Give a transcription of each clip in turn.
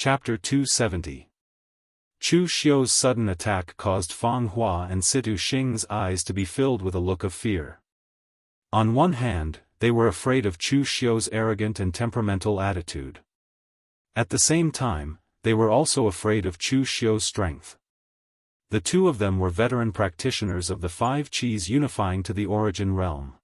Chapter 270. Chu Xiu's sudden attack caused Fang Hua and Situ Xing's eyes to be filled with a look of fear. On one hand, they were afraid of Chu Xiu's arrogant and temperamental attitude. At the same time, they were also afraid of Chu Xiu's strength. The two of them were veteran practitioners of the five qis unifying to the origin realm.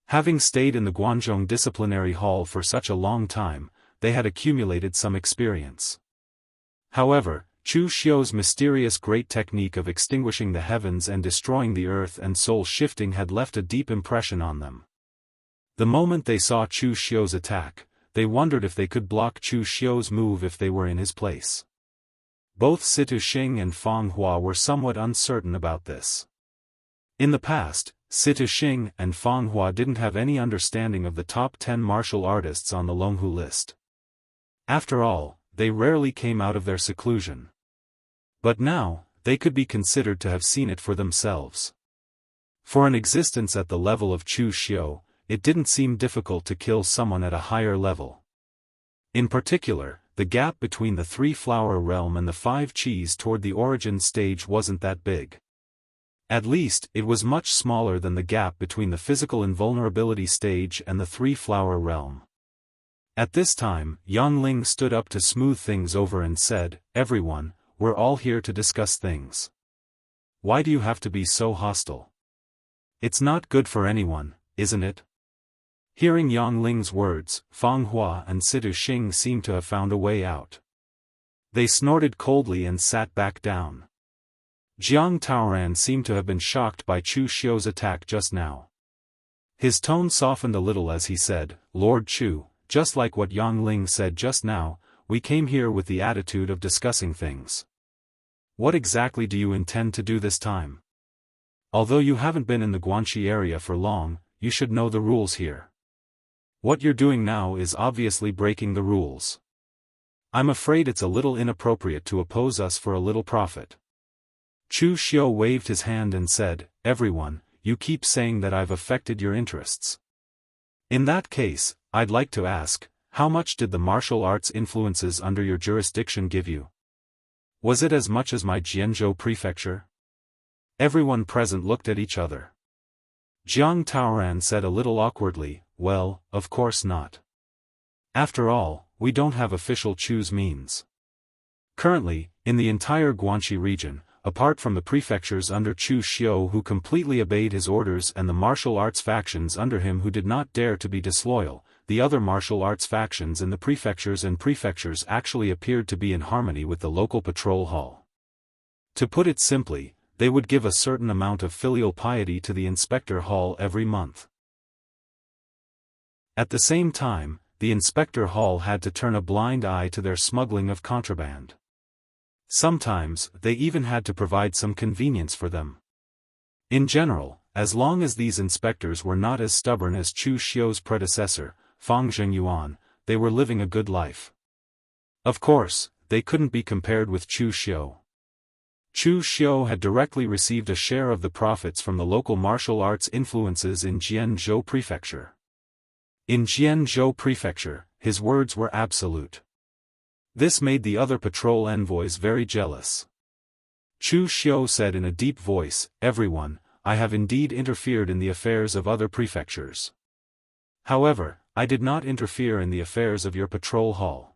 Having stayed in the Guanzhong disciplinary hall for such a long time, they had accumulated some experience. However, Chu Xiu's mysterious great technique of extinguishing the heavens and destroying the earth and soul shifting had left a deep impression on them. The moment they saw Chu Xiu's attack, they wondered if they could block Chu Xiu's move if they were in his place. Both Situ Xing and Fang Hua were somewhat uncertain about this. In the past, Situ Xing and Fang Hua didn't have any understanding of the top 10 martial artists on the Longhu list. After all, they rarely came out of their seclusion. But now, they could be considered to have seen it for themselves. For an existence at the level of Chu Xiu, it didn't seem difficult to kill someone at a higher level. In particular, the gap between the three-flower realm and the five qis toward the origin stage wasn't that big. At least, it was much smaller than the gap between the physical invulnerability stage and the three-flower realm. At this time, Yang Ling stood up to smooth things over and said, "Everyone, we're all here to discuss things. Why do you have to be so hostile? It's not good for anyone, isn't it?" Hearing Yang Ling's words, Fang Hua and Situ Xing seemed to have found a way out. They snorted coldly and sat back down. Jiang Taoran seemed to have been shocked by Chu Xiu's attack just now. His tone softened a little as he said, "Lord Chu, just like what Yang Ling said just now, we came here with the attitude of discussing things. What exactly do you intend to do this time? Although you haven't been in the Guanxi area for long, you should know the rules here. What you're doing now is obviously breaking the rules. I'm afraid it's a little inappropriate to oppose us for a little profit." Chu Xiu waved his hand and said, "Everyone, you keep saying that I've affected your interests. In that case, I'd like to ask, how much did the martial arts influences under your jurisdiction give you? Was it as much as my Jianghu prefecture?" Everyone present looked at each other. Jiang Taoran said a little awkwardly, "Well, of course not. After all, we don't have official Chu's means. Currently, in the entire Guanxi region, apart from the prefectures under Chu Xiu who completely obeyed his orders and the martial arts factions under him who did not dare to be disloyal, the other martial arts factions in the prefectures actually appeared to be in harmony with the local patrol hall. To put it simply, they would give a certain amount of filial piety to the inspector hall every month. At the same time, the inspector hall had to turn a blind eye to their smuggling of contraband. Sometimes, they even had to provide some convenience for them. In general, as long as these inspectors were not as stubborn as Chu Xiu's predecessor, Fang Zhengyuan, they were living a good life. Of course, they couldn't be compared with Chu Xiu. Chu Xiu had directly received a share of the profits from the local martial arts influences in Jianghu Prefecture. In Jianghu Prefecture, his words were absolute. This made the other patrol envoys very jealous. Chu Xiu said in a deep voice, "Everyone, I have indeed interfered in the affairs of other prefectures. However, I did not interfere in the affairs of your patrol hall.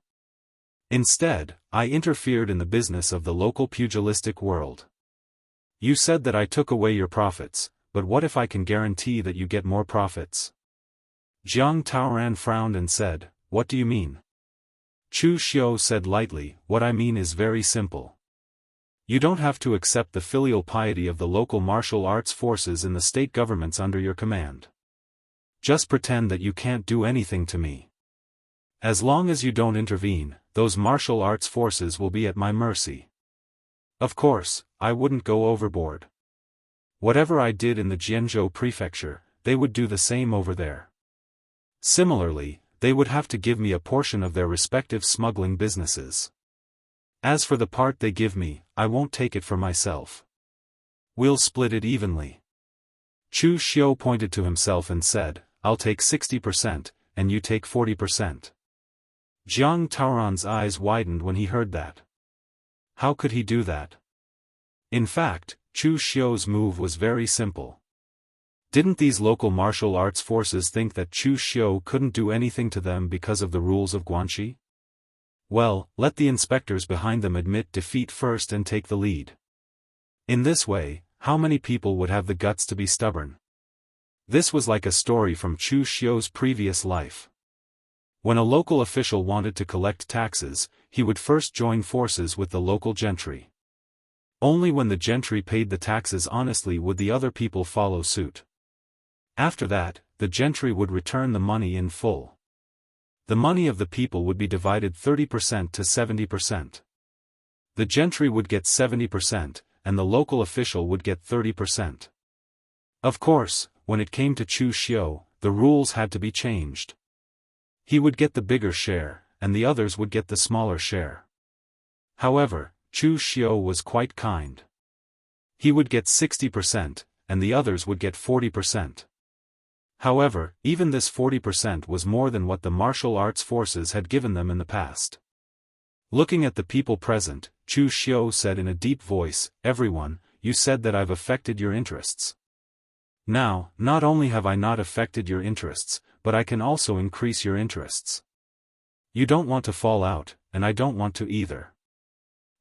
Instead, I interfered in the business of the local pugilistic world. You said that I took away your profits, but what if I can guarantee that you get more profits?" Jiang Taoran frowned and said, "What do you mean?" Chu Xiu said lightly, "What I mean is very simple. You don't have to accept the filial piety of the local martial arts forces in the state governments under your command. Just pretend that you can't do anything to me. As long as you don't intervene, those martial arts forces will be at my mercy. Of course, I wouldn't go overboard. Whatever I did in the Jianghu prefecture, they would do the same over there. Similarly, they would have to give me a portion of their respective smuggling businesses. As for the part they give me, I won't take it for myself. We'll split it evenly." Chu Xiu pointed to himself and said, "I'll take 60%, and you take 40%. Jiang Taoran's eyes widened when he heard that. How could he do that? In fact, Chu Xiu's move was very simple. Didn't these local martial arts forces think that Chu Xiu couldn't do anything to them because of the rules of Guanxi? Well, let the inspectors behind them admit defeat first and take the lead. In this way, how many people would have the guts to be stubborn? This was like a story from Chu Xiu's previous life. When a local official wanted to collect taxes, he would first join forces with the local gentry. Only when the gentry paid the taxes honestly would the other people follow suit. After that, the gentry would return the money in full. The money of the people would be divided 30% to 70%. The gentry would get 70%, and the local official would get 30%. Of course, when it came to Chu Xiu, the rules had to be changed. He would get the bigger share, and the others would get the smaller share. However, Chu Xiu was quite kind. He would get 60%, and the others would get 40%. However, even this 40% was more than what the martial arts forces had given them in the past. Looking at the people present, Chu Xiu said in a deep voice, "Everyone, you said that I've affected your interests. Now, not only have I not affected your interests, but I can also increase your interests. You don't want to fall out, and I don't want to either.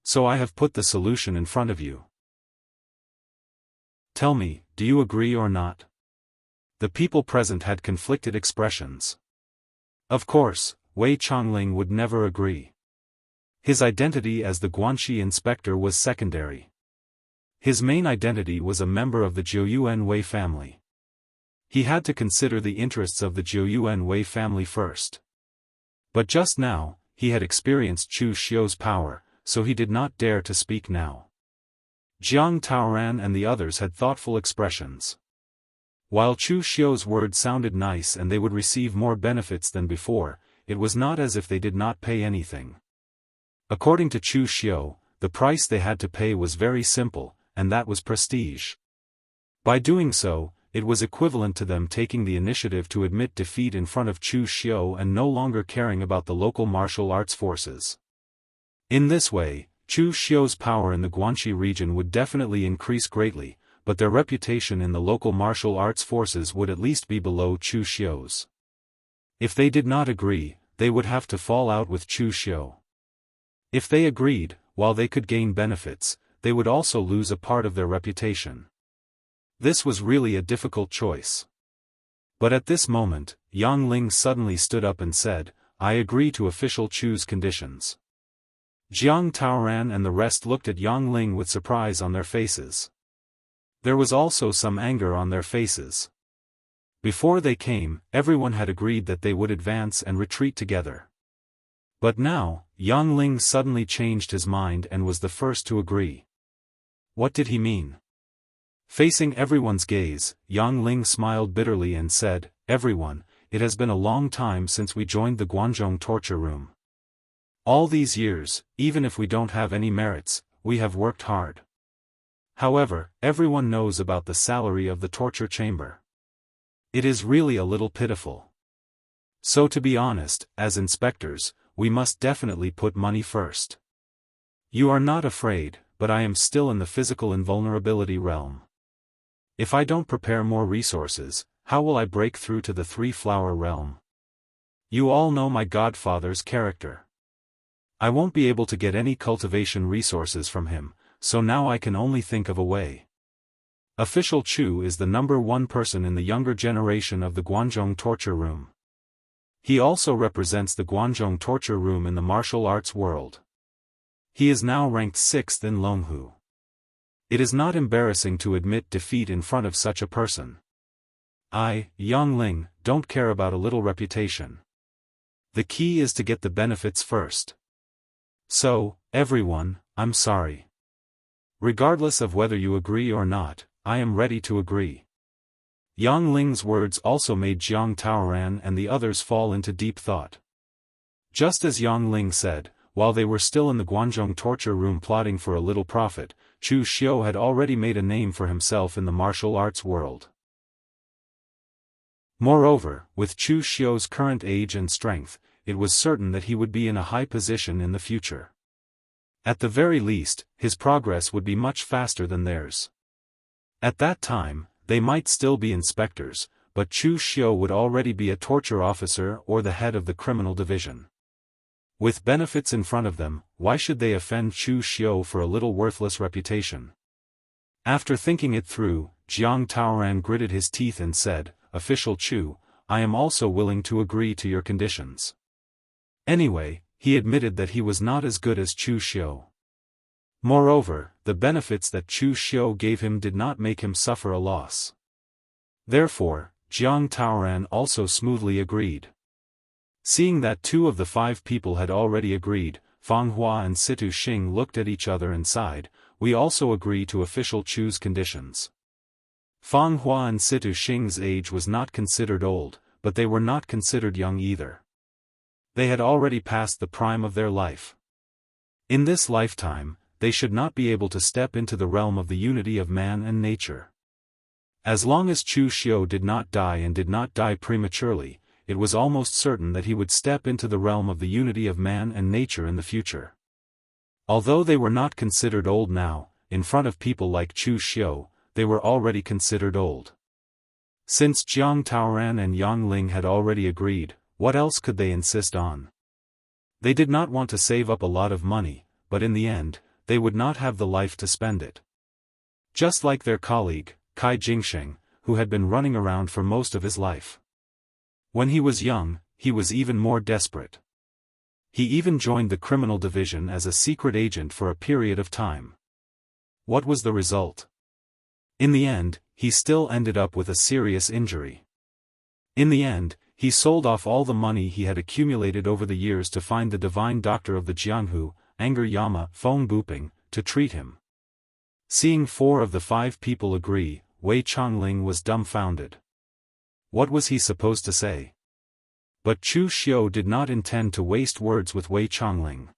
So I have put the solution in front of you. Tell me, do you agree or not?" The people present had conflicted expressions. Of course, Wei Chongling would never agree. His identity as the Guanxi inspector was secondary. His main identity was a member of the Jiuyuan Wei family. He had to consider the interests of the Jiuyuan Wei family first. But just now, he had experienced Chu Xiu's power, so he did not dare to speak now. Jiang Taoran and the others had thoughtful expressions. While Chu Xiu's words sounded nice and they would receive more benefits than before, it was not as if they did not pay anything. According to Chu Xiu, the price they had to pay was very simple, and that was prestige. By doing so, it was equivalent to them taking the initiative to admit defeat in front of Chu Xiu and no longer caring about the local martial arts forces. In this way, Chu Xiu's power in the Guanxi region would definitely increase greatly, but their reputation in the local martial arts forces would at least be below Chu Xiu's. If they did not agree, they would have to fall out with Chu Xiu. If they agreed, while they could gain benefits, they would also lose a part of their reputation. This was really a difficult choice. But at this moment, Yang Ling suddenly stood up and said, "I agree to official Chu's conditions." Jiang Taoran and the rest looked at Yang Ling with surprise on their faces. There was also some anger on their faces. Before they came, everyone had agreed that they would advance and retreat together. But now, Yang Ling suddenly changed his mind and was the first to agree. What did he mean? Facing everyone's gaze, Yang Ling smiled bitterly and said, "Everyone, it has been a long time since we joined the Guanzhong torture room. All these years, even if we don't have any merits, we have worked hard. However, everyone knows about the salary of the torture chamber. It is really a little pitiful. So to be honest, as inspectors, we must definitely put money first. You are not afraid, but I am still in the physical invulnerability realm. If I don't prepare more resources, how will I break through to the three-flower realm? You all know my godfather's character. I won't be able to get any cultivation resources from him, so now I can only think of a way. Official Chu is the #1 person in the younger generation of the Guanzhong torture room. He also represents the Guanzhong torture room in the martial arts world. He is now ranked 6th in Longhu. It is not embarrassing to admit defeat in front of such a person. I, Yang Ling, don't care about a little reputation. The key is to get the benefits first. So, everyone, I'm sorry. Regardless of whether you agree or not, I am ready to agree." Yang Ling's words also made Jiang Taoran and the others fall into deep thought. Just as Yang Ling said, while they were still in the Guanzhong torture room plotting for a little profit, Chu Xiu had already made a name for himself in the martial arts world. Moreover, with Chu Xiu's current age and strength, it was certain that he would be in a high position in the future. At the very least, his progress would be much faster than theirs. At that time, they might still be inspectors, but Chu Xiu would already be a torture officer or the head of the criminal division. With benefits in front of them, why should they offend Chu Xiu for a little worthless reputation? After thinking it through, Jiang Taoran gritted his teeth and said, "Official Chu, I am also willing to agree to your conditions." Anyway, he admitted that he was not as good as Chu Xiu. Moreover, the benefits that Chu Xiu gave him did not make him suffer a loss. Therefore, Jiang Taoran also smoothly agreed. Seeing that 2 of the 5 people had already agreed, Fang Hua and Situ Xing looked at each other and sighed, "We also agree to official Chu's conditions." Fang Hua and Situ Xing's age was not considered old, but they were not considered young either. They had already passed the prime of their life. In this lifetime, they should not be able to step into the realm of the unity of man and nature. As long as Chu Xiu did not die and did not die prematurely, it was almost certain that he would step into the realm of the unity of man and nature in the future. Although they were not considered old now, in front of people like Chu Xiu, they were already considered old. Since Jiang Taoran and Yang Ling had already agreed, what else could they insist on? They did not want to save up a lot of money, but in the end, they would not have the life to spend it. Just like their colleague, Kai Jingsheng, who had been running around for most of his life. When he was young, he was even more desperate. He even joined the criminal division as a secret agent for a period of time. What was the result? In the end, he still ended up with a serious injury. In the end, he sold off all the money he had accumulated over the years to find the divine doctor of the Jianghu, Anger Yama, Feng Buping, to treat him. Seeing 4 of the 5 people agree, Wei Chongling was dumbfounded. What was he supposed to say? But Chu Xiu did not intend to waste words with Wei Chongling.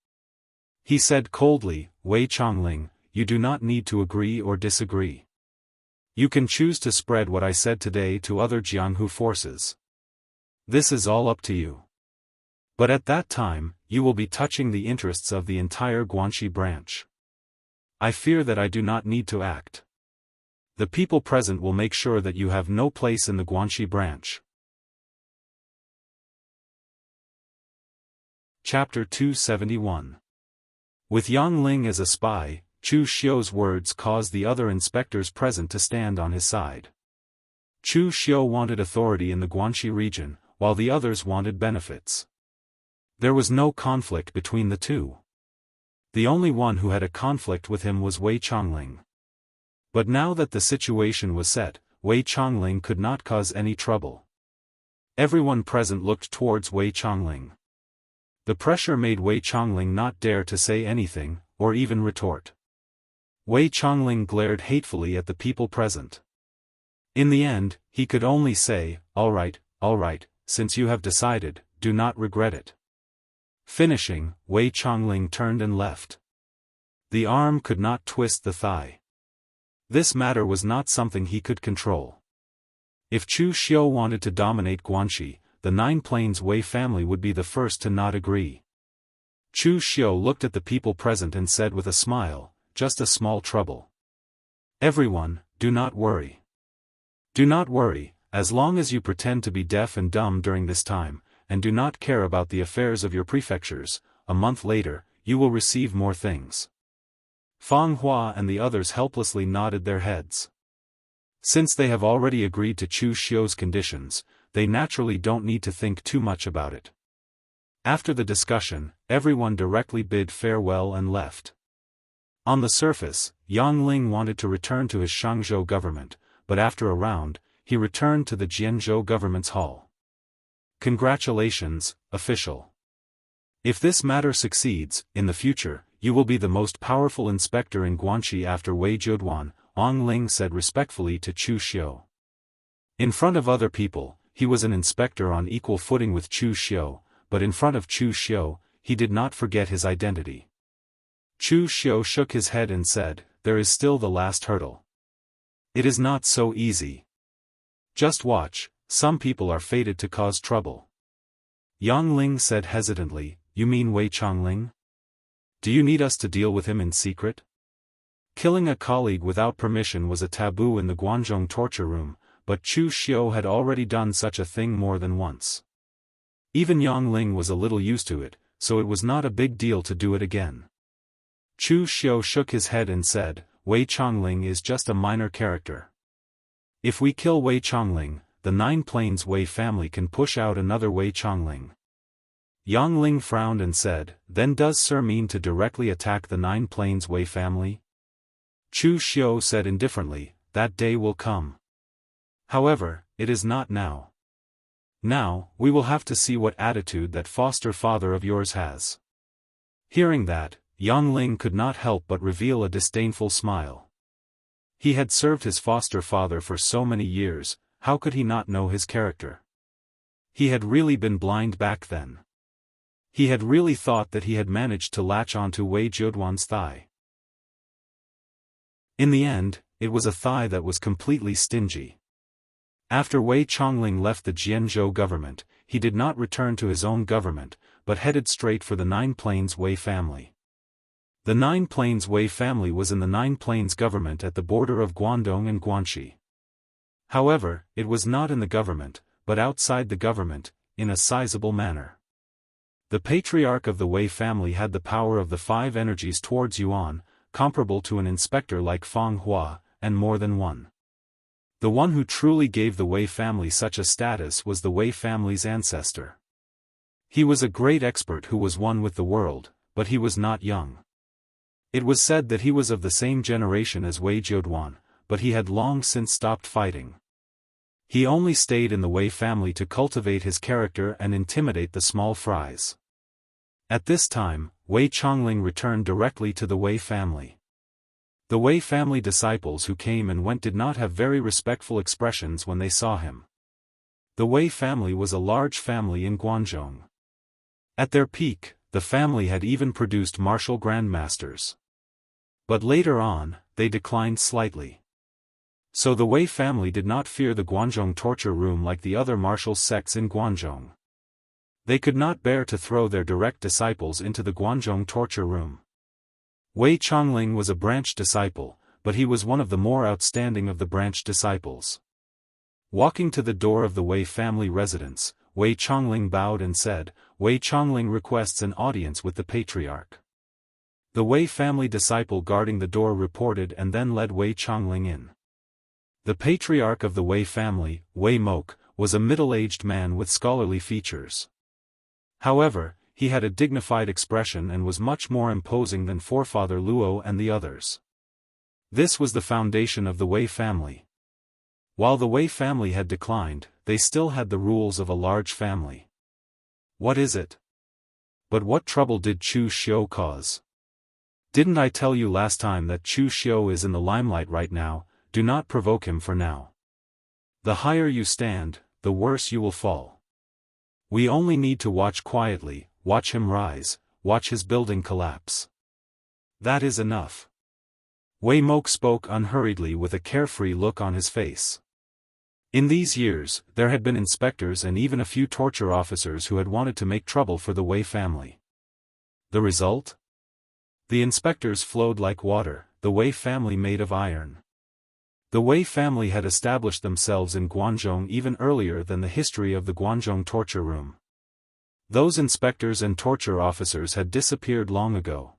He said coldly, "Wei Chongling, you do not need to agree or disagree. You can choose to spread what I said today to other Jianghu forces. This is all up to you. But at that time, you will be touching the interests of the entire Guanxi branch. I fear that I do not need to act. The people present will make sure that you have no place in the Guanxi branch." Chapter 271. With Yang Ling as a spy, Chu Xiu's words caused the other inspectors present to stand on his side. Chu Xiu wanted authority in the Guanxi region, while the others wanted benefits. There was no conflict between the two. The only one who had a conflict with him was Wei Chongling. But now that the situation was set, Wei Chongling could not cause any trouble. Everyone present looked towards Wei Chongling. The pressure made Wei Chongling not dare to say anything, or even retort. Wei Chongling glared hatefully at the people present. In the end, he could only say, all right, since you have decided, do not regret it." Finishing, Wei Chongling turned and left. The arm could not twist the thigh. This matter was not something he could control. If Chu Xiu wanted to dominate Guanxi, the 9 Plains Wei family would be the first to not agree. Chu Xiu looked at the people present and said with a smile, "Just a small trouble. Everyone, do not worry. Do not worry, as long as you pretend to be deaf and dumb during this time, and do not care about the affairs of your prefectures, a month later, you will receive more things." Fang Hua and the others helplessly nodded their heads. Since they have already agreed to Chu Xiu's conditions, they naturally don't need to think too much about it. After the discussion, everyone directly bid farewell and left. On the surface, Yang Ling wanted to return to his Shangzhou government, but after a round, he returned to the Jianzhou government's hall. "Congratulations, official. If this matter succeeds, in the future, you will be the most powerful inspector in Guanxi after Wei Zheduan," Yang Ling said respectfully to Chu Xiu. In front of other people, he was an inspector on equal footing with Chu Xiu, but in front of Chu Xiu, he did not forget his identity. Chu Xiu shook his head and said, "There is still the last hurdle. It is not so easy. Just watch, some people are fated to cause trouble." Yang Ling said hesitantly, "You mean Wei Chongling? Do you need us to deal with him in secret?" Killing a colleague without permission was a taboo in the Guanzhong torture room, but Chu Xiu had already done such a thing more than once. Even Yang Ling was a little used to it, so it was not a big deal to do it again. Chu Xiu shook his head and said, "Wei Chongling is just a minor character. If we kill Wei Chongling, the Nine Plains Wei family can push out another Wei Chongling." Yang Ling frowned and said, "Then does Sir mean to directly attack the Nine Plains Wei family?" Chu Xiu said indifferently, "That day will come. However, it is not now. Now, we will have to see what attitude that foster father of yours has." Hearing that, Yang Ling could not help but reveal a disdainful smile. He had served his foster father for so many years, how could he not know his character? He had really been blind back then. He had really thought that he had managed to latch onto Wei Jiuduan's thigh. In the end, it was a thigh that was completely stingy. After Wei Chongling left the Jianzhou government, he did not return to his own government, but headed straight for the Nine Plains Wei family. The Nine Plains Wei family was in the Nine Plains government at the border of Guangdong and Guangxi. However, it was not in the government, but outside the government, in a sizable manner. The patriarch of the Wei family had the power of the five energies towards Yuan, comparable to an inspector like Feng Hua, and more than one. The one who truly gave the Wei family such a status was the Wei family's ancestor. He was a great expert who was one with the world, but he was not young. It was said that he was of the same generation as Wei Jiuduan, but he had long since stopped fighting. He only stayed in the Wei family to cultivate his character and intimidate the small fries. At this time, Wei Chongling returned directly to the Wei family. The Wei family disciples who came and went did not have very respectful expressions when they saw him. The Wei family was a large family in Guangzhong. At their peak, the family had even produced martial grandmasters. But later on, they declined slightly. So the Wei family did not fear the Guangzhong torture room like the other martial sects in Guangzhong. They could not bear to throw their direct disciples into the Guangzhong torture room. Wei Chongling was a branch disciple, but he was one of the more outstanding of the branch disciples. Walking to the door of the Wei family residence, Wei Chongling bowed and said, "Wei Chongling requests an audience with the patriarch." The Wei family disciple guarding the door reported and then led Wei Chongling in. The patriarch of the Wei family, Wei Mok, was a middle-aged man with scholarly features. However, he had a dignified expression and was much more imposing than forefather Luo and the others. This was the foundation of the Wei family. While the Wei family had declined, they still had the rules of a large family. "What is it? But what trouble did Chu Xiu cause? Didn't I tell you last time that Chu Xiu is in the limelight right now? Do not provoke him for now. The higher you stand, the worse you will fall. We only need to watch quietly, watch him rise, watch his building collapse. That is enough." Wei Mok spoke unhurriedly with a carefree look on his face. In these years, there had been inspectors and even a few torture officers who had wanted to make trouble for the Wei family. The result? The inspectors flowed like water, the Wei family made of iron. The Wei family had established themselves in Guangzhong even earlier than the history of the Guangzhong torture room. Those inspectors and torture officers had disappeared long ago.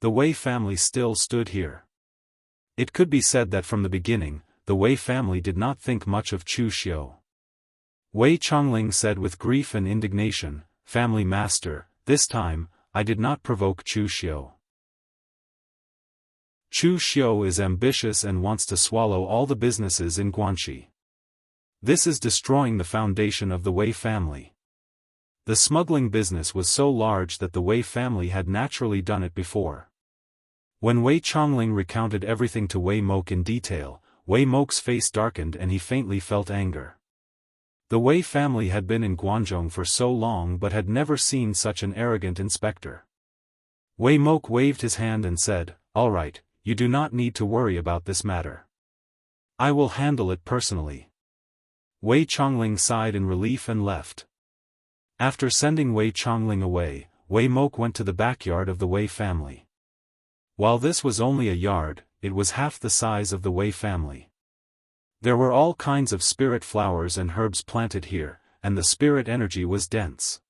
The Wei family still stood here. It could be said that from the beginning, the Wei family did not think much of Chu Xiu. Wei Chongling said with grief and indignation, "Family master, this time, I did not provoke Chu Xiu. Chu Xiu is ambitious and wants to swallow all the businesses in Guangxi. This is destroying the foundation of the Wei family." The smuggling business was so large that the Wei family had naturally done it before. When Wei Chongling recounted everything to Wei Mok in detail, Wei Mok's face darkened and he faintly felt anger. The Wei family had been in Guangzhong for so long but had never seen such an arrogant inspector. Wei Mok waved his hand and said, "All right, you do not need to worry about this matter. I will handle it personally." Wei Chongling sighed in relief and left. After sending Wei Chongling away, Wei Mok went to the backyard of the Wei family. While this was only a yard, it was half the size of the Wei family. There were all kinds of spirit flowers and herbs planted here, and the spirit energy was dense.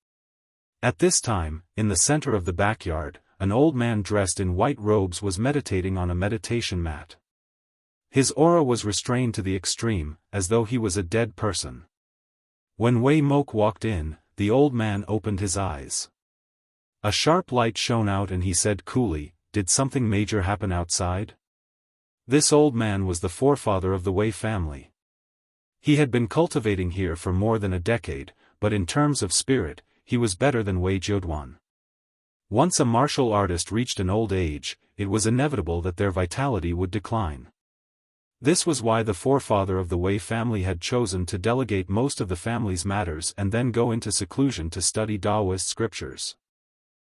At this time, in the center of the backyard, an old man dressed in white robes was meditating on a meditation mat. His aura was restrained to the extreme, as though he was a dead person. When Wei Mok walked in, the old man opened his eyes. A sharp light shone out and he said coolly, "Did something major happen outside?" This old man was the forefather of the Wei family. He had been cultivating here for more than a decade, but in terms of spirit, he was better than Wei Jiuduan. Once a martial artist reached an old age, it was inevitable that their vitality would decline. This was why the forefather of the Wei family had chosen to delegate most of the family's matters and then go into seclusion to study Daoist scriptures.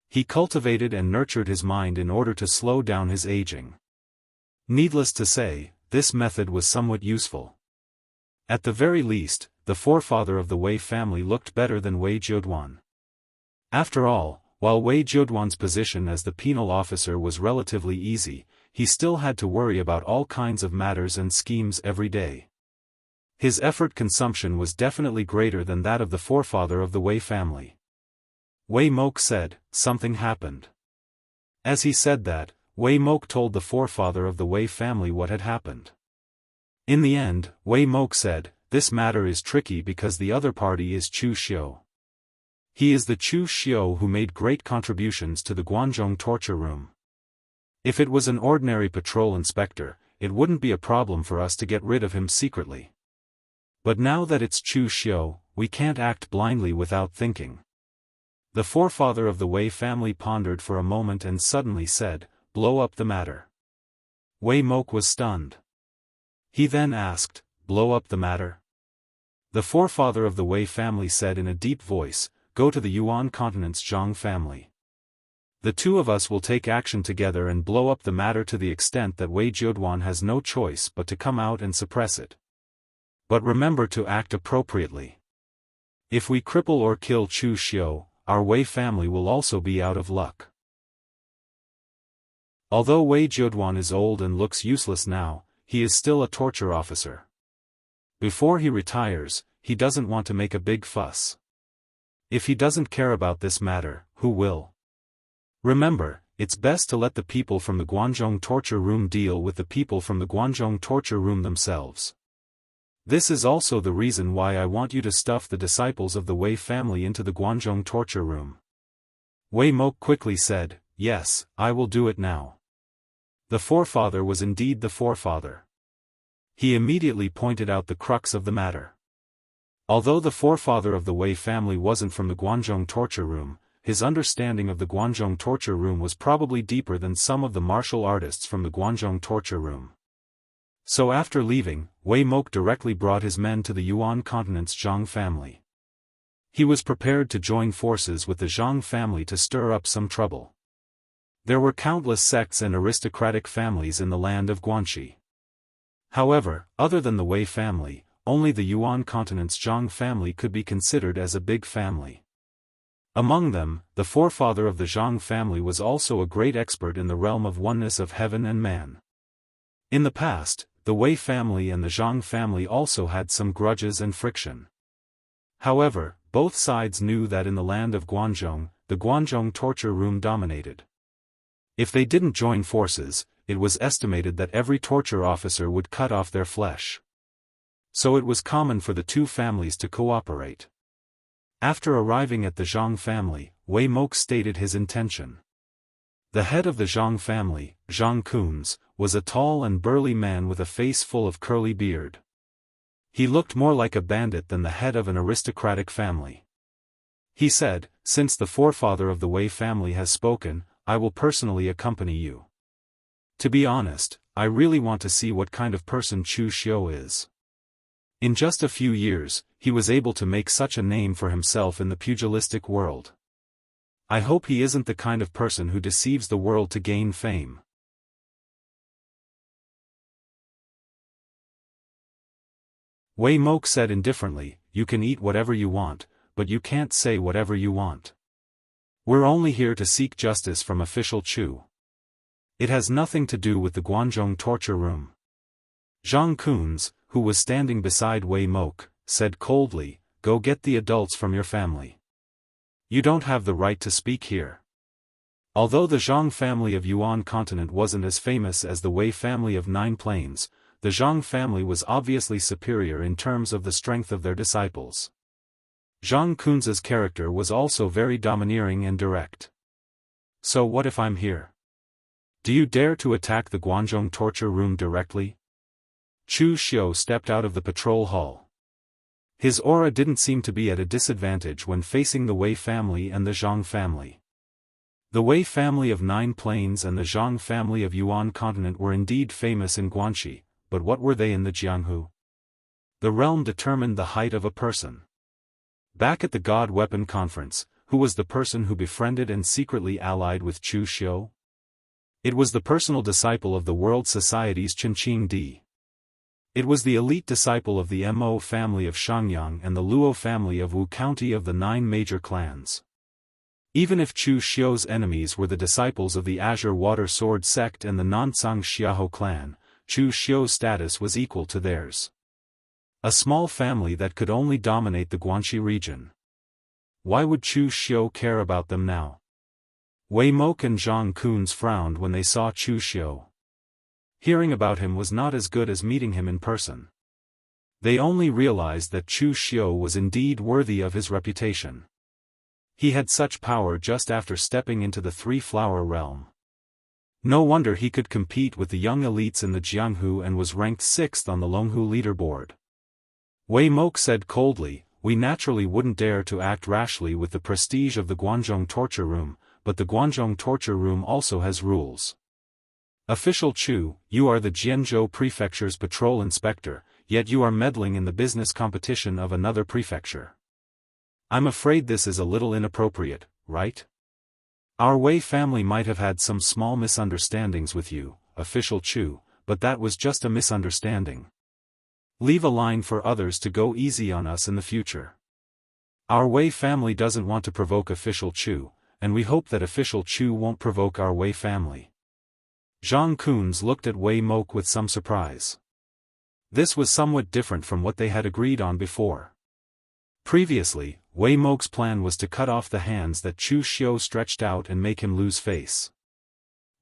He cultivated and nurtured his mind in order to slow down his aging. Needless to say, this method was somewhat useful. At the very least, the forefather of the Wei family looked better than Wei Jiuduan. After all, while Wei Jiuduan's position as the penal officer was relatively easy, he still had to worry about all kinds of matters and schemes every day. His effort consumption was definitely greater than that of the forefather of the Wei family. Wei Mok said, "Something happened." As he said that, Wei Mok told the forefather of the Wei family what had happened. In the end, Wei Mok said, "This matter is tricky because the other party is Chu Xiu. He is the Chu Xiu who made great contributions to the Guanzhong torture room. If it was an ordinary patrol inspector, it wouldn't be a problem for us to get rid of him secretly. But now that it's Chu Xiu, we can't act blindly without thinking." The forefather of the Wei family pondered for a moment and suddenly said, "Blow up the matter." Wei Mok was stunned. He then asked, "Blow up the matter?" The forefather of the Wei family said in a deep voice, "Go to the Yuan continent's Zhang family. The two of us will take action together and blow up the matter to the extent that Wei Jiuduan has no choice but to come out and suppress it. But remember to act appropriately. If we cripple or kill Chu Xiu, our Wei family will also be out of luck." Although Wei Jiuduan is old and looks useless now, he is still a torture officer. Before he retires, he doesn't want to make a big fuss. If he doesn't care about this matter, who will? Remember, it's best to let the people from the Guanzhong torture room deal with the people from the Guanzhong torture room themselves. This is also the reason why I want you to stuff the disciples of the Wei family into the Guanzhong torture room. Wei Mok quickly said, "Yes, I will do it now." The forefather was indeed the forefather. He immediately pointed out the crux of the matter. Although the forefather of the Wei family wasn't from the Guanzhong torture room, his understanding of the Guanzhong torture room was probably deeper than some of the martial artists from the Guanzhong torture room. So after leaving, Wei Mok directly brought his men to the Yuan continent's Zhang family. He was prepared to join forces with the Zhang family to stir up some trouble. There were countless sects and aristocratic families in the land of Guanxi. However, other than the Wei family, only the Yuan continent's Zhang family could be considered as a big family. Among them, the forefather of the Zhang family was also a great expert in the realm of oneness of heaven and man. In the past, the Wei family and the Zhang family also had some grudges and friction. However, both sides knew that in the land of Guanzhong, the Guanzhong torture room dominated. If they didn't join forces, it was estimated that every torture officer would cut off their flesh. So it was common for the two families to cooperate. After arriving at the Zhang family, Wei Mok stated his intention. The head of the Zhang family, Zhang Kunz, was a tall and burly man with a face full of curly beard. He looked more like a bandit than the head of an aristocratic family. He said, "Since the forefather of the Wei family has spoken, I will personally accompany you. To be honest, I really want to see what kind of person Chu Xiu is." In just a few years, he was able to make such a name for himself in the pugilistic world. I hope he isn't the kind of person who deceives the world to gain fame. Wei Mok said indifferently, "You can eat whatever you want, but you can't say whatever you want. We're only here to seek justice from official Chu. It has nothing to do with the Guanzhong torture room. Zhang Kunz, who was standing beside Wei Mok, said coldly, "Go get the adults from your family. You don't have the right to speak here." Although the Zhang family of Yuan continent wasn't as famous as the Wei family of Nine Plains, the Zhang family was obviously superior in terms of the strength of their disciples. Zhang Kunz's character was also very domineering and direct. "So what if I'm here? Do you dare to attack the Guanzhong torture room directly?" Chu Xiu stepped out of the patrol hall. His aura didn't seem to be at a disadvantage when facing the Wei family and the Zhang family. The Wei family of Nine Plains and the Zhang family of Yuan continent were indeed famous in Guanxi, but what were they in the Jianghu? The realm determined the height of a person. Back at the God Weapon Conference, who was the person who befriended and secretly allied with Chu Xiu? It was the personal disciple of the World Society's Chenqing Di. It was the elite disciple of the Mo family of Shangyang and the Luo family of Wu County of the 9 major clans. Even if Chu Xiu's enemies were the disciples of the Azure Water Sword sect and the Nansang Xiahou clan, Chu Xiu's status was equal to theirs. A small family that could only dominate the Guanxi region. Why would Chu Xiu care about them now? Wei Mok and Zhang Kunz frowned when they saw Chu Xiu. Hearing about him was not as good as meeting him in person. They only realized that Chu Xiu was indeed worthy of his reputation. He had such power just after stepping into the Three-Flower realm. No wonder he could compete with the young elites in the Jianghu and was ranked 6th on the Longhu leaderboard. Wei Mok said coldly, "We naturally wouldn't dare to act rashly with the prestige of the Guanzhong torture room, but the Guanzhong torture room also has rules. Official Chu, you are the Jianzhou prefecture's patrol inspector, yet you are meddling in the business competition of another prefecture. I'm afraid this is a little inappropriate, right? Our Wei family might have had some small misunderstandings with you, Official Chu, but that was just a misunderstanding. Leave a line for others to go easy on us in the future. Our Wei family doesn't want to provoke Official Chu, and we hope that Official Chu won't provoke our Wei family." Zhang Kunz looked at Wei Mok with some surprise. This was somewhat different from what they had agreed on before. Previously, Wei Mok's plan was to cut off the hands that Chu Xiu stretched out and make him lose face.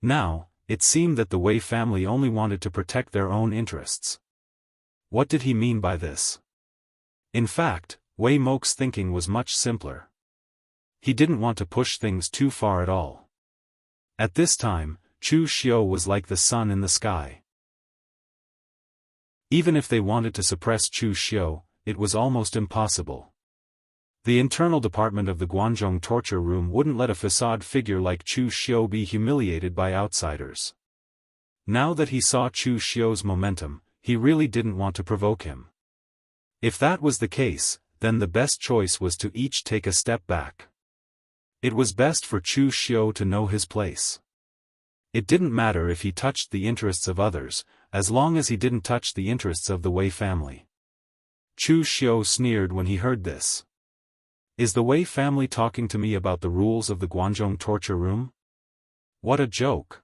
Now, it seemed that the Wei family only wanted to protect their own interests. What did he mean by this? In fact, Wei Mok's thinking was much simpler. He didn't want to push things too far at all. At this time, Chu Xiu was like the sun in the sky. Even if they wanted to suppress Chu Xiu, it was almost impossible. The internal department of the Guanzhong torture room wouldn't let a facade figure like Chu Xiu be humiliated by outsiders. Now that he saw Chu Xiu's momentum, he really didn't want to provoke him. If that was the case, then the best choice was to each take a step back. It was best for Chu Xiu to know his place. It didn't matter if he touched the interests of others, as long as he didn't touch the interests of the Wei family. Chu Xiu sneered when he heard this. Is the Wei family talking to me about the rules of the Guanzhong torture room? What a joke.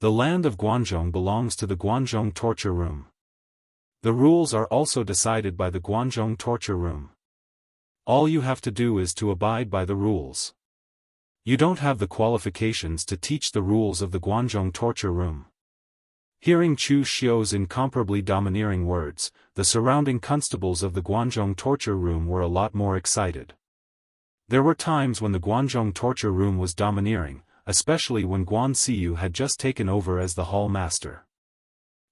The land of Guanzhong belongs to the Guanzhong torture room. The rules are also decided by the Guanzhong torture room. All you have to do is to abide by the rules. You don't have the qualifications to teach the rules of the Guanzhong torture room. Hearing Chu Xiu's incomparably domineering words, the surrounding constables of the Guanzhong torture room were a lot more excited. There were times when the Guanzhong torture room was domineering, especially when Guan Siyu had just taken over as the hall master.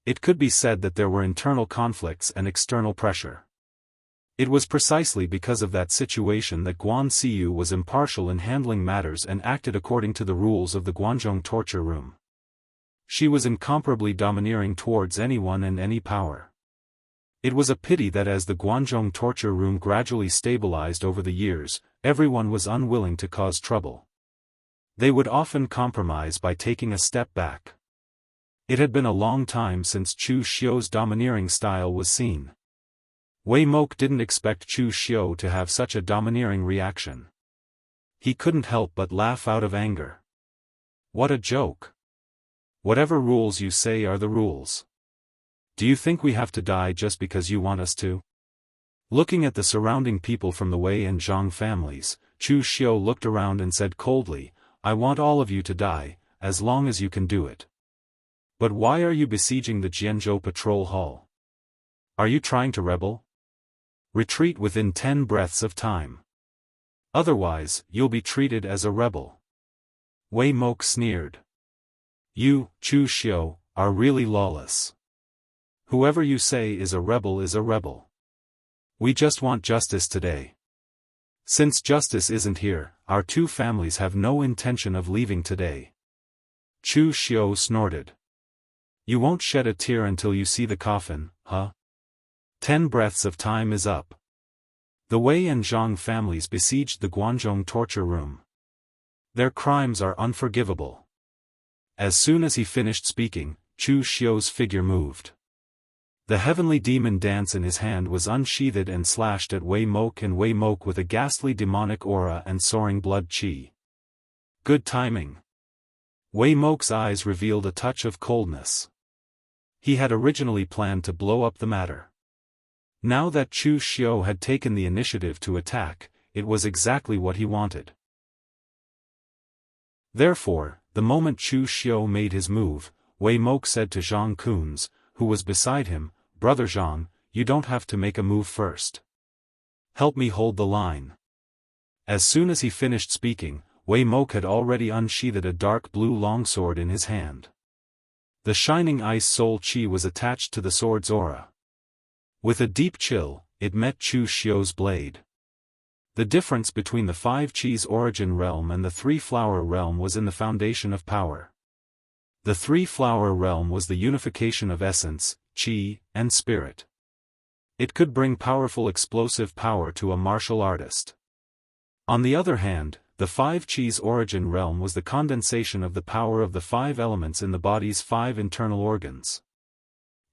It could be said that there were internal conflicts and external pressure. It was precisely because of that situation that Guan Siyu was impartial in handling matters and acted according to the rules of the Guanzhong torture room. She was incomparably domineering towards anyone and any power. It was a pity that as the Guanzhong torture room gradually stabilized over the years, everyone was unwilling to cause trouble. They would often compromise by taking a step back. It had been a long time since Chu Xiu's domineering style was seen. Wei Mok didn't expect Chu Xiu to have such a domineering reaction. He couldn't help but laugh out of anger. What a joke. Whatever rules you say are the rules. Do you think we have to die just because you want us to? Looking at the surrounding people from the Wei and Zhang families, Chu Xiu looked around and said coldly, I want all of you to die, as long as you can do it. But why are you besieging the Jianghu patrol hall? Are you trying to rebel? Retreat within 10 breaths of time. Otherwise, you'll be treated as a rebel. Wei Mok sneered. You, Chu Xiu, are really lawless. Whoever you say is a rebel is a rebel. We just want justice today. Since justice isn't here, our two families have no intention of leaving today. Chu Xiu snorted. You won't shed a tear until you see the coffin, huh? 10 breaths of time is up. The Wei and Zhang families besieged the Guanzhong torture room. Their crimes are unforgivable. As soon as he finished speaking, Chu Xiu's figure moved. The heavenly demon dance in his hand was unsheathed and slashed at Wei Mok and Wei Mok with a ghastly demonic aura and soaring blood qi. Good timing. Wei Mok's eyes revealed a touch of coldness. He had originally planned to blow up the matter. Now that Chu Xiu had taken the initiative to attack, it was exactly what he wanted. Therefore, the moment Chu Xiu made his move, Wei Mok said to Zhang Kunz, who was beside him, Brother Zhang, you don't have to make a move first. Help me hold the line. As soon as he finished speaking, Wei Mok had already unsheathed a dark blue longsword in his hand. The shining ice soul qi was attached to the sword's aura. With a deep chill, it met Chu Xiu's blade. The difference between the 5 qi's origin realm and the 3-flower realm was in the foundation of power. The 3-flower realm was the unification of essence, qi, and spirit. It could bring powerful explosive power to a martial artist. On the other hand, the 5 qi's origin realm was the condensation of the power of the 5 elements in the body's 5 internal organs.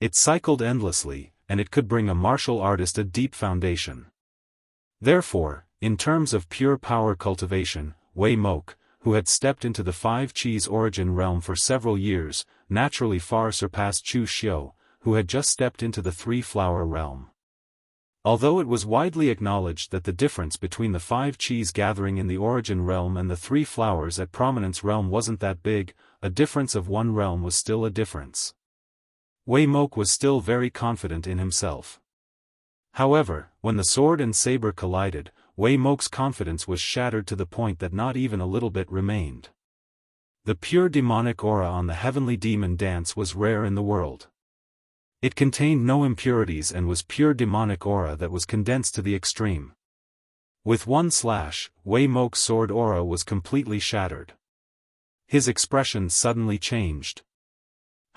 It cycled endlessly, and it could bring a martial artist a deep foundation. Therefore, in terms of pure power cultivation, Wei Mok, who had stepped into the 5 qi's origin realm for several years, naturally far surpassed Chu Xiu, who had just stepped into the 3-flower realm. Although it was widely acknowledged that the difference between the 5 qi's gathering in the origin realm and the 3 flowers at prominence realm wasn't that big, a difference of 1 realm was still a difference. Wei Mok was still very confident in himself. However, when the sword and saber collided, Wei Mok's confidence was shattered to the point that not even a little bit remained. The pure demonic aura on the heavenly demon dance was rare in the world. It contained no impurities and was pure demonic aura that was condensed to the extreme. With one slash, Wei Mok's sword aura was completely shattered. His expression suddenly changed.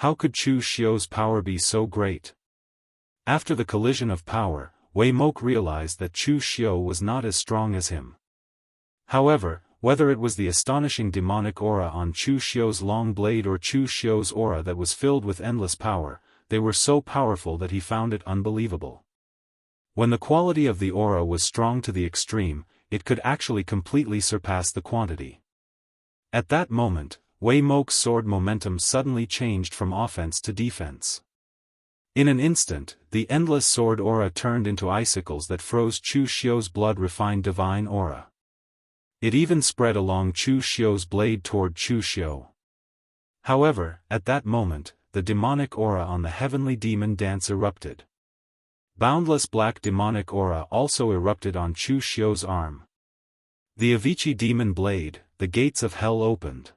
How could Chu Xiu's power be so great? After the collision of power, Wei Mok realized that Chu Xiu was not as strong as him. However, whether it was the astonishing demonic aura on Chu Xiu's long blade or Chu Xiu's aura that was filled with endless power, they were so powerful that he found it unbelievable. When the quality of the aura was strong to the extreme, it could actually completely surpass the quantity. At that moment, Wei Mok's sword momentum suddenly changed from offense to defense. In an instant, the endless sword aura turned into icicles that froze Chu Xiu's blood-refined divine aura. It even spread along Chu Xiu's blade toward Chu Xiu. However, at that moment, the demonic aura on the heavenly demon dance erupted. Boundless black demonic aura also erupted on Chu Xiu's arm. The Avicii demon blade, the gates of hell opened.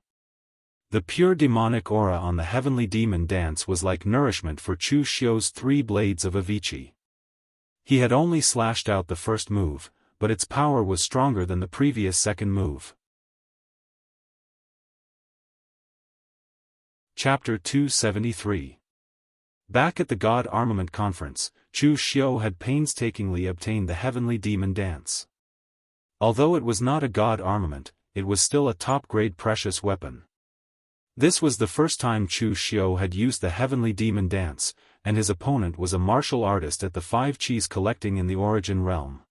The pure demonic aura on the heavenly demon dance was like nourishment for Chu Xiu's 3 blades of Avicii. He had only slashed out the first move, but its power was stronger than the previous second move. Chapter 273. Back at the God Armament Conference, Chu Xiu had painstakingly obtained the heavenly demon dance. Although it was not a God armament, it was still a top-grade precious weapon. This was the first time Chu Xiu had used the heavenly demon dance, and his opponent was a martial artist at the 5 Qis collecting in the Origin realm.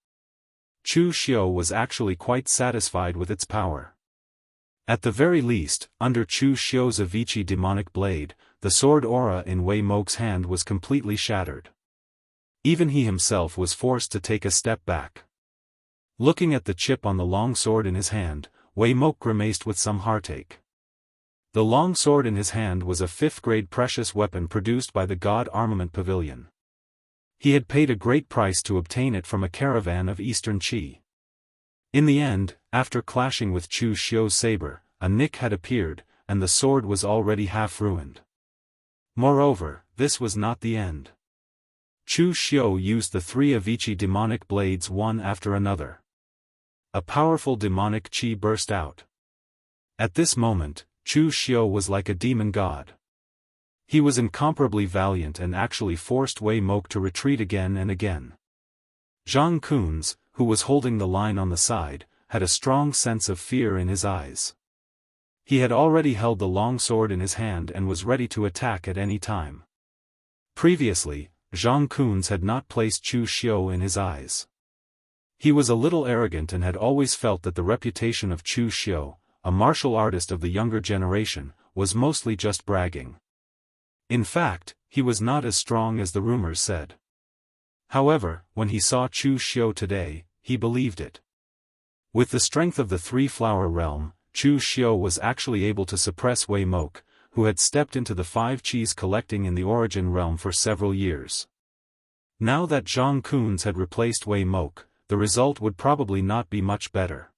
Chu Xiu was actually quite satisfied with its power. At the very least, under Chu Xiu's Avicii demonic blade, the sword aura in Wei Mok's hand was completely shattered. Even he himself was forced to take a step back. Looking at the chip on the long sword in his hand, Wei Mok grimaced with some heartache. The long sword in his hand was a 5th-grade precious weapon produced by the God Armament Pavilion. He had paid a great price to obtain it from a caravan of Eastern Qi. In the end, after clashing with Chu Xiu's saber, a nick had appeared, and the sword was already half ruined. Moreover, this was not the end. Chu Xiu used the 3 Avicii demonic blades one after another. A powerful demonic qi burst out. At this moment, Chu Xiu was like a demon god. He was incomparably valiant and actually forced Wei Mok to retreat again and again. Zhang Kunz, who was holding the line on the side, had a strong sense of fear in his eyes. He had already held the long sword in his hand and was ready to attack at any time. Previously, Zhang Kunz had not placed Chu Xiu in his eyes. He was a little arrogant and had always felt that the reputation of Chu Xiu, a martial artist of the younger generation, was mostly just bragging. In fact, he was not as strong as the rumors said. However, when he saw Chu Xiu today, he believed it. With the strength of the 3-flower realm, Chu Xiu was actually able to suppress Wei Mok, who had stepped into the 5 Qis collecting in the Origin realm for several years. Now that Zhang Kunz had replaced Wei Mok, the result would probably not be much better.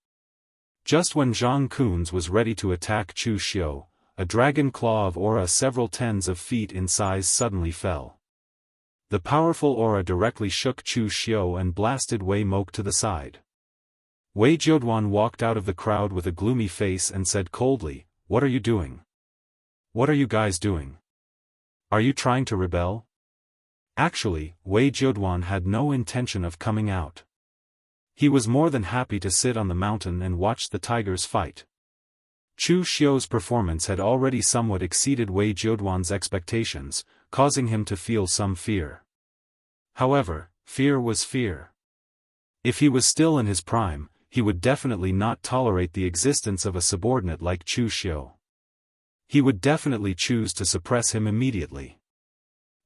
Just when Zhang Kunz was ready to attack Chu Xiu, a dragon claw of aura several tens of feet in size suddenly fell. The powerful aura directly shook Chu Xiu and blasted Wei Mok to the side. Wei Jiuduan walked out of the crowd with a gloomy face and said coldly, "What are you doing? What are you guys doing? Are you trying to rebel?" Actually, Wei Jiuduan had no intention of coming out. He was more than happy to sit on the mountain and watch the tigers fight. Chu Xiu's performance had already somewhat exceeded Wei Jiuduan's expectations, causing him to feel some fear. However, fear was fear. If he was still in his prime, he would definitely not tolerate the existence of a subordinate like Chu Xiu. He would definitely choose to suppress him immediately.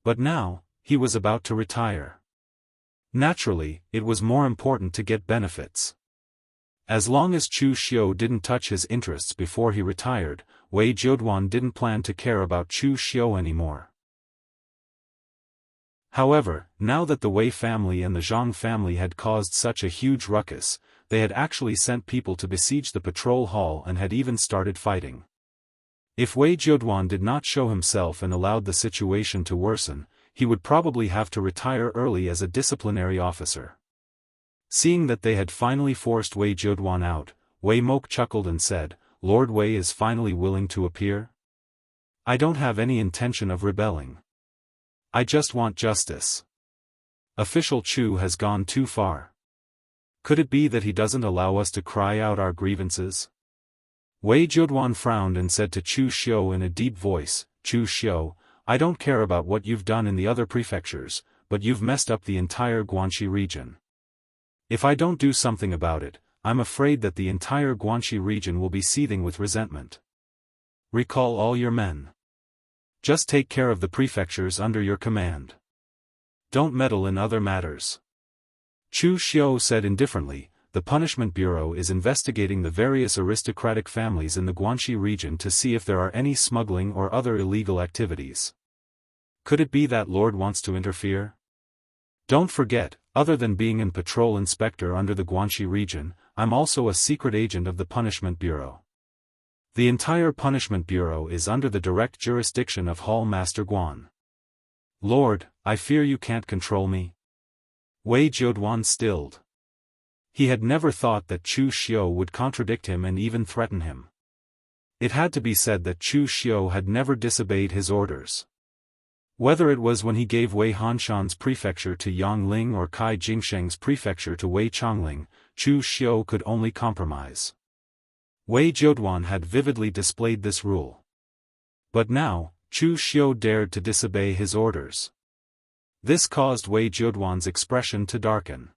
But now, he was about to retire. Naturally, it was more important to get benefits. As long as Chu Xiu didn't touch his interests before he retired, Wei Jiuduan didn't plan to care about Chu Xiu anymore. However, now that the Wei family and the Zhang family had caused such a huge ruckus, they had actually sent people to besiege the patrol hall and had even started fighting. If Wei Jiuduan did not show himself and allowed the situation to worsen, he would probably have to retire early as a disciplinary officer. Seeing that they had finally forced Wei Jiuduan out, Wei Mok chuckled and said, "Lord Wei is finally willing to appear? I don't have any intention of rebelling. I just want justice. Official Chu has gone too far. Could it be that he doesn't allow us to cry out our grievances?" Wei Jiuduan frowned and said to Chu Xiu in a deep voice, "Chu Xiu, I don't care about what you've done in the other prefectures, but you've messed up the entire Guanxi region. If I don't do something about it, I'm afraid that the entire Guanxi region will be seething with resentment. Recall all your men. Just take care of the prefectures under your command. Don't meddle in other matters." Chu Xiu said indifferently, "The Punishment Bureau is investigating the various aristocratic families in the Guanxi region to see if there are any smuggling or other illegal activities. Could it be that Lord wants to interfere? Don't forget, other than being an patrol inspector under the Guanxi region, I'm also a secret agent of the Punishment Bureau. The entire Punishment Bureau is under the direct jurisdiction of Hall Master Guan. Lord, I fear you can't control me." Wei Jiuduan stilled. He had never thought that Chu Xiu would contradict him and even threaten him. It had to be said that Chu Xiu had never disobeyed his orders. Whether it was when he gave Wei Hanshan's prefecture to Yang Ling or Kai Jingsheng's prefecture to Wei Chongling, Chu Xiu could only compromise. Wei Jiuduan had vividly displayed this rule. But now, Chu Xiu dared to disobey his orders. This caused Wei Jiuduan's expression to darken.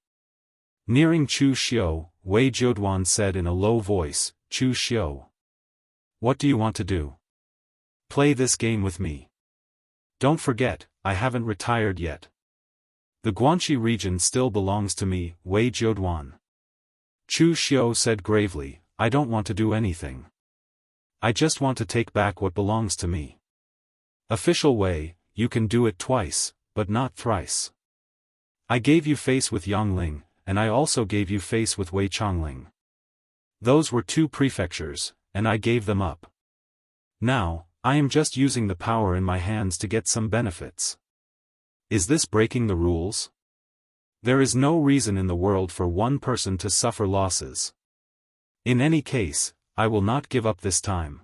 Nearing Chu Xiu, Wei Jiuduan said in a low voice, "Chu Xiu. What do you want to do? Play this game with me. Don't forget, I haven't retired yet. The Guanxi region still belongs to me, Wei Jiuduan." Chu Xiu said gravely, "I don't want to do anything. I just want to take back what belongs to me." Official Wei, you can do it twice, but not thrice. I gave you face with Yangling, and I also gave you face with Wei Chongling. Those were 2 prefectures, and I gave them up. Now, I am just using the power in my hands to get some benefits. Is this breaking the rules? There is no reason in the world for one person to suffer losses. In any case, I will not give up this time.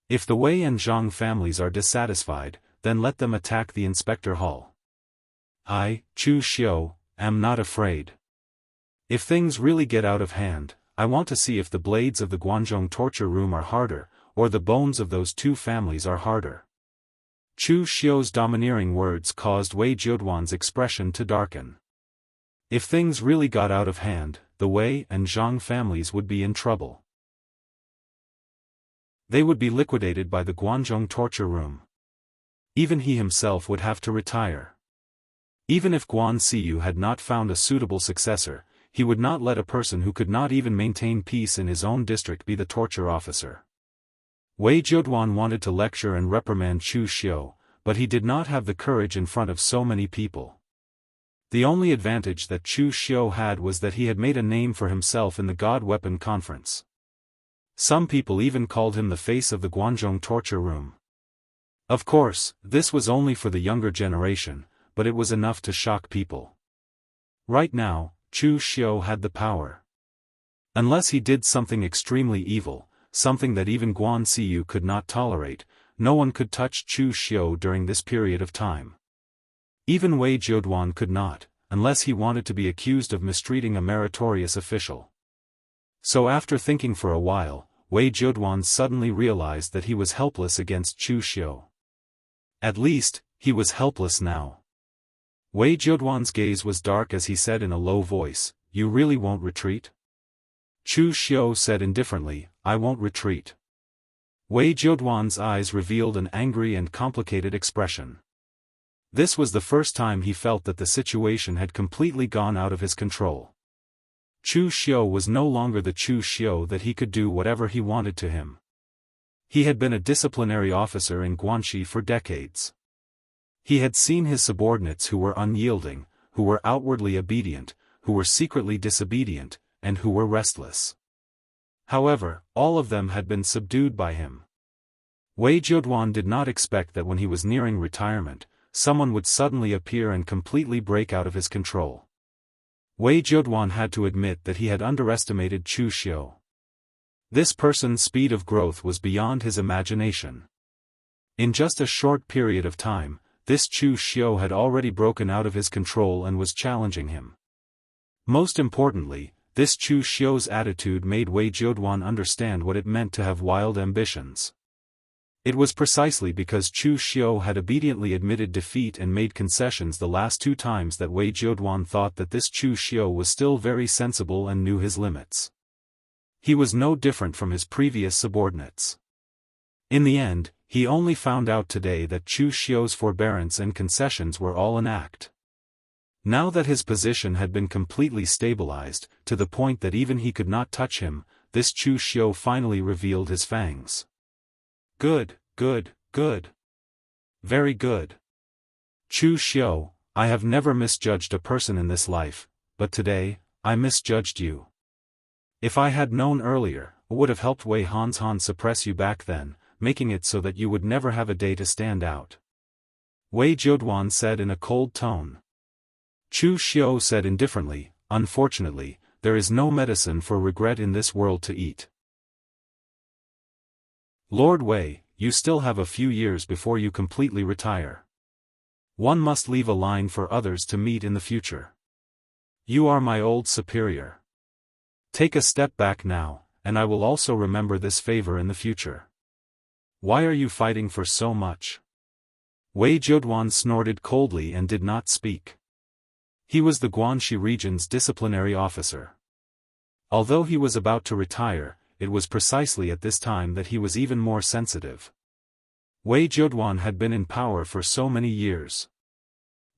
If the Wei and Zhang families are dissatisfied, then let them attack the inspector hall. I, Chu Xiu, am not afraid. If things really get out of hand, I want to see if the blades of the Guanzhong torture room are harder, or the bones of those 2 families are harder. Chu Xiu's domineering words caused Wei Jiuduan's expression to darken. If things really got out of hand, the Wei and Zhang families would be in trouble. They would be liquidated by the Guanzhong torture room. Even he himself would have to retire. Even if Guan Siyu had not found a suitable successor, he would not let a person who could not even maintain peace in his own district be the torture officer. Wei Jiuduan wanted to lecture and reprimand Chu Xiu, but he did not have the courage in front of so many people. The only advantage that Chu Xiu had was that he had made a name for himself in the God Weapon Conference. Some people even called him the face of the Guanzhong torture room. Of course, this was only for the younger generation, but it was enough to shock people. Right now, Chu Xiu had the power. Unless he did something extremely evil, something that even Guan Siyu could not tolerate, no one could touch Chu Xiu during this period of time. Even Wei Jiuduan could not, unless he wanted to be accused of mistreating a meritorious official. So after thinking for a while, Wei Jiuduan suddenly realized that he was helpless against Chu Xiu. At least, he was helpless now. Wei Jiuduan's gaze was dark as he said in a low voice, "You really won't retreat?" Chu Xiu said indifferently, "I won't retreat." Wei Jiuduan's eyes revealed an angry and complicated expression. This was the first time he felt that the situation had completely gone out of his control. Chu Xiu was no longer the Chu Xiu that he could do whatever he wanted to him. He had been a disciplinary officer in Guanxi for decades. He had seen his subordinates who were unyielding, who were outwardly obedient, who were secretly disobedient, and who were restless. However, all of them had been subdued by him. Wei Jiuduan did not expect that when he was nearing retirement, someone would suddenly appear and completely break out of his control. Wei Jiuduan had to admit that he had underestimated Chu Xiu. This person's speed of growth was beyond his imagination. In just a short period of time, this Chu Xiu had already broken out of his control and was challenging him. Most importantly, this Chu Xiu's attitude made Wei Jiuduan understand what it meant to have wild ambitions. It was precisely because Chu Xiu had obediently admitted defeat and made concessions the last 2 times that Wei Jiuduan thought that this Chu Xiu was still very sensible and knew his limits. He was no different from his previous subordinates. In the end, he only found out today that Chu Xiu's forbearance and concessions were all an act. Now that his position had been completely stabilized, to the point that even he could not touch him, this Chu Xiu finally revealed his fangs. Good, good, good. Very good. Chu Xiu, I have never misjudged a person in this life, but today, I misjudged you. If I had known earlier, I would have helped Wei Hanshan suppress you back then, making it so that you would never have a day to stand out. Wei Jiuduan said in a cold tone. Chu Xiu said indifferently, "Unfortunately, there is no medicine for regret in this world to eat. Lord Wei, you still have a few years before you completely retire. One must leave a line for others to meet in the future. You are my old superior. Take a step back now, and I will also remember this favor in the future. Why are you fighting for so much? Wei Zheduan snorted coldly and did not speak. He was the Guanxi region's disciplinary officer. Although he was about to retire, it was precisely at this time that he was even more sensitive. Wei Zheduan had been in power for so many years.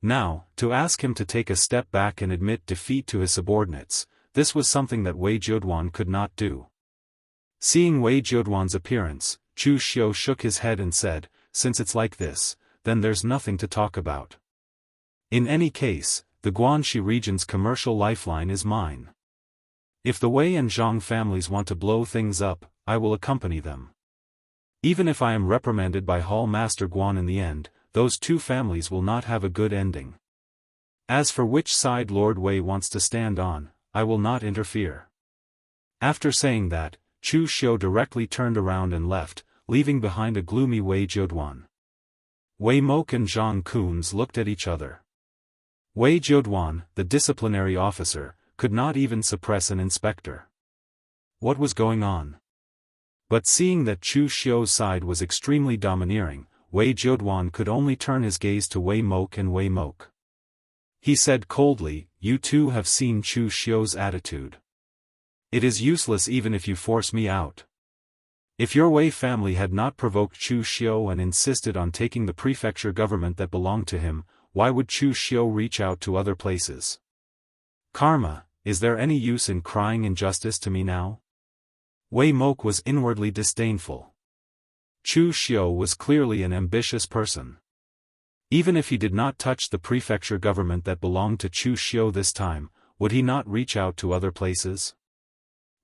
Now, to ask him to take a step back and admit defeat to his subordinates, this was something that Wei Zheduan could not do. Seeing Wei Zheduan's appearance, Chu Xiu shook his head and said, "Since it's like this, then there's nothing to talk about. In any case, the Guanxi region's commercial lifeline is mine. If the Wei and Zhang families want to blow things up, I will accompany them. Even if I am reprimanded by Hall Master Guan in the end, those two families will not have a good ending. As for which side Lord Wei wants to stand on, I will not interfere." After saying that, Chu Xiu directly turned around and left, leaving behind a gloomy Wei Zheduan. Wei Mok and Zhang Kunz looked at each other. Wei Zheduan, the disciplinary officer, could not even suppress an inspector. What was going on? But seeing that Chu Xiu's side was extremely domineering, Wei Zheduan could only turn his gaze to Wei Mok and Wei Mok. He said coldly, "You two have seen Chu Xiu's attitude. It is useless even if you force me out. If your Wei family had not provoked Chu Xiu and insisted on taking the prefecture government that belonged to him, why would Chu Xiu reach out to other places? Karma, is there any use in crying injustice to me now?" Wei Mok was inwardly disdainful. Chu Xiu was clearly an ambitious person. Even if he did not touch the prefecture government that belonged to Chu Xiu this time, would he not reach out to other places?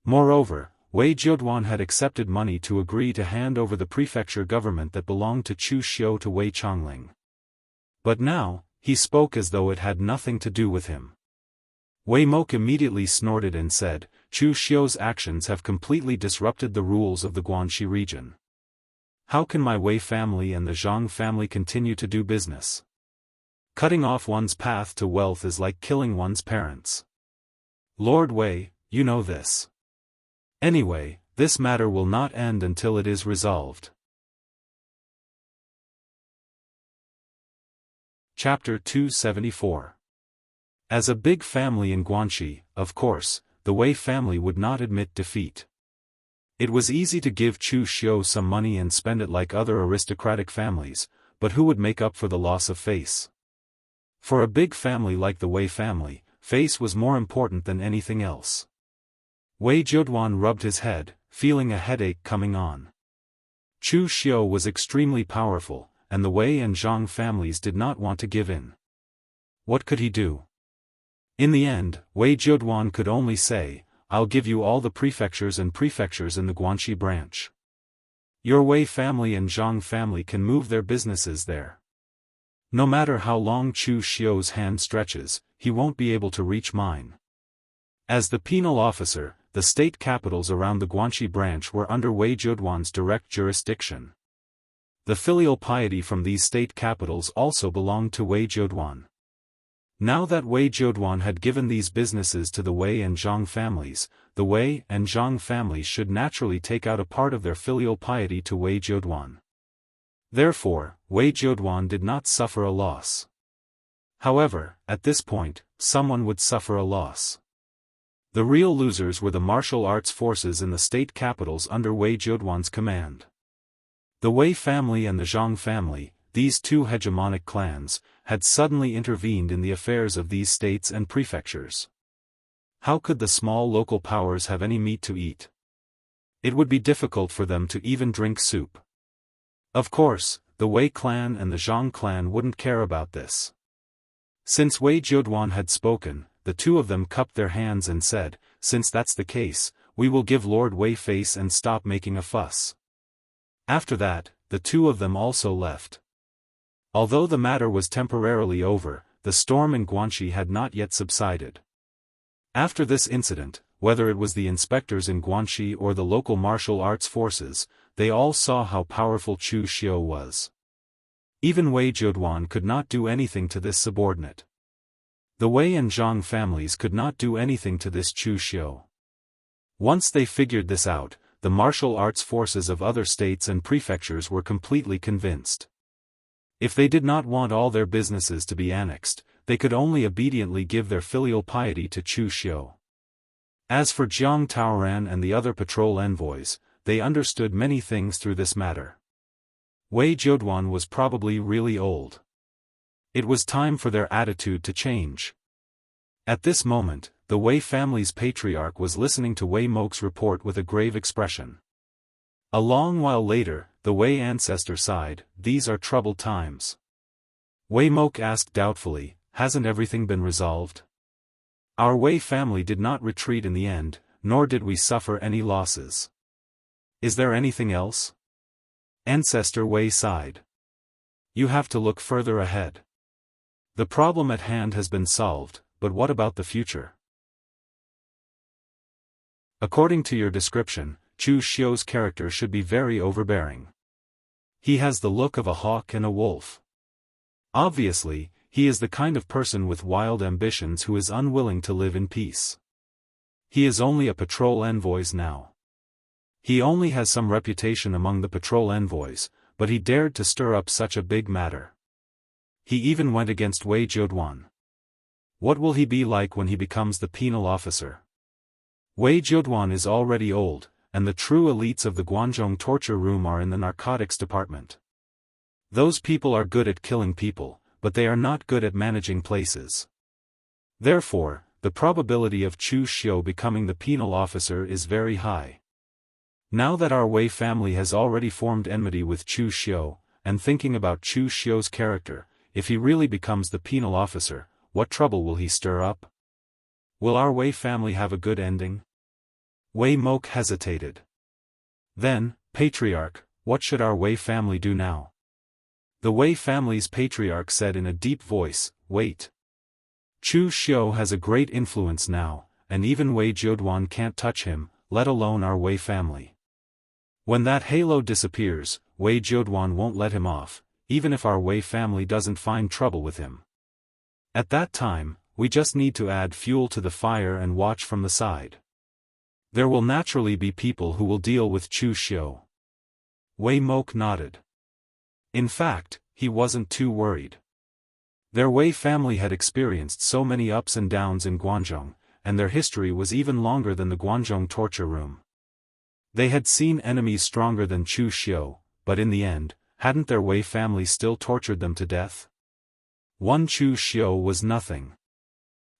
Moreover, Wei Zheduan had accepted money to agree to hand over the prefecture government that belonged to Chu Xiu to Wei Chongling. But now, he spoke as though it had nothing to do with him. Wei Mok immediately snorted and said, "Chu Xiu's actions have completely disrupted the rules of the Guanxi region. How can my Wei family and the Zhang family continue to do business? Cutting off one's path to wealth is like killing one's parents. Lord Wei, you know this. Anyway, this matter will not end until it is resolved." Chapter 274. As a big family in Guanxi, of course, the Wei family would not admit defeat. It was easy to give Chu Xiu some money and spend it like other aristocratic families, but who would make up for the loss of face? For a big family like the Wei family, face was more important than anything else. Wei Zheduan rubbed his head, feeling a headache coming on. Chu Xiu was extremely powerful, and the Wei and Zhang families did not want to give in. What could he do? In the end, Wei Zheduan could only say, "I'll give you all the prefectures in the Guanxi branch. Your Wei family and Zhang family can move their businesses there. No matter how long Chu Xiu's hand stretches, he won't be able to reach mine." As the penal officer, the state capitals around the Guanxi branch were under Wei Zheduan's direct jurisdiction. The filial piety from these state capitals also belonged to Wei Zheduan. Now that Wei Zheduan had given these businesses to the Wei and Zhang families, the Wei and Zhang families should naturally take out a part of their filial piety to Wei Zheduan. Therefore, Wei Zheduan did not suffer a loss. However, at this point, someone would suffer a loss. The real losers were the martial arts forces in the state capitals under Wei Zheduan's command. The Wei family and the Zhang family, these two hegemonic clans, had suddenly intervened in the affairs of these states and prefectures. How could the small local powers have any meat to eat? It would be difficult for them to even drink soup. Of course, the Wei clan and the Zhang clan wouldn't care about this. Since Wei Zheduan had spoken, the two of them cupped their hands and said, "Since that's the case, we will give Lord Wei face and stop making a fuss." After that, the two of them also left. Although the matter was temporarily over, the storm in Guanxi had not yet subsided. After this incident, whether it was the inspectors in Guanxi or the local martial arts forces, they all saw how powerful Chu Xiu was. Even Wei Zheduan could not do anything to this subordinate. The Wei and Zhang families could not do anything to this Chu Xiu. Once they figured this out, the martial arts forces of other states and prefectures were completely convinced. If they did not want all their businesses to be annexed, they could only obediently give their filial piety to Chu Xiu. As for Jiang Taoran and the other patrol envoys, they understood many things through this matter. Wei Zhouduan was probably really old. It was time for their attitude to change. At this moment, the Wei family's patriarch was listening to Wei Mok's report with a grave expression. A long while later, the Wei ancestor sighed, "These are troubled times." Wei Mok asked doubtfully, "Hasn't everything been resolved? Our Wei family did not retreat in the end, nor did we suffer any losses. Is there anything else?" Ancestor Wei sighed. "You have to look further ahead. The problem at hand has been solved, but what about the future? According to your description, Chu Xiu's character should be very overbearing. He has the look of a hawk and a wolf. Obviously, he is the kind of person with wild ambitions who is unwilling to live in peace. He is only a patrol envoy now. He only has some reputation among the patrol envoys, but he dared to stir up such a big matter. He even went against Wei Zhouduan. What will he be like when he becomes the penal officer? Wei Zhouduan is already old, and the true elites of the Guanzhong torture room are in the narcotics department. Those people are good at killing people, but they are not good at managing places. Therefore, the probability of Chu Xiu becoming the penal officer is very high. Now that our Wei family has already formed enmity with Chu Xiu, and thinking about Chu Xiu's character, if he really becomes the penal officer, what trouble will he stir up? Will our Wei family have a good ending? Wei Mok hesitated. Then, Patriarch, what should our Wei family do now? The Wei family's patriarch said in a deep voice, "Wait. Chu Xiu has a great influence now, and even Wei Zhouduan can't touch him, let alone our Wei family. When that halo disappears, Wei Zhouduan won't let him off, even if our Wei family doesn't find trouble with him. At that time, we just need to add fuel to the fire and watch from the side. There will naturally be people who will deal with Chu Xiu." Wei Mok nodded. In fact, he wasn't too worried. Their Wei family had experienced so many ups and downs in Guanzhong, and their history was even longer than the Guanzhong torture room. They had seen enemies stronger than Chu Xiu, but in the end, hadn't their Wei family still tortured them to death? One Chu Xiu was nothing.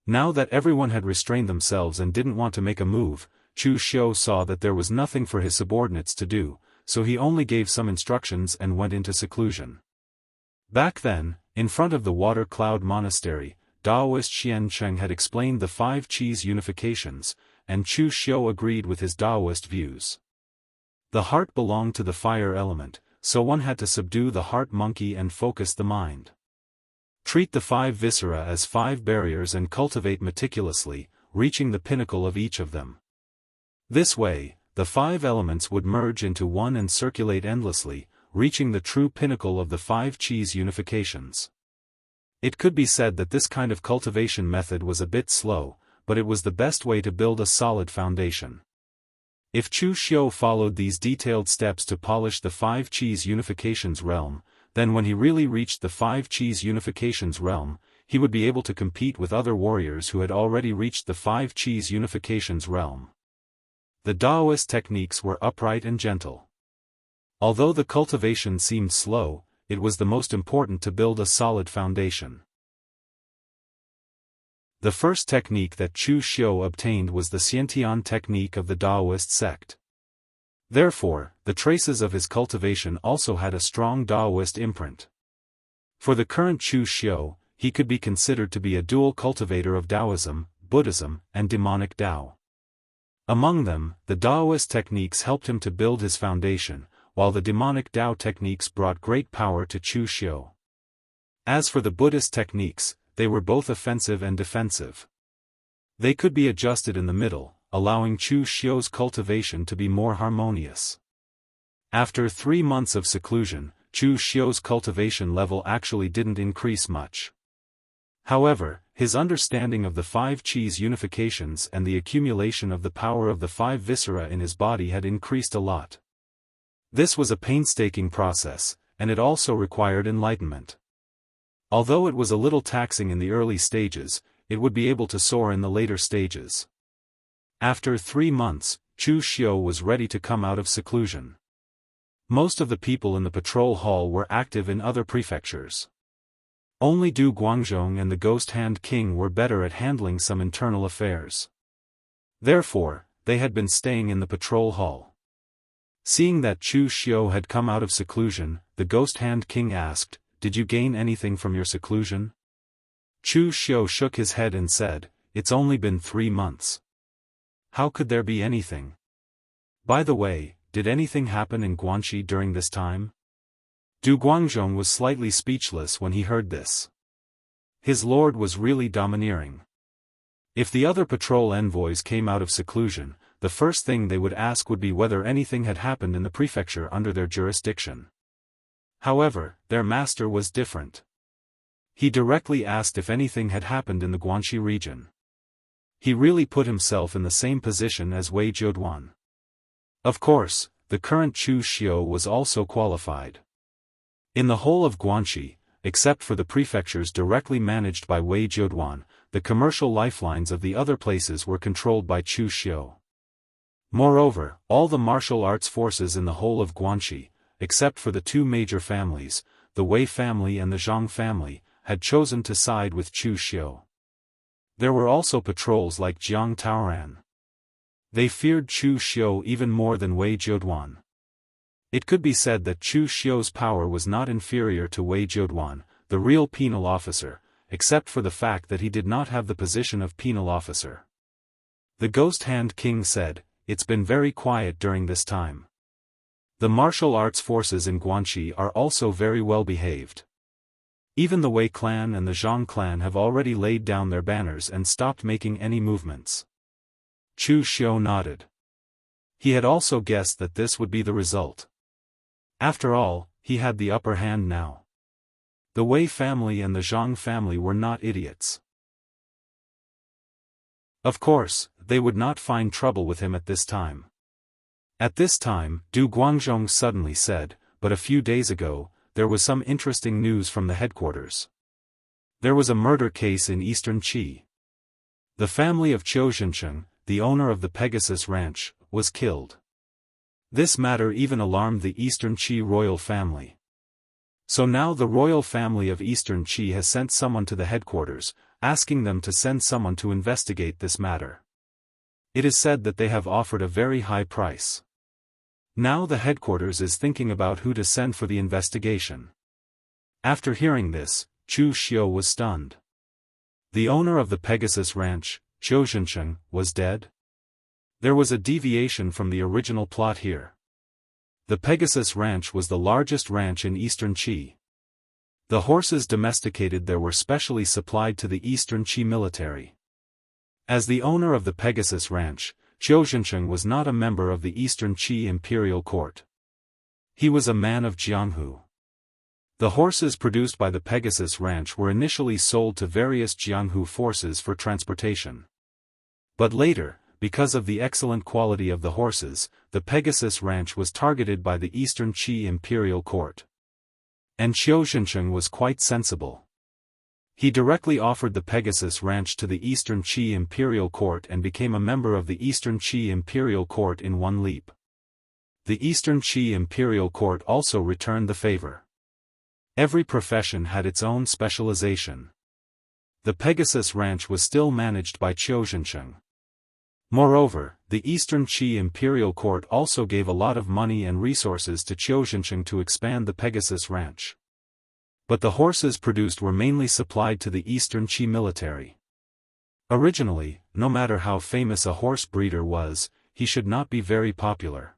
Now that everyone had restrained themselves and didn't want to make a move, Chu Xiu saw that there was nothing for his subordinates to do, so he only gave some instructions and went into seclusion. Back then, in front of the Water Cloud Monastery, Daoist Xianxia had explained the 5 Qis unifications, and Chu Xiu agreed with his Daoist views. The heart belonged to the fire element, so one had to subdue the heart monkey and focus the mind. Treat the 5 viscera as 5 barriers and cultivate meticulously, reaching the pinnacle of each of them. This way, the 5 elements would merge into one and circulate endlessly, reaching the true pinnacle of the 5 Qis unifications. It could be said that this kind of cultivation method was a bit slow, but it was the best way to build a solid foundation. If Chu Xiu followed these detailed steps to polish the 5 Qis unifications realm, then when he really reached the 5 Qis unifications realm, he would be able to compete with other warriors who had already reached the 5 Qis unifications realm. The Daoist techniques were upright and gentle. Although the cultivation seemed slow, it was the most important to build a solid foundation. The first technique that Chu Xiu obtained was the Xiantian technique of the Daoist sect. Therefore, the traces of his cultivation also had a strong Daoist imprint. For the current Chu Xiu, he could be considered to be a dual cultivator of Taoism, Buddhism, and demonic Tao. Among them, the Daoist techniques helped him to build his foundation, while the demonic Tao techniques brought great power to Chu Xiu. As for the Buddhist techniques, they were both offensive and defensive. They could be adjusted in the middle, allowing Chu Xiu's cultivation to be more harmonious. After 3 months of seclusion, Chu Xiu's cultivation level actually didn't increase much. However, his understanding of the 5 Qis unifications and the accumulation of the power of the 5 viscera in his body had increased a lot. This was a painstaking process, and it also required enlightenment. Although it was a little taxing in the early stages, it would be able to soar in the later stages. After 3 months, Chu Xiu was ready to come out of seclusion. Most of the people in the patrol hall were active in other prefectures. Only Du Guangzhong and the Ghost Hand King were better at handling some internal affairs. Therefore, they had been staying in the patrol hall. Seeing that Chu Xiu had come out of seclusion, the Ghost Hand King asked, "Did you gain anything from your seclusion?" Chu Xiu shook his head and said, "It's only been 3 months. How could there be anything? By the way, did anything happen in Guanxi during this time?" Du Guangzhong was slightly speechless when he heard this. His lord was really domineering. If the other patrol envoys came out of seclusion, the first thing they would ask would be whether anything had happened in the prefecture under their jurisdiction. However, their master was different. He directly asked if anything had happened in the Guanxi region. He really put himself in the same position as Wei Jiuduan. Of course, the current Chu Xiu was also qualified. In the whole of Guanxi, except for the prefectures directly managed by Wei Jiuduan, the commercial lifelines of the other places were controlled by Chu Xiu. Moreover, all the martial arts forces in the whole of Guanxi, except for the 2 major families, the Wei family and the Zhang family, had chosen to side with Chu Xiu. There were also patrols like Jiang Taoran. They feared Chu Xiu even more than Wei Jiuduan. It could be said that Chu Xiu's power was not inferior to Wei Jiuduan, the real penal officer, except for the fact that he did not have the position of penal officer. The Ghost Hand King said, "It's been very quiet during this time. The martial arts forces in Guanxi are also very well behaved. Even the Wei clan and the Zhang clan have already laid down their banners and stopped making any movements." Chu Xiu nodded. He had also guessed that this would be the result. After all, he had the upper hand now. The Wei family and the Zhang family were not idiots. Of course, they would not find trouble with him at this time. At this time, Du Guangzhong suddenly said, "But a few days ago, there was some interesting news from the headquarters. There was a murder case in eastern Qi. The family of Qiu Zhensheng, the owner of the Pegasus Ranch, was killed. This matter even alarmed the eastern Qi royal family. So now the royal family of eastern Qi has sent someone to the headquarters, asking them to send someone to investigate this matter. It is said that they have offered a very high price. Now the headquarters is thinking about who to send for the investigation." After hearing this, Chu Xiu was stunned. The owner of the Pegasus Ranch, Qiu Zhensheng, was dead? There was a deviation from the original plot here. The Pegasus Ranch was the largest ranch in eastern Qi. The horses domesticated there were specially supplied to the eastern Qi military. As the owner of the Pegasus Ranch, Qiu Zhensheng was not a member of the eastern Qi imperial court. He was a man of Jianghu. The horses produced by the Pegasus Ranch were initially sold to various Jianghu forces for transportation. But later, because of the excellent quality of the horses, the Pegasus Ranch was targeted by the eastern Qi imperial court. And Qiu Zhensheng was quite sensible. He directly offered the Pegasus Ranch to the eastern Qi imperial court and became a member of the eastern Qi imperial court in one leap. The eastern Qi imperial court also returned the favor. Every profession had its own specialization. The Pegasus Ranch was still managed by Qiu Zhensheng. Moreover, the eastern Qi imperial court also gave a lot of money and resources to Qiu Zhensheng to expand the Pegasus Ranch. But the horses produced were mainly supplied to the eastern Qi military. Originally, no matter how famous a horse breeder was, he should not be very popular.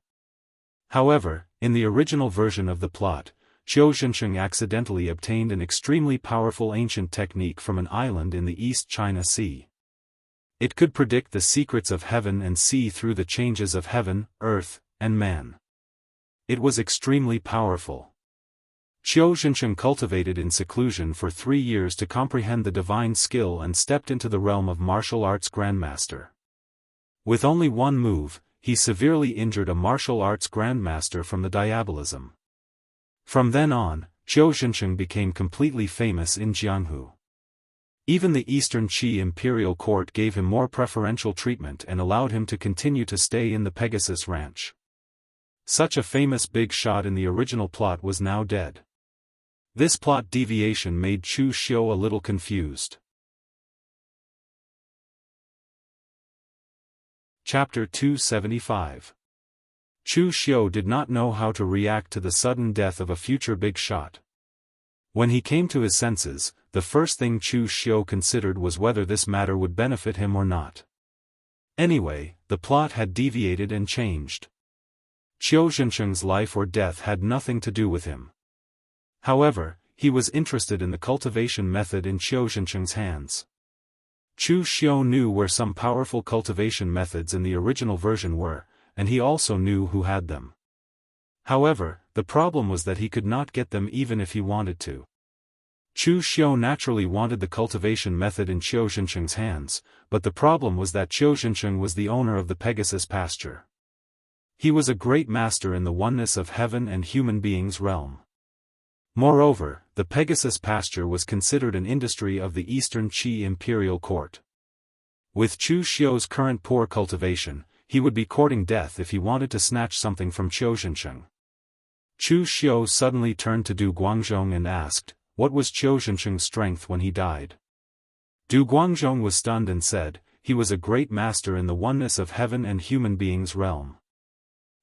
However, in the original version of the plot, Qiu Zhensheng accidentally obtained an extremely powerful ancient technique from an island in the East China Sea. It could predict the secrets of heaven and see through the changes of heaven, earth, and man. It was extremely powerful. Qiu Zhensheng cultivated in seclusion for 3 years to comprehend the divine skill and stepped into the realm of martial arts grandmaster. With only one move, he severely injured a martial arts grandmaster from the diabolism. From then on, Qiu Zhencheng became completely famous in Jianghu. Even the Eastern Qi imperial court gave him more preferential treatment and allowed him to continue to stay in the Pegasus Ranch. Such a famous big shot in the original plot was now dead. This plot deviation made Chu Xiu a little confused. Chapter 275. Chu Xiu did not know how to react to the sudden death of a future big shot. When he came to his senses, the first thing Chu Xiu considered was whether this matter would benefit him or not. Anyway, the plot had deviated and changed. Qiu Zhencheng's life or death had nothing to do with him. However, he was interested in the cultivation method in Qiu Zhencheng's hands. Chu Xiu knew where some powerful cultivation methods in the original version were, and he also knew who had them. However, the problem was that he could not get them even if he wanted to. Chu Xiu naturally wanted the cultivation method in Qiu Zhencheng's hands, but the problem was that Qiu Zhencheng was the owner of the Pegasus pasture. He was a great master in the oneness of heaven and human beings realm. Moreover, the Pegasus pasture was considered an industry of the Eastern Qi imperial court. With Chu Xiu's current poor cultivation, he would be courting death if he wanted to snatch something from Qiu Zhencheng. Chu Xiu suddenly turned to Du Guangzhong and asked, what was Qiu Zhencheng's strength when he died? Du Guangzhong was stunned and said, he was a great master in the oneness of heaven and human beings realm.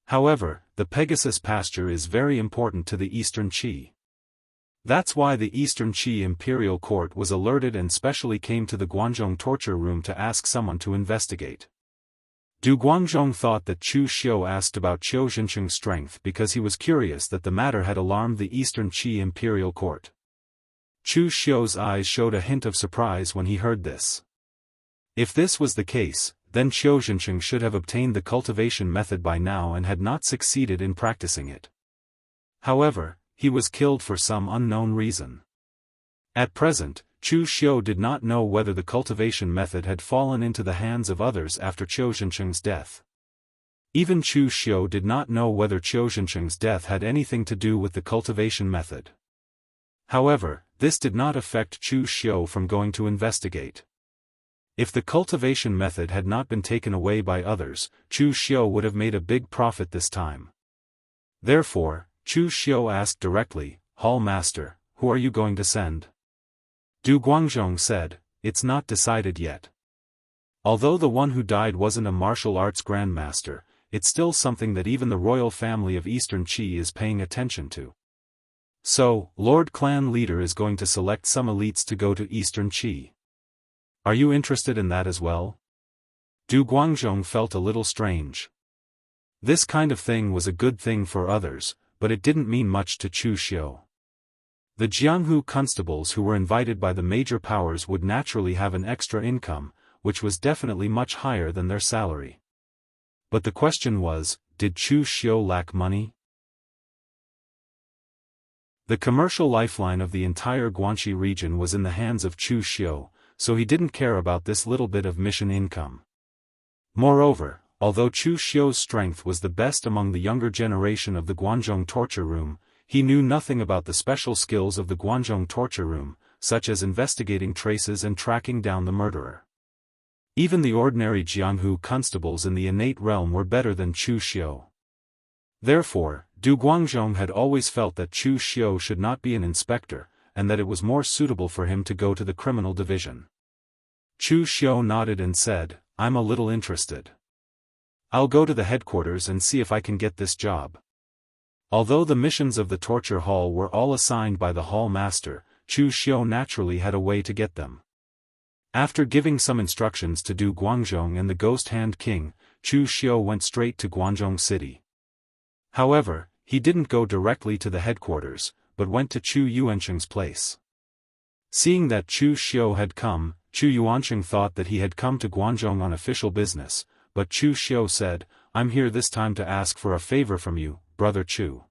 However, the Pegasus pasture is very important to the Eastern Qi. That's why the Eastern Qi imperial court was alerted and specially came to the Guangzhong torture room to ask someone to investigate. Du Guangzhong thought that Chu Xiu asked about Qiu Zhencheng's strength because he was curious that the matter had alarmed the Eastern Qi imperial court. Chu Xiu's eyes showed a hint of surprise when he heard this. If this was the case, then Qiu Zhencheng should have obtained the cultivation method by now and had not succeeded in practicing it. However, he was killed for some unknown reason. At present, Chu Xiu did not know whether the cultivation method had fallen into the hands of others after Qiu Zhencheng's death. Even Chu Xiu did not know whether Qiu Zhencheng's death had anything to do with the cultivation method. However, this did not affect Chu Xiu from going to investigate. If the cultivation method had not been taken away by others, Chu Xiu would have made a big profit this time. Therefore, Chu Xiu asked directly, Hall Master, who are you going to send? Du Guangzhong said, it's not decided yet. Although the one who died wasn't a martial arts grandmaster, it's still something that even the royal family of Eastern Qi is paying attention to. So, Lord Clan Leader is going to select some elites to go to Eastern Qi. Are you interested in that as well? Du Guangzhong felt a little strange. This kind of thing was a good thing for others, but it didn't mean much to Chu Xiu. The Jianghu constables who were invited by the major powers would naturally have an extra income, which was definitely much higher than their salary. But the question was, did Chu Xiu lack money? The commercial lifeline of the entire Guanxi region was in the hands of Chu Xiu, so he didn't care about this little bit of mission income. Moreover, although Chu Xiu's strength was the best among the younger generation of the Guangzhong torture room, he knew nothing about the special skills of the Guangzhong torture room, such as investigating traces and tracking down the murderer. Even the ordinary Jianghu constables in the innate realm were better than Chu Xiu. Therefore, Du Guangzhong had always felt that Chu Xiu should not be an inspector, and that it was more suitable for him to go to the criminal division. Chu Xiu nodded and said, I'm a little interested. I'll go to the headquarters and see if I can get this job. Although the missions of the torture hall were all assigned by the hall master, Chu Xiu naturally had a way to get them. After giving some instructions to Du Guangzhong and the Ghost Hand King, Chu Xiu went straight to Guangzhong City. However, he didn't go directly to the headquarters, but went to Chu Yuancheng's place. Seeing that Chu Xiu had come, Chu Yuancheng thought that he had come to Guangzhong on official business, but Chu Xiu said, I'm here this time to ask for a favor from you, Brother Chu.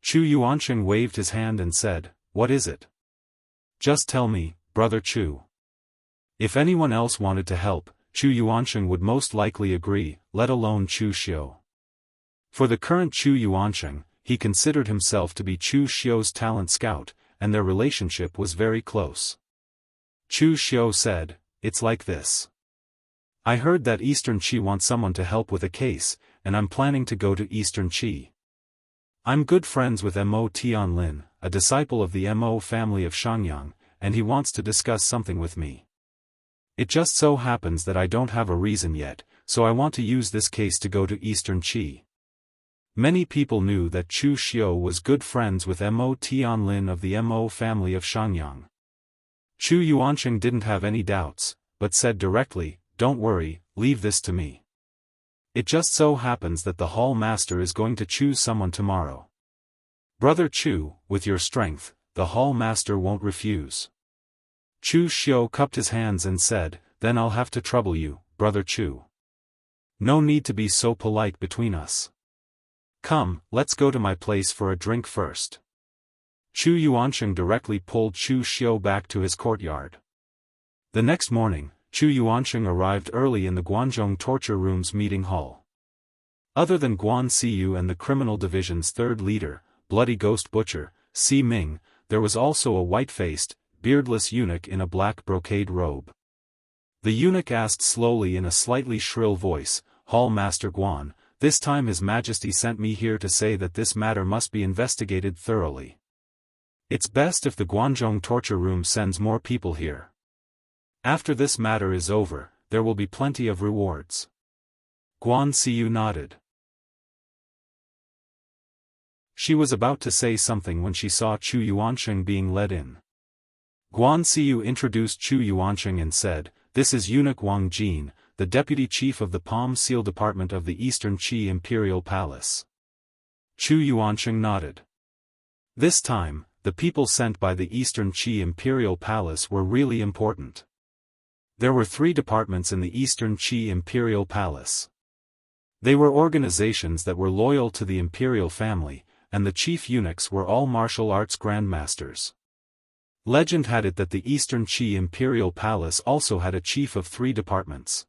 Chu Yuancheng waved his hand and said, what is it? Just tell me, Brother Chu. If anyone else wanted to help, Chu Yuancheng would most likely agree, let alone Chu Xiu. For the current Chu Yuancheng, he considered himself to be Chu Xiu's talent scout, and their relationship was very close. Chu Xiu said, "It's like this. I heard that Eastern Qi wants someone to help with a case, and I'm planning to go to Eastern Qi. I'm good friends with Mo Tianlin, a disciple of the Mo family of Xiangyang, and he wants to discuss something with me. It just so happens that I don't have a reason yet, so I want to use this case to go to Eastern Qi." Many people knew that Chu Xiu was good friends with Mo Tianlin of the Mo family of Xiangyang. Chu Yuanqing didn't have any doubts, but said directly, "Don't worry, leave this to me. It just so happens that the hall master is going to choose someone tomorrow. Brother Chu, with your strength, the hall master won't refuse." Chu Xiu cupped his hands and said, "Then I'll have to trouble you, Brother Chu. No need to be so polite between us. Come, let's go to my place for a drink first." Chu Yuanqing directly pulled Chu Xiu back to his courtyard. The next morning, Chu Yuanqing arrived early in the Guanzhong torture room's meeting hall. Other than Guan Siyu and the criminal division's third leader, Bloody Ghost Butcher, Si Ming, there was also a white-faced, beardless eunuch in a black brocade robe. The eunuch asked slowly in a slightly shrill voice, "Hall Master Guan, this time His Majesty sent me here to say that this matter must be investigated thoroughly. It's best if the Guanzhong torture room sends more people here. After this matter is over, there will be plenty of rewards." Guan Siyu nodded. She was about to say something when she saw Chu Yuanqing being led in. Guan Siyu introduced Chu Yuanqing and said, "This is eunuch Wang Jin, the deputy chief of the Palm Seal Department of the Eastern Qi Imperial Palace." Chu Yuanqing nodded. This time, the people sent by the Eastern Qi Imperial Palace were really important. There were 3 departments in the Eastern Qi Imperial Palace. They were organizations that were loyal to the imperial family, and the chief eunuchs were all martial arts grandmasters. Legend had it that the Eastern Qi Imperial Palace also had a chief of 3 departments.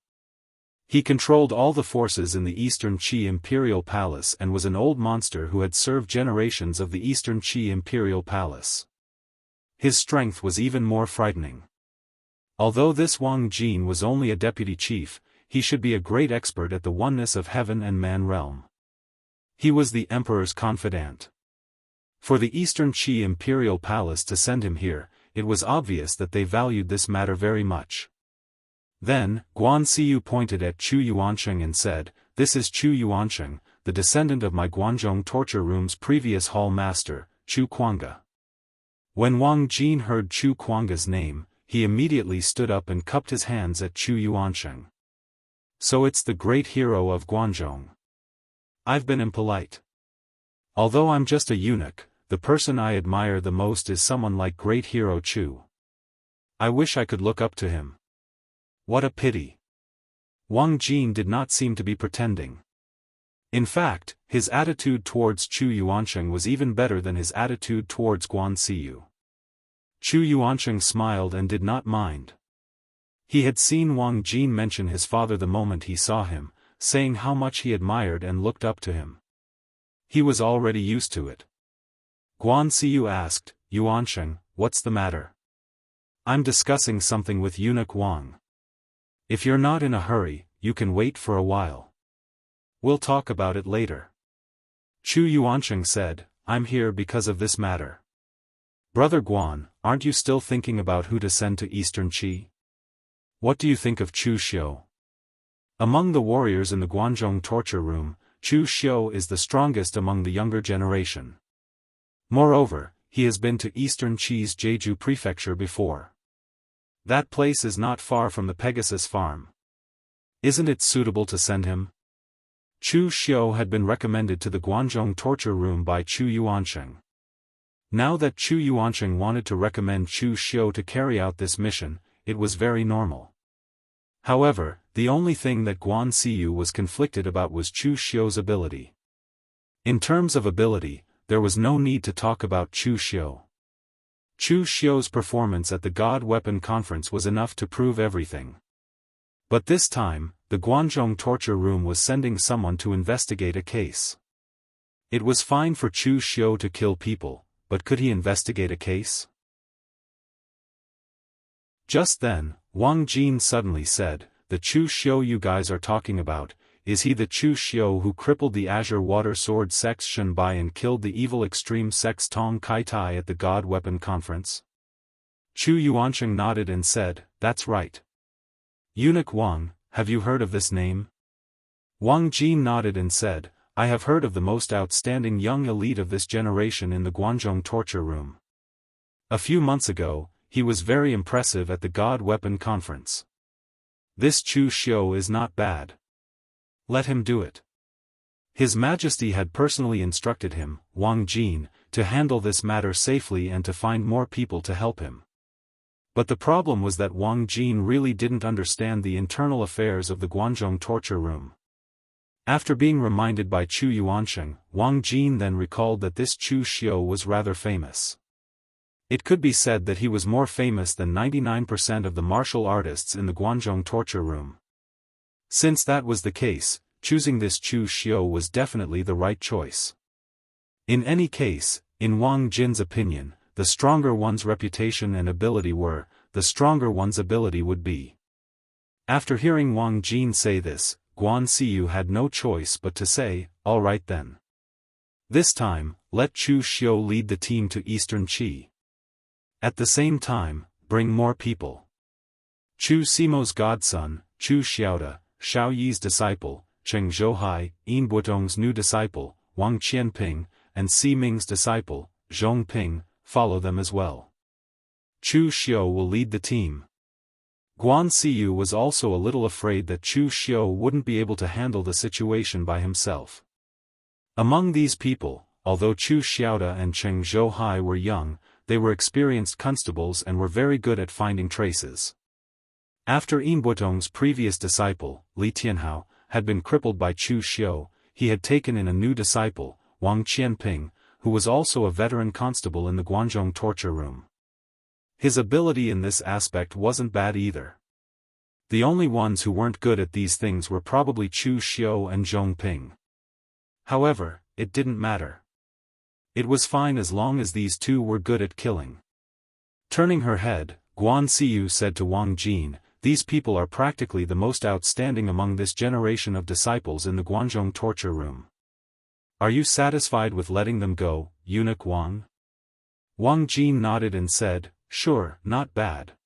He controlled all the forces in the Eastern Qi Imperial Palace and was an old monster who had served generations of the Eastern Qi Imperial Palace. His strength was even more frightening. Although this Wang Jin was only a deputy chief, he should be a great expert at the oneness of heaven and man realm. He was the emperor's confidant. For the Eastern Qi Imperial Palace to send him here, it was obvious that they valued this matter very much. Then, Guan Siyu pointed at Chu Yuanqing and said, "This is Chu Yuanqing, the descendant of my Guanzhong torture room's previous hall master, Chu Kuanga." When Wang Jin heard Chu Kuanga's name, he immediately stood up and cupped his hands at Chu Yuanqing. "So it's the great hero of Guanzhong. I've been impolite. Although I'm just a eunuch, the person I admire the most is someone like great hero Chu. I wish I could look up to him. What a pity." Wang Jin did not seem to be pretending. In fact, his attitude towards Chu Yuanqing was even better than his attitude towards Guan Siyu. Chu Yuanqing smiled and did not mind. He had seen Wang Jin mention his father the moment he saw him, saying how much he admired and looked up to him. He was already used to it. Guan Siyu asked, "Yuanqing, what's the matter?" "I'm discussing something with eunuch Wang. If you're not in a hurry, you can wait for a while. We'll talk about it later." Chu Yuanqing said, "I'm here because of this matter. Brother Guan, aren't you still thinking about who to send to Eastern Qi? What do you think of Chu Xiu?" Among the warriors in the Guanzhong torture room, Chu Xiu is the strongest among the younger generation. Moreover, he has been to Eastern Qi's Jeju prefecture before. That place is not far from the Pegasus farm. Isn't it suitable to send him? Chu Xiu had been recommended to the Guanzhong torture room by Chu Yuanqing. Now that Chu Yuanqing wanted to recommend Chu Xiu to carry out this mission, it was very normal. However, the only thing that Guan Siyu was conflicted about was Chu Xiu's ability. In terms of ability, there was no need to talk about Chu Xiu. Chu Xiu's performance at the God Weapon Conference was enough to prove everything. But this time, the Guanzhong torture room was sending someone to investigate a case. It was fine for Chu Xiu to kill people, but could he investigate a case? Just then, Wang Jin suddenly said, "The Chu Xiu you guys are talking about, is he the Chu Xiu who crippled the Azure Water Sword sects Shen Bai and killed the evil extreme sects Tong Kai Tai at the God Weapon Conference?" Chu Yuansheng nodded and said, "That's right." "Eunuch Wang, have you heard of this name?" Wang Jin nodded and said, "I have heard of the most outstanding young elite of this generation in the Guanzhong torture room. A few months ago, he was very impressive at the God Weapon Conference. This Chu Xiu is not bad. Let him do it." His Majesty had personally instructed him, Wang Jin, to handle this matter safely and to find more people to help him. But the problem was that Wang Jin really didn't understand the internal affairs of the Guanzhong torture room. After being reminded by Chu Yuansheng, Wang Jin then recalled that this Chu Xiu was rather famous. It could be said that he was more famous than 99% of the martial artists in the Guanzhong torture room. Since that was the case, choosing this Chu Xiu was definitely the right choice. In any case, in Wang Jin's opinion, the stronger one's reputation and ability were, the stronger one's ability would be. After hearing Wang Jin say this, Guan Siyu had no choice but to say, "All right then. This time, let Chu Xiu lead the team to Eastern Qi. At the same time, bring more people. Chu Simo's godson, Chu Xiaoda, Xiao Yi's disciple, Cheng Zhouhai, Yin Butong's new disciple, Wang Qianping, and Si Ming's disciple, Zhong Ping, follow them as well. Chu Xiu will lead the team." Guan Siyu was also a little afraid that Chu Xiu wouldn't be able to handle the situation by himself. Among these people, although Chu Xiaoda and Cheng Zhouhai were young, they were experienced constables and were very good at finding traces. After Yin Butong's previous disciple, Li Tianhao, had been crippled by Chu Xiu, he had taken in a new disciple, Wang Qianping, who was also a veteran constable in the Guanzhong torture room. His ability in this aspect wasn't bad either. The only ones who weren't good at these things were probably Chu Xiu and Zhong Ping. However, it didn't matter. It was fine as long as these two were good at killing. Turning her head, Guan Siyu said to Wang Jin, "These people are practically the most outstanding among this generation of disciples in the Guanzhong torture room. Are you satisfied with letting them go, Eunuch Wang?" Wang Jin nodded and said, "Sure, not bad.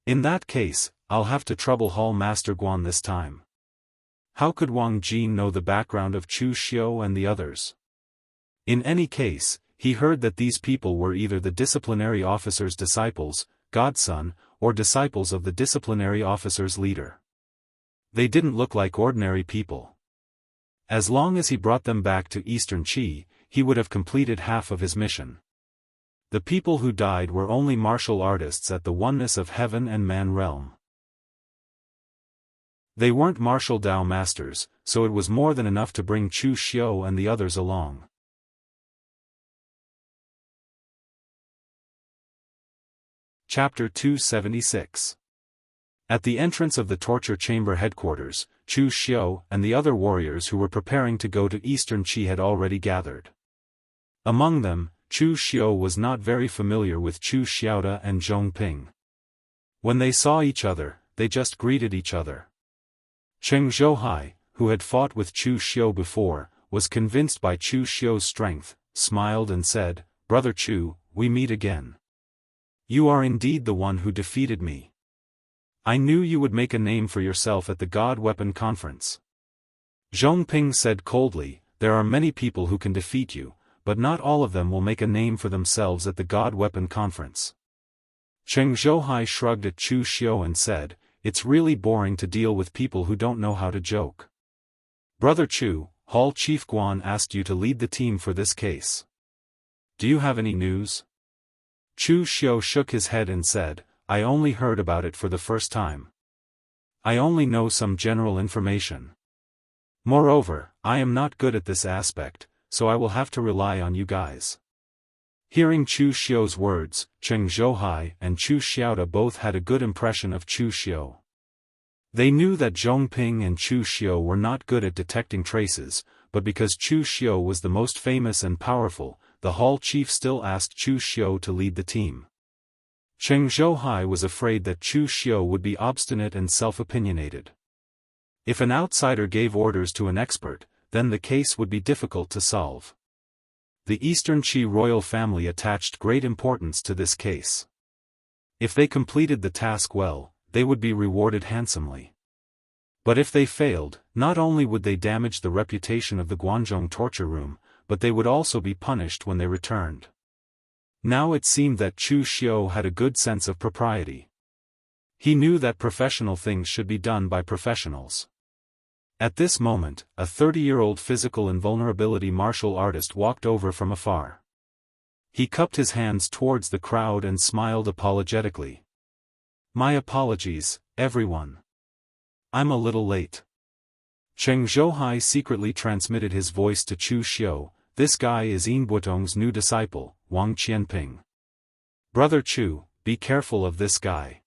In that case, I'll have to trouble Hall Master Guan this time." How could Wang Jin know the background of Chu Xiu and the others? In any case, he heard that these people were either the disciplinary officer's disciples, godson, or disciples of the disciplinary officer's leader. They didn't look like ordinary people. As long as he brought them back to Eastern Qi, he would have completed half of his mission. The people who died were only martial artists at the oneness of heaven and man realm. They weren't martial Dao masters, so it was more than enough to bring Chu Xiu and the others along. Chapter 276. At the entrance of the torture chamber headquarters, Chu Xiu and the other warriors who were preparing to go to Eastern Qi had already gathered. Among them, Chu Xiu was not very familiar with Chu Xiaoda and Zhong Ping. When they saw each other, they just greeted each other. Cheng Zhouhai, who had fought with Chu Xiu before, was convinced by Chu Xiu's strength, smiled and said, "Brother Chu, we meet again. You are indeed the one who defeated me. I knew you would make a name for yourself at the God Weapon Conference." Zhong Ping said coldly, "There are many people who can defeat you, but not all of them will make a name for themselves at the God Weapon Conference." Cheng Zhouhai shrugged at Chu Xiu and said, "It's really boring to deal with people who don't know how to joke. Brother Chu, Hall Chief Guan asked you to lead the team for this case. Do you have any news?" Chu Xiu shook his head and said, "I only heard about it for the first time. I only know some general information. Moreover, I am not good at this aspect, so I will have to rely on you guys." Hearing Chu Xiu's words, Cheng Zhouhai and Chu Xiaoda both had a good impression of Chu Xiu. They knew that Zhong Ping and Chu Xiu were not good at detecting traces, but because Chu Xiu was the most famous and powerful, the hall chief still asked Chu Xiu to lead the team. Cheng Zhouhai was afraid that Chu Xiu would be obstinate and self-opinionated. If an outsider gave orders to an expert, then the case would be difficult to solve. The Eastern Qi royal family attached great importance to this case. If they completed the task well, they would be rewarded handsomely. But if they failed, not only would they damage the reputation of the Guanzhong torture room, but they would also be punished when they returned. Now it seemed that Chu Xiu had a good sense of propriety. He knew that professional things should be done by professionals. At this moment, a 30-year-old physical invulnerability martial artist walked over from afar. He cupped his hands towards the crowd and smiled apologetically. "My apologies, everyone. I'm a little late." Cheng Zhouhai secretly transmitted his voice to Chu Xiu. "This guy is Yin Butong's new disciple, Wang Qianping. Brother Chu, be careful of this guy.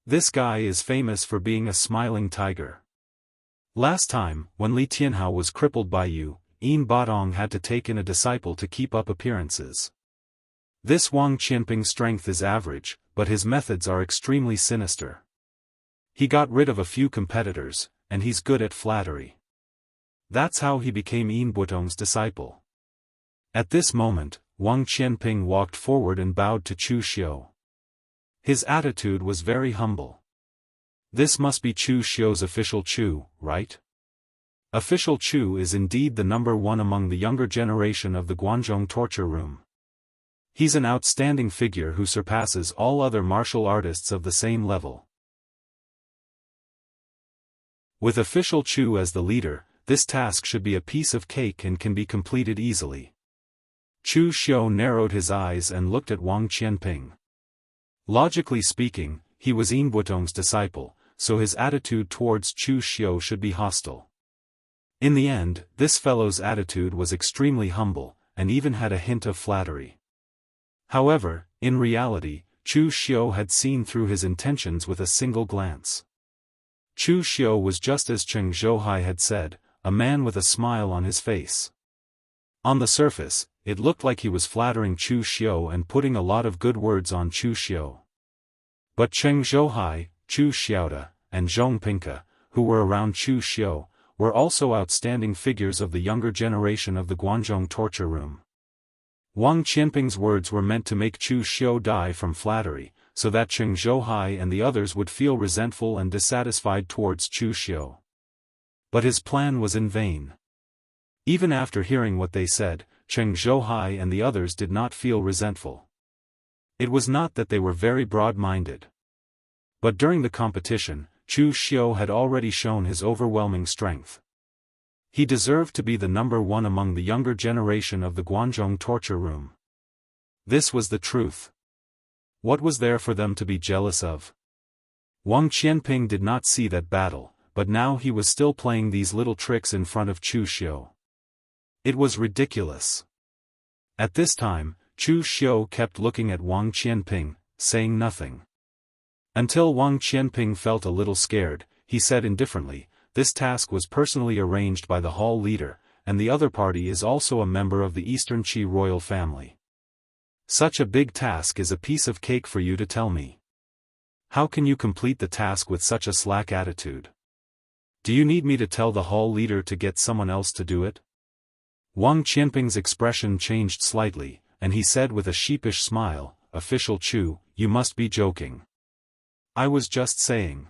This guy is famous for being a smiling tiger. Last time, when Li Tianhao was crippled by you, Yin Butong had to take in a disciple to keep up appearances. This Wang Qianping's strength is average, but his methods are extremely sinister. He got rid of a few competitors, and he's good at flattery. That's how he became Yin Butong's disciple." At this moment, Wang Qianping walked forward and bowed to Chu Xiu. His attitude was very humble. This must be Chu Xiu's official Chu, right? Official Chu is indeed the number one among the younger generation of the Guanzhong torture room. He's an outstanding figure who surpasses all other martial artists of the same level. With official Chu as the leader, this task should be a piece of cake and can be completed easily. Chu Xiu narrowed his eyes and looked at Wang Qianping. Logically speaking, he was Yin Butong's disciple, so his attitude towards Chu Xiu should be hostile. In the end, this fellow's attitude was extremely humble, and even had a hint of flattery. However, in reality, Chu Xiu had seen through his intentions with a single glance. Chu Xiu was just as Cheng Zhouhai had said, a man with a smile on his face. On the surface, it looked like he was flattering Chu Xiu and putting a lot of good words on Chu Xiu. But Cheng Zhouhai, Chu Xiaoda, and Zhong Pinka, who were around Chu Xiu, were also outstanding figures of the younger generation of the Guanzhong torture room. Wang Qianping's words were meant to make Chu Xiu die from flattery, so that Cheng Zhouhai and the others would feel resentful and dissatisfied towards Chu Xiu. But his plan was in vain. Even after hearing what they said, Cheng Zhouhai and the others did not feel resentful. It was not that they were very broad-minded. But during the competition, Chu Xiu had already shown his overwhelming strength. He deserved to be the number one among the younger generation of the Guanzhong torture room. This was the truth. What was there for them to be jealous of? Wang Qianping did not see that battle, but now he was still playing these little tricks in front of Chu Xiu. It was ridiculous. At this time, Chu Xiu kept looking at Wang Qianping, saying nothing. Until Wang Qianping felt a little scared, he said indifferently, "This task was personally arranged by the hall leader, and the other party is also a member of the Eastern Qi royal family. Such a big task is a piece of cake for you to tell me. How can you complete the task with such a slack attitude? Do you need me to tell the hall leader to get someone else to do it?" Wang Qianping's expression changed slightly, and he said with a sheepish smile, "Official Chu, you must be joking. I was just saying.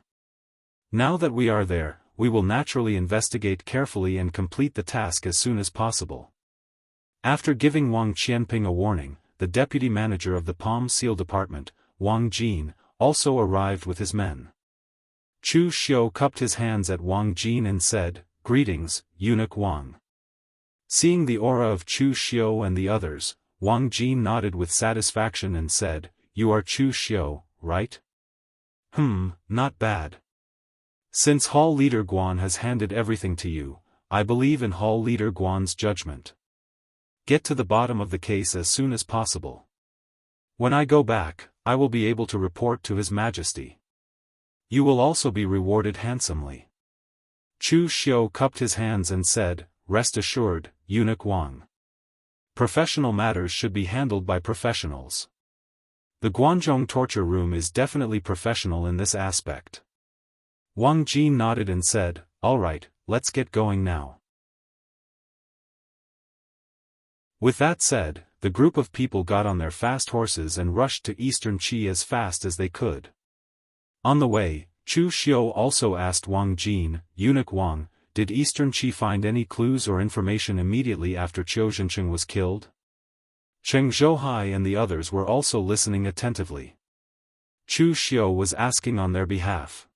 Now that we are there, we will naturally investigate carefully and complete the task as soon as possible." After giving Wang Qianping a warning, the deputy manager of the Palm Seal Department, Wang Jin, also arrived with his men. Chu Xiu cupped his hands at Wang Jin and said, "Greetings, Eunuch Wang." Seeing the aura of Chu Xiu and the others, Wang Jin nodded with satisfaction and said, "You are Chu Xiu, right? Not bad. Since Hall Leader Guan has handed everything to you, I believe in Hall Leader Guan's judgment. Get to the bottom of the case as soon as possible. When I go back, I will be able to report to His Majesty. You will also be rewarded handsomely." Chu Xiu cupped his hands and said, rest assured, Eunuch Wang. Professional matters should be handled by professionals. The Guanzhong torture room is definitely professional in this aspect. Wang Jin nodded and said, "All right, let's get going now." With that said, the group of people got on their fast horses and rushed to Eastern Qi as fast as they could. On the way, Chu Xiu also asked Wang Jin, "Eunuch Wang, did Eastern Qi find any clues or information immediately after Qiu Zhencheng was killed?" Cheng Zhouhai and the others were also listening attentively. Chu Xiu was asking on their behalf.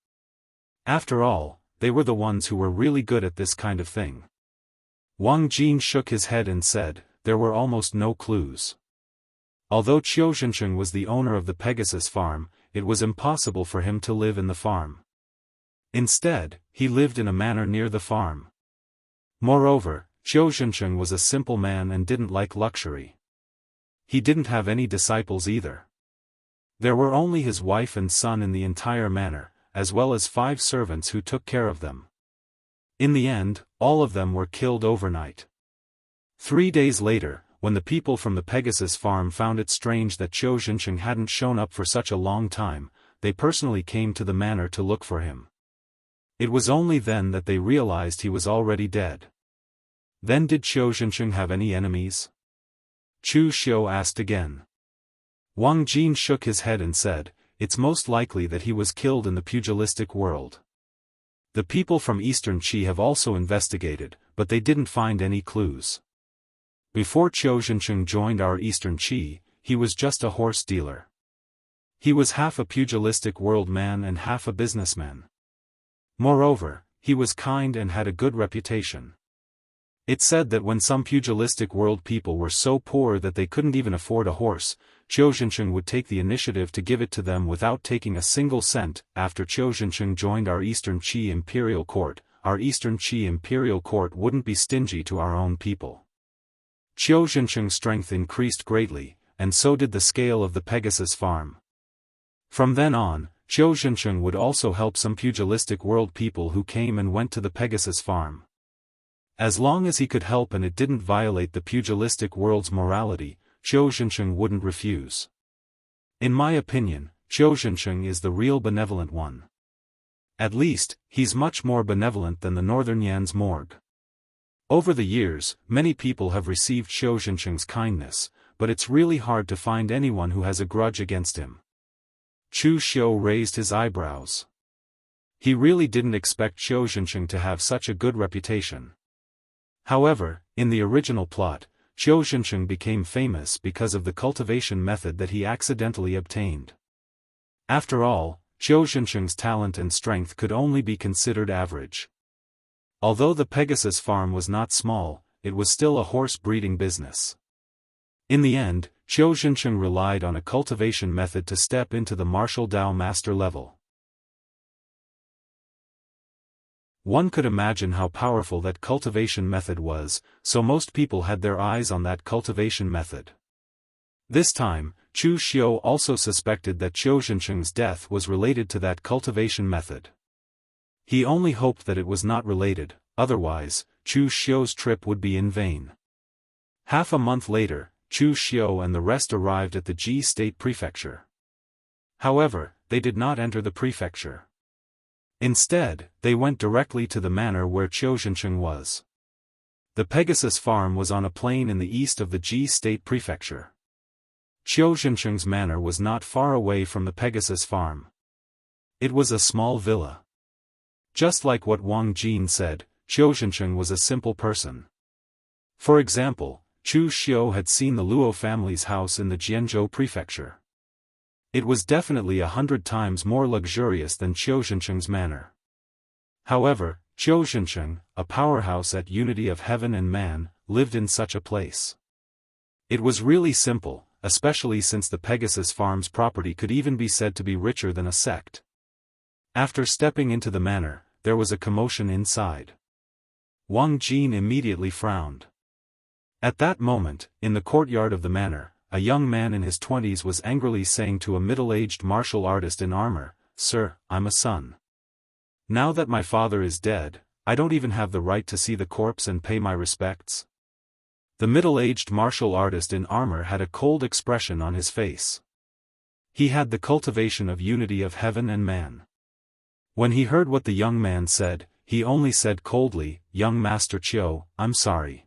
After all, they were the ones who were really good at this kind of thing. Wang Jin shook his head and said, there were almost no clues. Although Qiu Zhencheng was the owner of the Pegasus farm, it was impossible for him to live in the farm. Instead, he lived in a manor near the farm. Moreover, Qiu Zhencheng was a simple man and didn't like luxury. He didn't have any disciples either. There were only his wife and son in the entire manor, as well as 5 servants who took care of them. In the end, all of them were killed overnight. 3 days later, when the people from the Pegasus farm found it strange that Qiu Zhencheng hadn't shown up for such a long time, they personally came to the manor to look for him. It was only then that they realized he was already dead. Then did Qiu Zhencheng have any enemies? Chu Xiu asked again. Wang Jin shook his head and said, it's most likely that he was killed in the pugilistic world. The people from Eastern Qi have also investigated, but they didn't find any clues. Before Qiu Zhencheng joined our Eastern Qi, he was just a horse dealer. He was half a pugilistic world man and half a businessman. Moreover, he was kind and had a good reputation. It said that when some pugilistic world people were so poor that they couldn't even afford a horse, Qiu Zhencheng would take the initiative to give it to them without taking a single cent. After Qiu Zhencheng joined our Eastern Qi Imperial Court, our Eastern Qi Imperial Court wouldn't be stingy to our own people. Qiu Zhencheng's strength increased greatly, and so did the scale of the Pegasus farm. From then on, Qiu Zhencheng would also help some pugilistic world people who came and went to the Pegasus farm. As long as he could help and it didn't violate the pugilistic world's morality, Qiu Zhencheng wouldn't refuse. In my opinion, Qiu Zhencheng is the real benevolent one. At least, he's much more benevolent than the Northern Yan's morgue. Over the years, many people have received Qiu Zhencheng's kindness, but it's really hard to find anyone who has a grudge against him. Chu Xiu raised his eyebrows. He really didn't expect Qiu Zhencheng to have such a good reputation. However, in the original plot, Qiu Zhencheng became famous because of the cultivation method that he accidentally obtained. After all, Qiu Zhencheng's talent and strength could only be considered average. Although the Pegasus farm was not small, it was still a horse breeding business. In the end, Qiu Zhencheng relied on a cultivation method to step into the martial Dao master level. One could imagine how powerful that cultivation method was, so most people had their eyes on that cultivation method. This time, Chu Xiu also suspected that Qiu Zhencheng's death was related to that cultivation method. He only hoped that it was not related, otherwise, Chu Xiu's trip would be in vain. Half a month later, Chu Xiu and the rest arrived at the Ji State Prefecture. However, they did not enter the prefecture. Instead, they went directly to the manor where Qiu Zhencheng was. The Pegasus farm was on a plain in the east of the Ji State Prefecture. Qiu Zhencheng's manor was not far away from the Pegasus farm. It was a small villa. Just like what Wang Jin said, Qiu Zhencheng was a simple person. For example, Chu Xiu had seen the Luo family's house in the Jianghu prefecture. It was definitely 100 times more luxurious than Qiu Zhencheng's manor. However, Qiu Zhencheng, a powerhouse at unity of heaven and man, lived in such a place. It was really simple, especially since the Pegasus farm's property could even be said to be richer than a sect. After stepping into the manor, there was a commotion inside. Wang Jin immediately frowned. At that moment, in the courtyard of the manor, a young man in his 20s was angrily saying to a middle-aged martial artist in armor, "Sir, I'm a son. Now that my father is dead, I don't even have the right to see the corpse and pay my respects? The middle-aged martial artist in armor had a cold expression on his face. He had the cultivation of unity of heaven and man. When he heard what the young man said, he only said coldly, "Young Master Chiu, I'm sorry.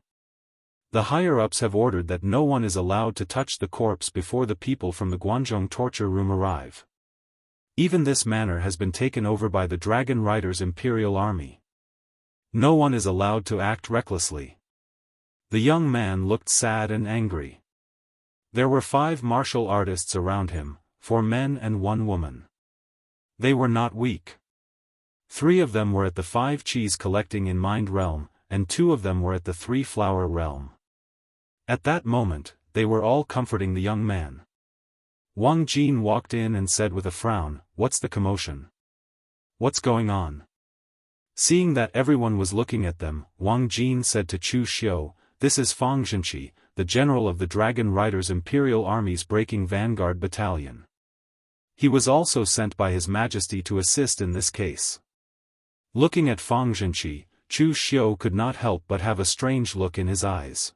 The higher-ups have ordered that no one is allowed to touch the corpse before the people from the Guanzhong torture room arrive. Even this manor has been taken over by the Dragon Rider's Imperial Army. No one is allowed to act recklessly." The young man looked sad and angry. There were 5 martial artists around him, 4 men and 1 woman. They were not weak. 3 of them were at the 5 cheese collecting in Mind Realm, and 2 of them were at the 3 flower realm. At that moment, they were all comforting the young man. Wang Jin walked in and said with a frown, "What's the commotion? What's going on?" Seeing that everyone was looking at them, Wang Jin said to Chu Xiu, "This is Fang Zhenqi, the general of the Dragon Rider's Imperial Army's Breaking Vanguard Battalion. He was also sent by His Majesty to assist in this case." Looking at Fang Zhenqi, Chu Xiu could not help but have a strange look in his eyes.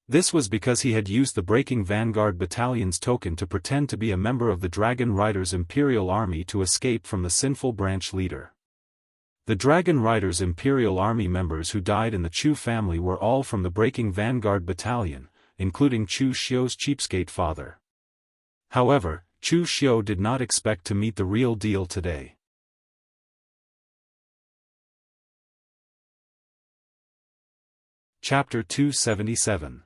This was because he had used the Breaking Vanguard Battalion's token to pretend to be a member of the Dragon Rider's Imperial Army to escape from the sinful branch leader. The Dragon Rider's Imperial Army members who died in the Chu family were all from the Breaking Vanguard Battalion, including Chu Xiu's cheapskate father. However, Chu Xiu did not expect to meet the real deal today. Chapter 277.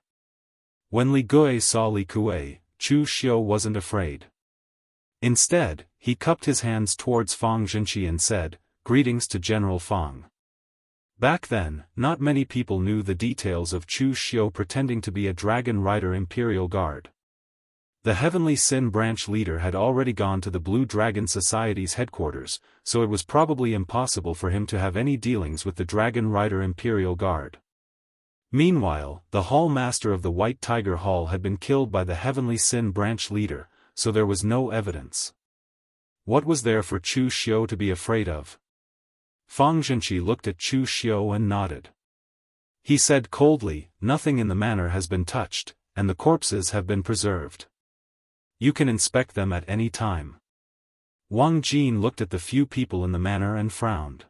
When Li Gui saw Li Kuei, Chu Xiu wasn't afraid. Instead, he cupped his hands towards Fang Zhenqi and said, "Greetings to General Fang." Back then, not many people knew the details of Chu Xiu pretending to be a Dragon Rider Imperial Guard. The Heavenly Sin branch leader had already gone to the Blue Dragon Society's headquarters, so it was probably impossible for him to have any dealings with the Dragon Rider Imperial Guard. Meanwhile, the Hall Master of the White Tiger Hall had been killed by the Heavenly Sin branch leader, so there was no evidence. What was there for Chu Xiu to be afraid of? Fang Zhenqi looked at Chu Xiu and nodded. He said coldly, "Nothing in the manor has been touched, and the corpses have been preserved. You can inspect them at any time." Wang Jin looked at the few people in the manor and frowned.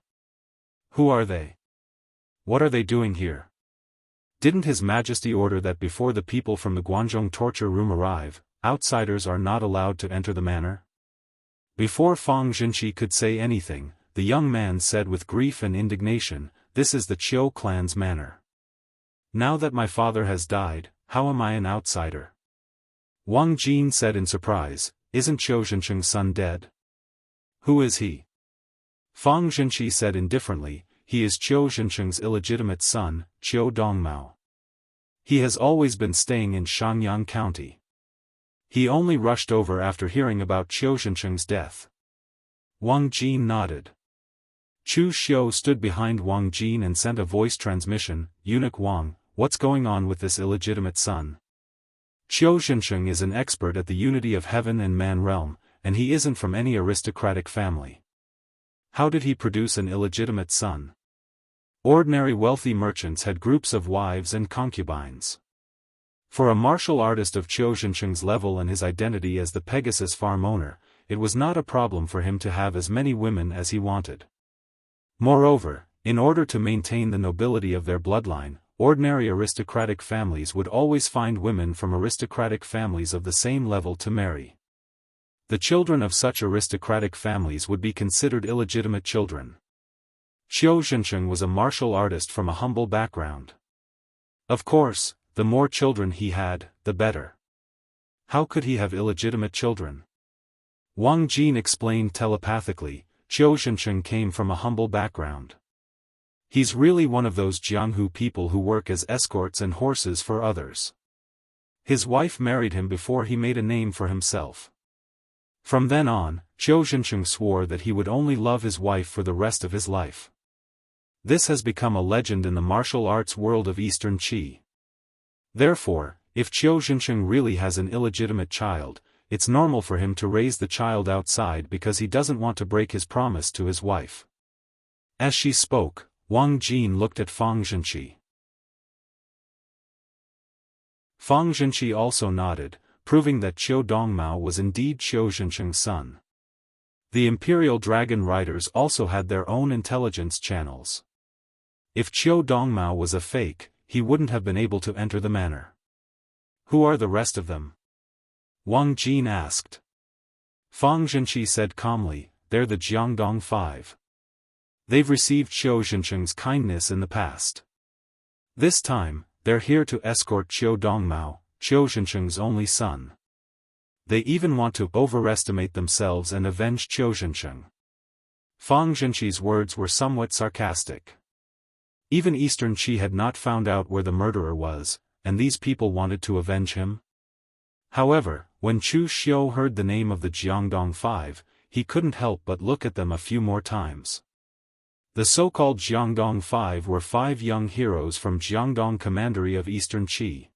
"Who are they? What are they doing here? Didn't His Majesty order that before the people from the Guanzhong torture room arrive, outsiders are not allowed to enter the manor?" Before Fang Zhenqi could say anything, the young man said with grief and indignation, "This is the Qiu clan's manor. Now that my father has died, how am I an outsider?" Wang Jin said in surprise, "Isn't Qiu Zhensheng's son dead? Who is he?" Fang Zhenqi said indifferently, "He is Qiu Zhensheng's illegitimate son, Qiu Dongmao. He has always been staying in Shangyang County. He only rushed over after hearing about Qiu Zhensheng's death." Wang Jin nodded. Chu Xiu stood behind Wang Jin and sent a voice transmission, "Eunuch Wang, what's going on with this illegitimate son? Qiu Zhensheng is an expert at the unity of heaven and man realm, and he isn't from any aristocratic family. How did he produce an illegitimate son? Ordinary wealthy merchants had groups of wives and concubines. For a martial artist of Qiu Zhensheng's level and his identity as the Pegasus farm owner, it was not a problem for him to have as many women as he wanted. Moreover, in order to maintain the nobility of their bloodline, ordinary aristocratic families would always find women from aristocratic families of the same level to marry. The children of such aristocratic families would be considered illegitimate children. Qiu Zhensheng was a martial artist from a humble background. Of course, the more children he had, the better. How could he have illegitimate children? Wang Jin explained telepathically, Qiu Zhensheng came from a humble background. He's really one of those Jianghu people who work as escorts and horses for others. His wife married him before he made a name for himself. From then on, Qiu Zhensheng swore that he would only love his wife for the rest of his life. This has become a legend in the martial arts world of Eastern Qi. Therefore, if Qiu Zhensheng really has an illegitimate child, it's normal for him to raise the child outside because he doesn't want to break his promise to his wife. As she spoke, Wang Jin looked at Fang Zhenqi. Fang Zhenqi also nodded, proving that Qiu Dongmao was indeed Qiu Zhenqing's son. The Imperial Dragon Riders also had their own intelligence channels. If Qiu Dongmao was a fake, he wouldn't have been able to enter the manor. Who are the rest of them? Wang Jin asked. Fang Zhenqi said calmly, they're the Jiangdong Five. They've received Qiu Zhenqing's kindness in the past. This time, they're here to escort Qiu Dongmao, Qiu Zhenqing's only son. They even want to overestimate themselves and avenge Qiu Zhenqing. Fang Zhenqi's words were somewhat sarcastic. Even Eastern Qi had not found out where the murderer was, and these people wanted to avenge him? However, when Chu Xiu heard the name of the Jiangdong Five, he couldn't help but look at them a few more times. The so-called Jiangdong Five were 5 young heroes from Jiangdong Commandery of Eastern Qi.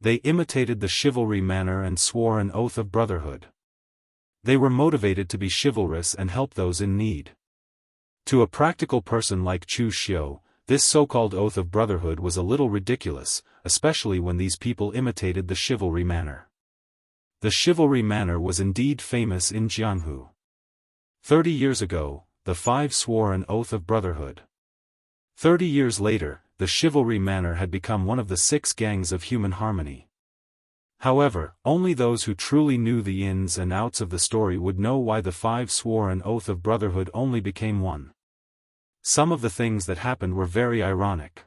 They imitated the chivalry manner and swore an oath of brotherhood. They were motivated to be chivalrous and help those in need. To a practical person like Chu Xiu, this so-called oath of brotherhood was a little ridiculous, especially when these people imitated the chivalry manner. The chivalry manner was indeed famous in Jianghu. 30 years ago, the Five swore an oath of brotherhood. 30 years later, the chivalry manner had become one of the 6 gangs of human harmony. However, only those who truly knew the ins and outs of the story would know why the 5 swore an oath of brotherhood only became one. Some of the things that happened were very ironic.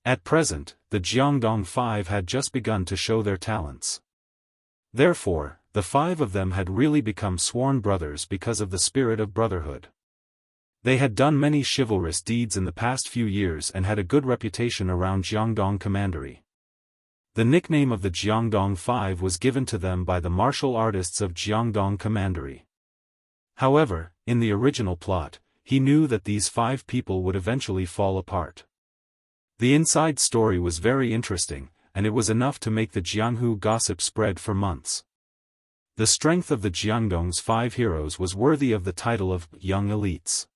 At present, the Jiangdong Five had just begun to show their talents. Therefore, the 5 of them had really become sworn brothers because of the spirit of brotherhood. They had done many chivalrous deeds in the past few years and had a good reputation around Jiangdong Commandery. The nickname of the Jiangdong Five was given to them by the martial artists of Jiangdong Commandery. However, in the original plot, he knew that these 5 people would eventually fall apart. The inside story was very interesting, and it was enough to make the Jianghu gossip spread for months. The strength of the Jiangdong's 5 heroes was worthy of the title of young elites.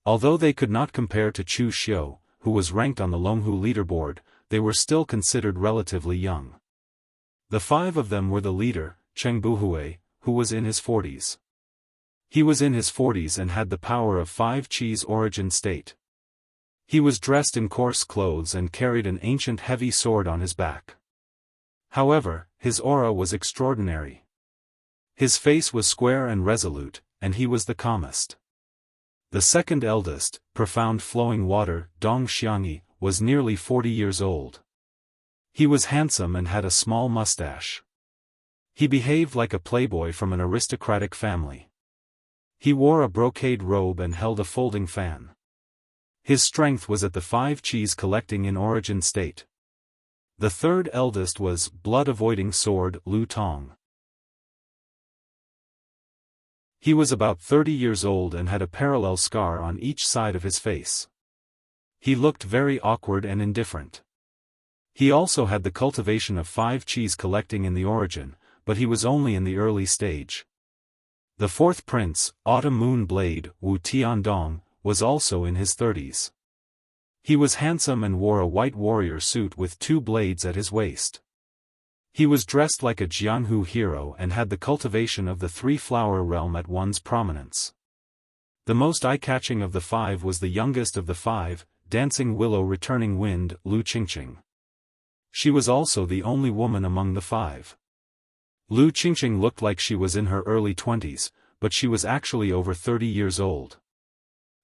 Although they could not compare to Chu Xiu, who was ranked on the Longhu leaderboard, they were still considered relatively young. The 5 of them were the leader, Cheng Buhui, who was in his 40s. He was in his 40s and had the power of 5 Qi's origin state. He was dressed in coarse clothes and carried an ancient heavy sword on his back. However, his aura was extraordinary. His face was square and resolute, and he was the calmest. The second eldest, profound flowing water, Dong Xiangyi, was nearly 40 years old. He was handsome and had a small mustache. He behaved like a playboy from an aristocratic family. He wore a brocade robe and held a folding fan. His strength was at the 5 Qis collecting in origin state. The third eldest was blood-avoiding sword Lu Tong. He was about 30 years old and had a parallel scar on each side of his face. He looked very awkward and indifferent. He also had the cultivation of 5 Qis collecting in the origin, but he was only in the early stage. The fourth prince, Autumn Moon Blade, Wu Tiandong, was also in his 30s. He was handsome and wore a white warrior suit with 2 blades at his waist. He was dressed like a Jianghu hero and had the cultivation of the 3-flower realm at one's prominence. The most eye-catching of the 5 was the youngest of the 5, Dancing Willow Returning Wind, Lu Qingqing. She was also the only woman among the 5. Lu Qingqing looked like she was in her early 20s, but she was actually over 30 years old.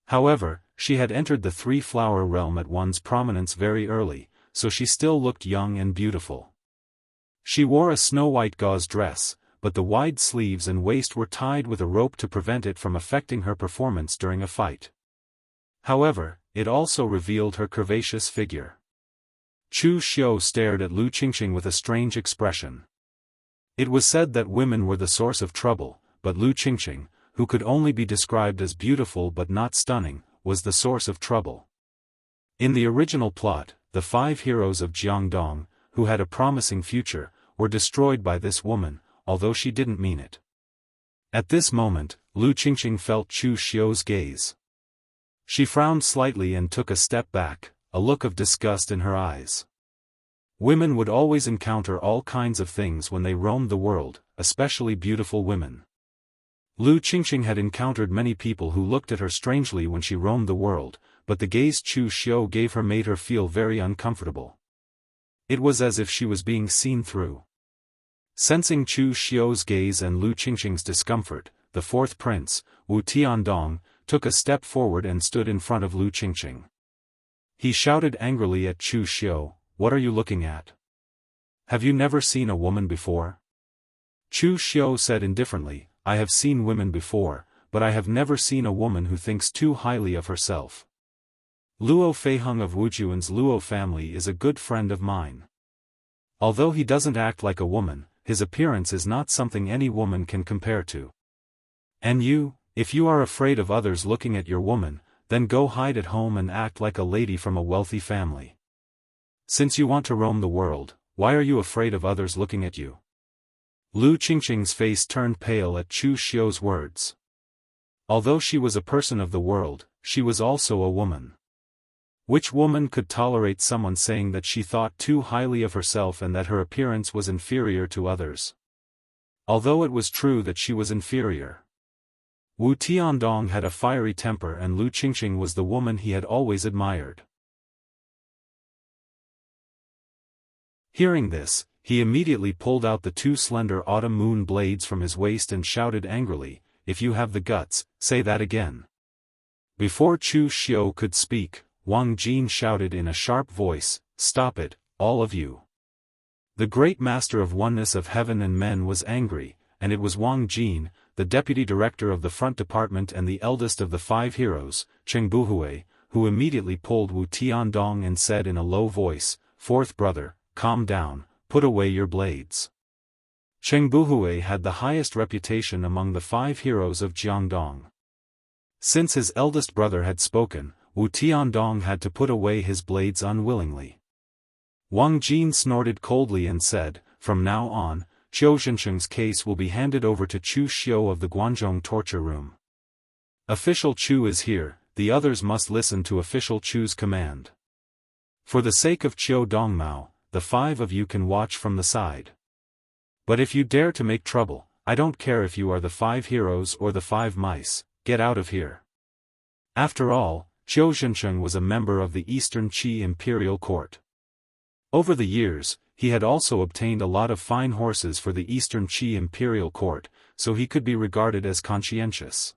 However, she had entered the 3-flower realm at one's prominence very early, so she still looked young and beautiful. She wore a snow-white gauze dress, but the wide sleeves and waist were tied with a rope to prevent it from affecting her performance during a fight. However, it also revealed her curvaceous figure. Chu Xiu stared at Lu Qingqing with a strange expression. It was said that women were the source of trouble, but Lu Qingqing, who could only be described as beautiful but not stunning, was the source of trouble. In the original plot, the 5 heroes of Jiangdong, who had a promising future, were destroyed by this woman, although she didn't mean it. At this moment, Lu Qingqing felt Chu Xiu's gaze. She frowned slightly and took a step back, a look of disgust in her eyes. Women would always encounter all kinds of things when they roamed the world, especially beautiful women. Lu Qingqing had encountered many people who looked at her strangely when she roamed the world, but the gaze Chu Xiu gave her made her feel very uncomfortable. It was as if she was being seen through. Sensing Chu Xiu's gaze and Lu Qingqing's discomfort, the fourth prince, Wu Tiandong, took a step forward and stood in front of Lu Qingqing. He shouted angrily at Chu Xiu, "What are you looking at? Have you never seen a woman before?" Chu Xiu said indifferently, "I have seen women before, but I have never seen a woman who thinks too highly of herself. Luo Feiheng of Wujuan's Luo family is a good friend of mine. Although he doesn't act like a woman, his appearance is not something any woman can compare to. And you, if you are afraid of others looking at your woman, then go hide at home and act like a lady from a wealthy family. Since you want to roam the world, why are you afraid of others looking at you?" Lu Qingqing's face turned pale at Chu Xiu's words. Although she was a person of the world, she was also a woman. Which woman could tolerate someone saying that she thought too highly of herself and that her appearance was inferior to others? Although it was true that she was inferior. Wu Tiandong had a fiery temper and Lu Qingqing was the woman he had always admired. Hearing this, he immediately pulled out the two slender autumn moon blades from his waist and shouted angrily, "If you have the guts, say that again." Before Chu Xiu could speak, Wang Jin shouted in a sharp voice, "Stop it, all of you." The great master of oneness of heaven and men was angry, and it was Wang Jin, the deputy director of the front department and the eldest of the five heroes, Cheng Buhui, who immediately pulled Wu Tiandong and said in a low voice, "Fourth brother, calm down, put away your blades." Cheng Buhui had the highest reputation among the five heroes of Jiangdong. Since his eldest brother had spoken, Wu Tiandong had to put away his blades unwillingly. Wang Jin snorted coldly and said, "From now on, Qiu Zhensheng's case will be handed over to Chu Xiu of the Guanzhong torture room. Official Chu is here, the others must listen to Official Chu's command. For the sake of Qiu Dongmao, the five of you can watch from the side. But if you dare to make trouble, I don't care if you are the five heroes or the five mice, get out of here." After all, Qiu Zhensheng was a member of the Eastern Qi Imperial Court. Over the years, he had also obtained a lot of fine horses for the Eastern Qi Imperial Court, so he could be regarded as conscientious.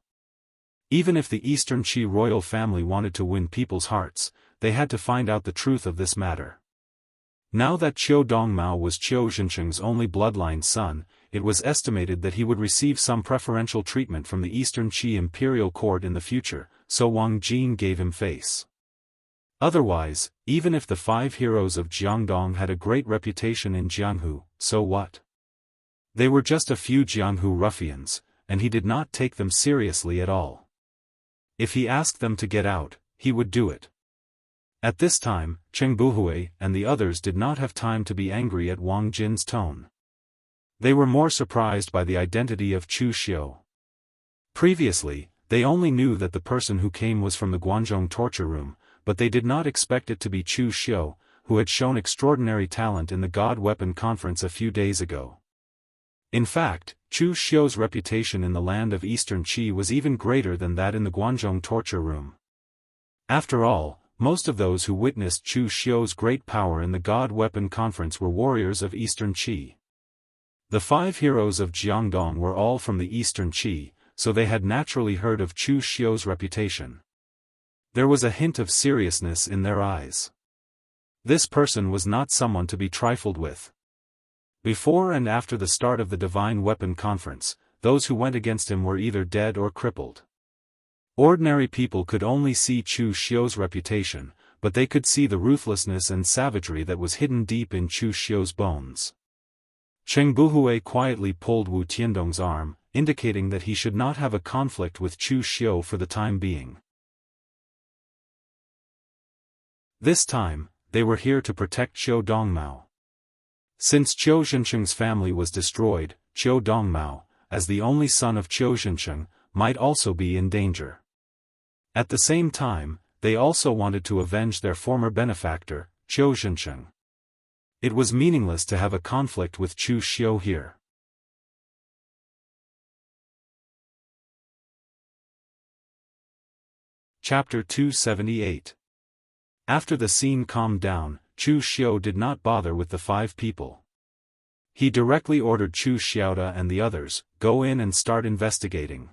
Even if the Eastern Qi royal family wanted to win people's hearts, they had to find out the truth of this matter. Now that Qiu Dongmao was Qiu Zhensheng's only bloodline son, it was estimated that he would receive some preferential treatment from the Eastern Qi Imperial Court in the future, so Wang Jin gave him face. Otherwise, even if the five heroes of Jiangdong had a great reputation in Jianghu, so what? They were just a few Jianghu ruffians, and he did not take them seriously at all. If he asked them to get out, he would do it. At this time, Cheng Buhui and the others did not have time to be angry at Wang Jin's tone. They were more surprised by the identity of Chu Xiu. Previously, they only knew that the person who came was from the Guanzhong torture room, but they did not expect it to be Chu Xiu, who had shown extraordinary talent in the God Weapon Conference a few days ago. In fact, Chu Xiu's reputation in the land of Eastern Qi was even greater than that in the Guanzhong torture room. After all, most of those who witnessed Chu Xiu's great power in the God Weapon Conference were warriors of Eastern Qi. The five heroes of Jiangdong were all from the Eastern Qi, so they had naturally heard of Chu Xiu's reputation. There was a hint of seriousness in their eyes. This person was not someone to be trifled with. Before and after the start of the Divine Weapon Conference, those who went against him were either dead or crippled. Ordinary people could only see Chu Xiu's reputation, but they could see the ruthlessness and savagery that was hidden deep in Chu Xiu's bones. Cheng Buhui quietly pulled Wu Tiandong's arm, indicating that he should not have a conflict with Chu Xiu for the time being. This time, they were here to protect Qiu Dongmao. Since Qiu Zhensheng's family was destroyed, Qiu Dongmao, as the only son of Qiu Zhensheng, might also be in danger. At the same time, they also wanted to avenge their former benefactor, Qiu Zhensheng. It was meaningless to have a conflict with Chu Xiu here. Chapter 278. After the scene calmed down, Chu Xiu did not bother with the 5 people. He directly ordered Chu Xiaoda and the others, go in and start investigating.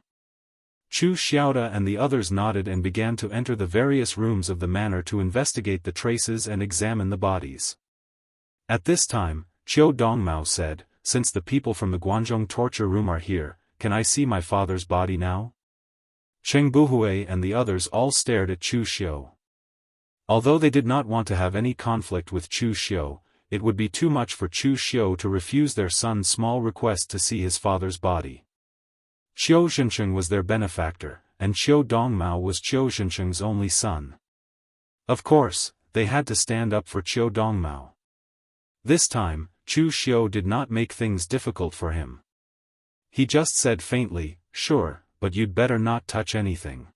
Chu Xiaoda and the others nodded and began to enter the various rooms of the manor to investigate the traces and examine the bodies. At this time, Qiu Dongmao said, "Since the people from the Guanzhong torture room are here, can I see my father's body now?" Cheng Buhui and the others all stared at Chu Xiu. Although they did not want to have any conflict with Chu Xiu, it would be too much for Chu Xiu to refuse their son's small request to see his father's body. Qiu Zhensheng was their benefactor, and Qiu Dongmao was Qiu Zhensheng's only son. Of course, they had to stand up for Qiu Dongmao. This time, Chu Xiu did not make things difficult for him. He just said faintly, "Sure, but you'd better not touch anything.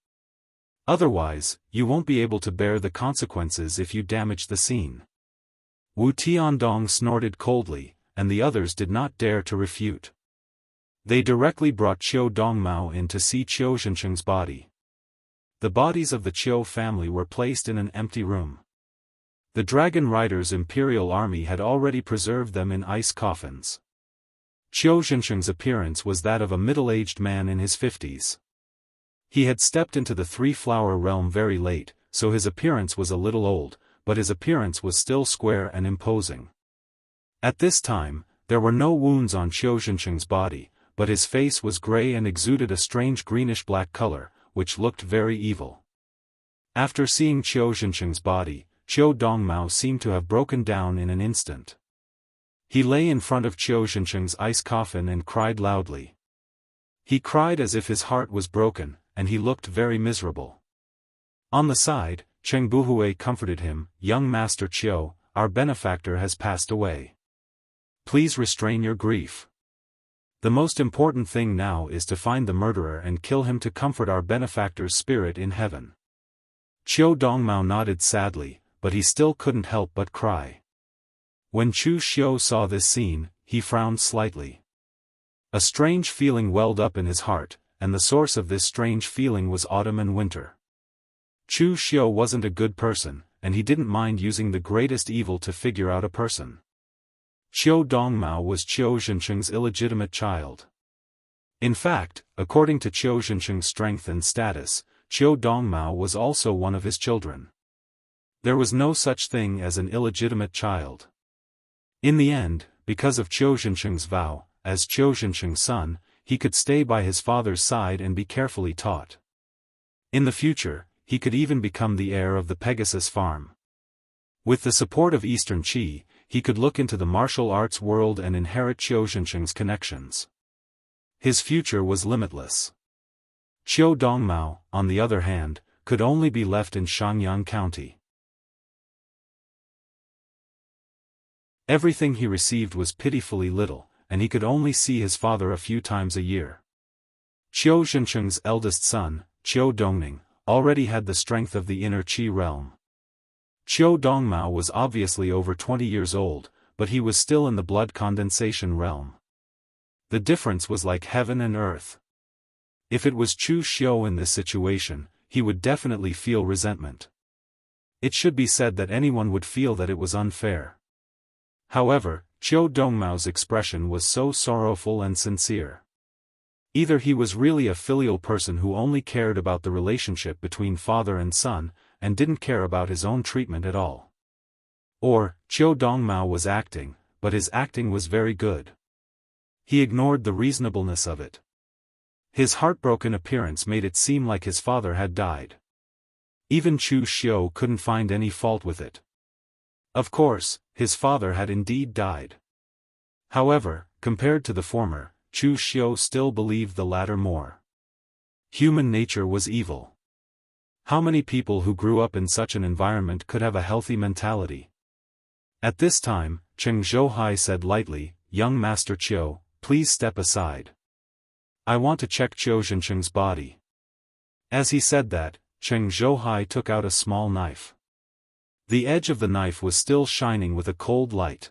Otherwise, you won't be able to bear the consequences if you damage the scene." Wu Tiandong snorted coldly, and the others did not dare to refute. They directly brought Qiu Dongmao in to see Qiu Zhensheng's body. The bodies of the Qiu family were placed in an empty room. The Dragon Rider's imperial army had already preserved them in ice coffins. Qiu Zhensheng's appearance was that of a middle-aged man in his 50s. He had stepped into the Three-Flower realm very late, so his appearance was a little old, but his appearance was still square and imposing. At this time, there were no wounds on Qiu Zhensheng's body, but his face was gray and exuded a strange greenish-black color, which looked very evil. After seeing Qiu Zhensheng's body, Qiu Dongmao seemed to have broken down in an instant. He lay in front of Qiu Zhensheng's ice coffin and cried loudly. He cried as if his heart was broken, and he looked very miserable. On the side, Cheng Buhui comforted him, "Young Master Qiu, our benefactor has passed away. Please restrain your grief. The most important thing now is to find the murderer and kill him to comfort our benefactor's spirit in heaven." Qiu Dongmao nodded sadly, but he still couldn't help but cry. When Chu Xiu saw this scene, he frowned slightly. A strange feeling welled up in his heart, and the source of this strange feeling was autumn and winter. Chu Xiu wasn't a good person, and he didn't mind using the greatest evil to figure out a person. Qiu Dongmao was Qiu Zhensheng's illegitimate child. In fact, according to Qiu Zhensheng's strength and status, Qiu Dongmao was also one of his children. There was no such thing as an illegitimate child. In the end, because of Qiu Zhensheng's vow, as Qiu Zhensheng's son, he could stay by his father's side and be carefully taught. In the future, he could even become the heir of the Pegasus farm. With the support of Eastern Qi, he could look into the martial arts world and inherit Qiu Zhensheng's connections. His future was limitless. Qiu Dongmao, on the other hand, could only be left in Shangyang County. Everything he received was pitifully little, and he could only see his father a few times a year. Qiu Zhensheng's eldest son, Qiu Dongning, already had the strength of the inner Qi realm. Qiu Dongmao was obviously over 20 years old, but he was still in the blood condensation realm. The difference was like heaven and earth. If it was Chu Xiu in this situation, he would definitely feel resentment. It should be said that anyone would feel that it was unfair. However, Qiu Dongmao's expression was so sorrowful and sincere. Either he was really a filial person who only cared about the relationship between father and son, and didn't care about his own treatment at all. Or, Qiu Dongmao was acting, but his acting was very good. He ignored the reasonableness of it. His heartbroken appearance made it seem like his father had died. Even Chu Xiu couldn't find any fault with it. Of course, his father had indeed died. However, compared to the former, Chu Xiu still believed the latter more. Human nature was evil. How many people who grew up in such an environment could have a healthy mentality? At this time, Cheng Zhouhai said lightly, "Young Master Qiu, please step aside. I want to check Qiu Zhensheng's body." As he said that, Cheng Zhouhai took out a small knife. The edge of the knife was still shining with a cold light.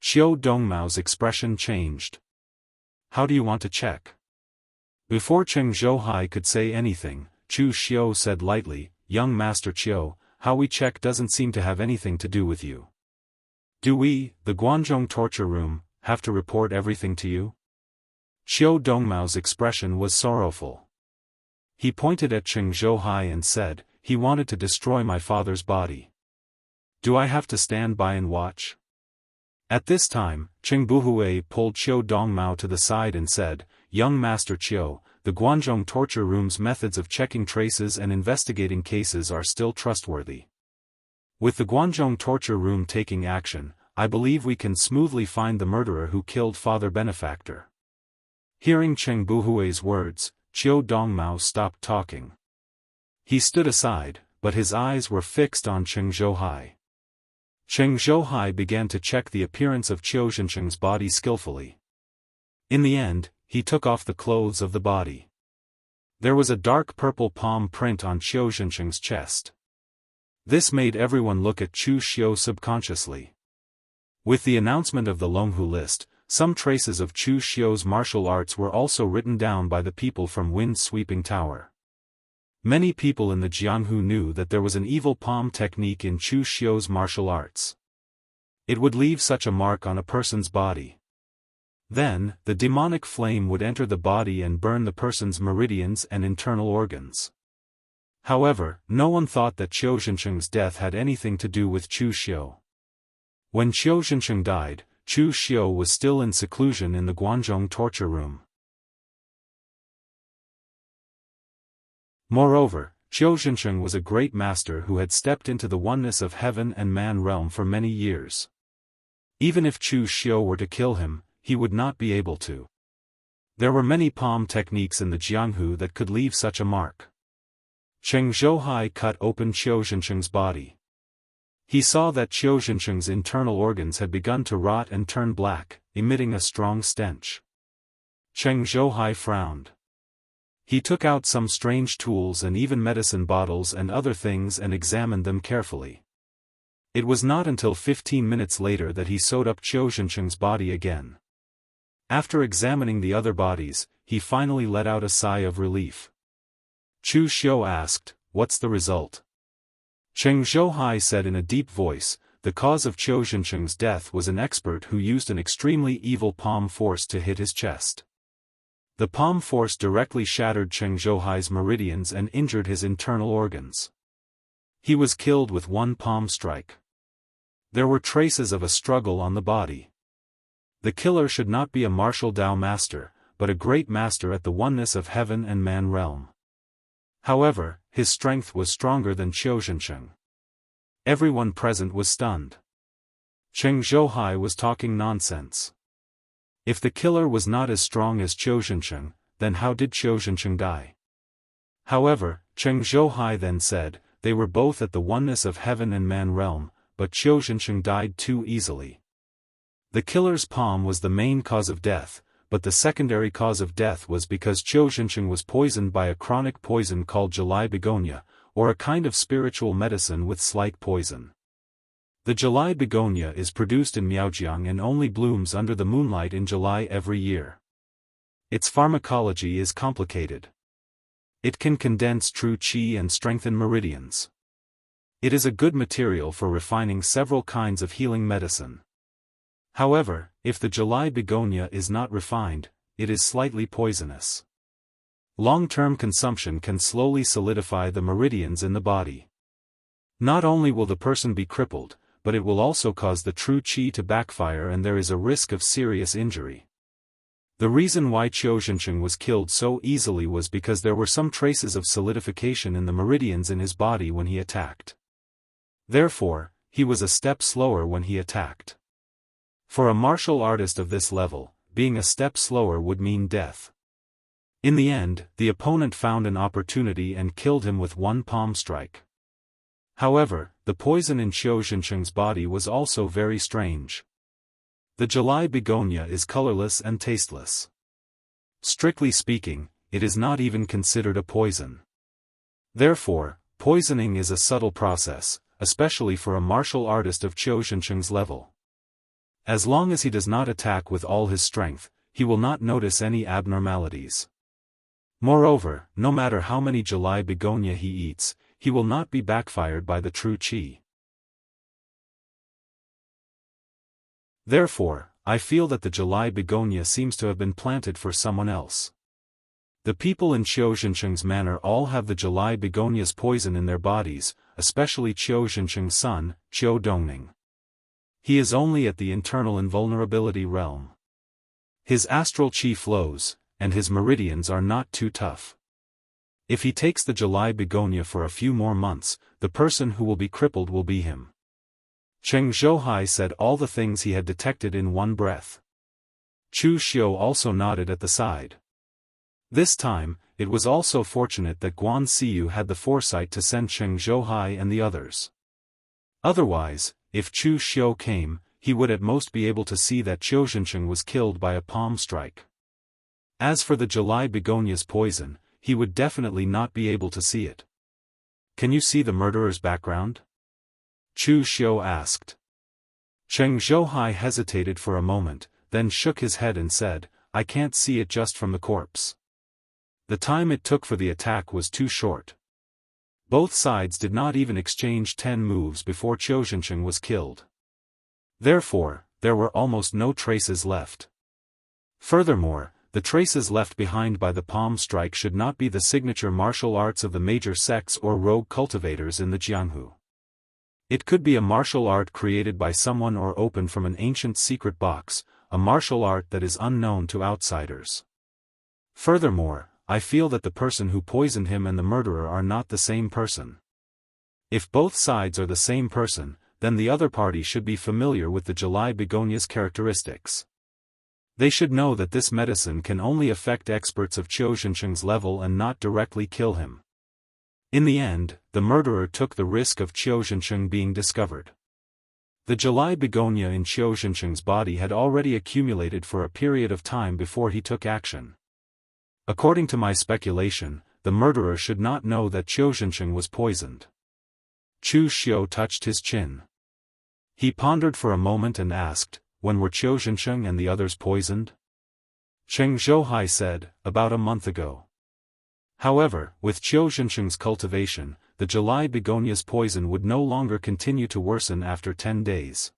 Qiu Dongmao's expression changed. How do you want to check? Before Cheng Zhouhai could say anything, Chu Xiu said lightly, Young Master Qiu, how we check doesn't seem to have anything to do with you. Do we, the Guanzhong torture room, have to report everything to you? Qiu Dongmao's expression was sorrowful. He pointed at Cheng Zhouhai and said, he wanted to destroy my father's body. Do I have to stand by and watch? At this time, Cheng Buhui pulled Qiu Dongmao to the side and said, Young Master Qiu, the Guanzhong torture room's methods of checking traces and investigating cases are still trustworthy. With the Guanzhong torture room taking action, I believe we can smoothly find the murderer who killed Father Benefactor. Hearing Cheng Buhui's words, Qiu Dongmao stopped talking. He stood aside, but his eyes were fixed on Cheng Zhouhai. Cheng Zhouhai began to check the appearance of Qiu Xianxia's body skillfully. In the end, he took off the clothes of the body. There was a dark purple palm print on Qiu Xianxia's chest. This made everyone look at Chu Xiu subconsciously. With the announcement of the Longhu list, some traces of Chu Xiu's martial arts were also written down by the people from Wind-Sweeping Tower. Many people in the Jianghu knew that there was an evil palm technique in Chu Xiu's martial arts. It would leave such a mark on a person's body. Then, the demonic flame would enter the body and burn the person's meridians and internal organs. However, no one thought that Qiu Xianxia's death had anything to do with Chu Xiu. When Qiu Xianxia died, Chu Xiu was still in seclusion in the Guanzhong torture room. Moreover, Qiu Xianxia was a great master who had stepped into the oneness of heaven and man realm for many years. Even if Chu Xiu were to kill him, he would not be able to. There were many palm techniques in the Jianghu that could leave such a mark. Cheng Zhouhai cut open Qiu Xianxia's body. He saw that Qiu Xianxia's internal organs had begun to rot and turn black, emitting a strong stench. Cheng Zhouhai frowned. He took out some strange tools and even medicine bottles and other things and examined them carefully. It was not until 15 minutes later that he sewed up Qiu Xianxia's body again. After examining the other bodies, he finally let out a sigh of relief. Chu Xiu asked, "What's the result?" Cheng Zhouhai said in a deep voice, "The cause of Qiu Xianxia's death was an expert who used an extremely evil palm force to hit his chest. The palm force directly shattered Cheng Zhouhai's meridians and injured his internal organs. He was killed with one palm strike. There were traces of a struggle on the body. The killer should not be a martial Dao master, but a great master at the oneness of heaven and man realm. However, his strength was stronger than Qiu Xianxia. Everyone present was stunned. Cheng Zhouhai was talking nonsense. If the killer was not as strong as Qiu Xianxia, then how did Qiu Xianxia die? However, Cheng Zhouhai then said, they were both at the oneness of heaven and man realm, but Qiu Xianxia died too easily. The killer's palm was the main cause of death, but the secondary cause of death was because Qiu Xianxia was poisoned by a chronic poison called July begonia, or a kind of spiritual medicine with slight poison. The July begonia is produced in Miaojiang and only blooms under the moonlight in July every year. Its pharmacology is complicated. It can condense true qi and strengthen meridians. It is a good material for refining several kinds of healing medicine. However, if the July begonia is not refined, it is slightly poisonous. Long-term consumption can slowly solidify the meridians in the body. Not only will the person be crippled, but it will also cause the true qi to backfire and there is a risk of serious injury. The reason why Qiu Xianxia was killed so easily was because there were some traces of solidification in the meridians in his body when he attacked. Therefore, he was a step slower when he attacked. For a martial artist of this level, being a step slower would mean death. In the end, the opponent found an opportunity and killed him with one palm strike. However, the poison in Qiu Xianxia's body was also very strange. The July begonia is colorless and tasteless. Strictly speaking, it is not even considered a poison. Therefore, poisoning is a subtle process, especially for a martial artist of Qiu Zhencheng's level. As long as he does not attack with all his strength, he will not notice any abnormalities. Moreover, no matter how many July begonia he eats, he will not be backfired by the true qi. Therefore, I feel that the July begonia seems to have been planted for someone else. The people in Qiu Zhencheng's manor all have the July begonia's poison in their bodies, especially Qiu Zhencheng's son, Qiu Dongning. He is only at the internal invulnerability realm. His astral qi flows, and his meridians are not too tough. If he takes the July begonia for a few more months, the person who will be crippled will be him. Cheng Zhouhai said all the things he had detected in one breath. Chu Xiu also nodded at the side. This time, it was also fortunate that Guan Siyu had the foresight to send Cheng Zhouhai and the others. Otherwise, if Chu Xiu came, he would at most be able to see that Qiu Zhencheng was killed by a palm strike. As for the July begonia's poison, he would definitely not be able to see it. Can you see the murderer's background? Chu Xiu asked. Cheng Zhouhai hesitated for a moment, then shook his head and said, I can't see it just from the corpse. The time it took for the attack was too short. Both sides did not even exchange 10 moves before Qiu Zhencheng was killed. Therefore, there were almost no traces left. Furthermore, the traces left behind by the palm strike should not be the signature martial arts of the major sects or rogue cultivators in the Jianghu. It could be a martial art created by someone or opened from an ancient secret box, a martial art that is unknown to outsiders. Furthermore, I feel that the person who poisoned him and the murderer are not the same person. If both sides are the same person, then the other party should be familiar with the July begonia's characteristics. They should know that this medicine can only affect experts of Qiu Zhencheng's level and not directly kill him. In the end, the murderer took the risk of Qiu Zhencheng being discovered. The July begonia in Qiu Zhencheng's body had already accumulated for a period of time before he took action. According to my speculation, the murderer should not know that Qiu Zhencheng was poisoned. Chu Xiu touched his chin. He pondered for a moment and asked, when were Qiu Zhencheng and the others poisoned? Cheng Zhouhai said, about a month ago. However, with Qiu Zhencheng's cultivation, the July begonia's poison would no longer continue to worsen after 10 days.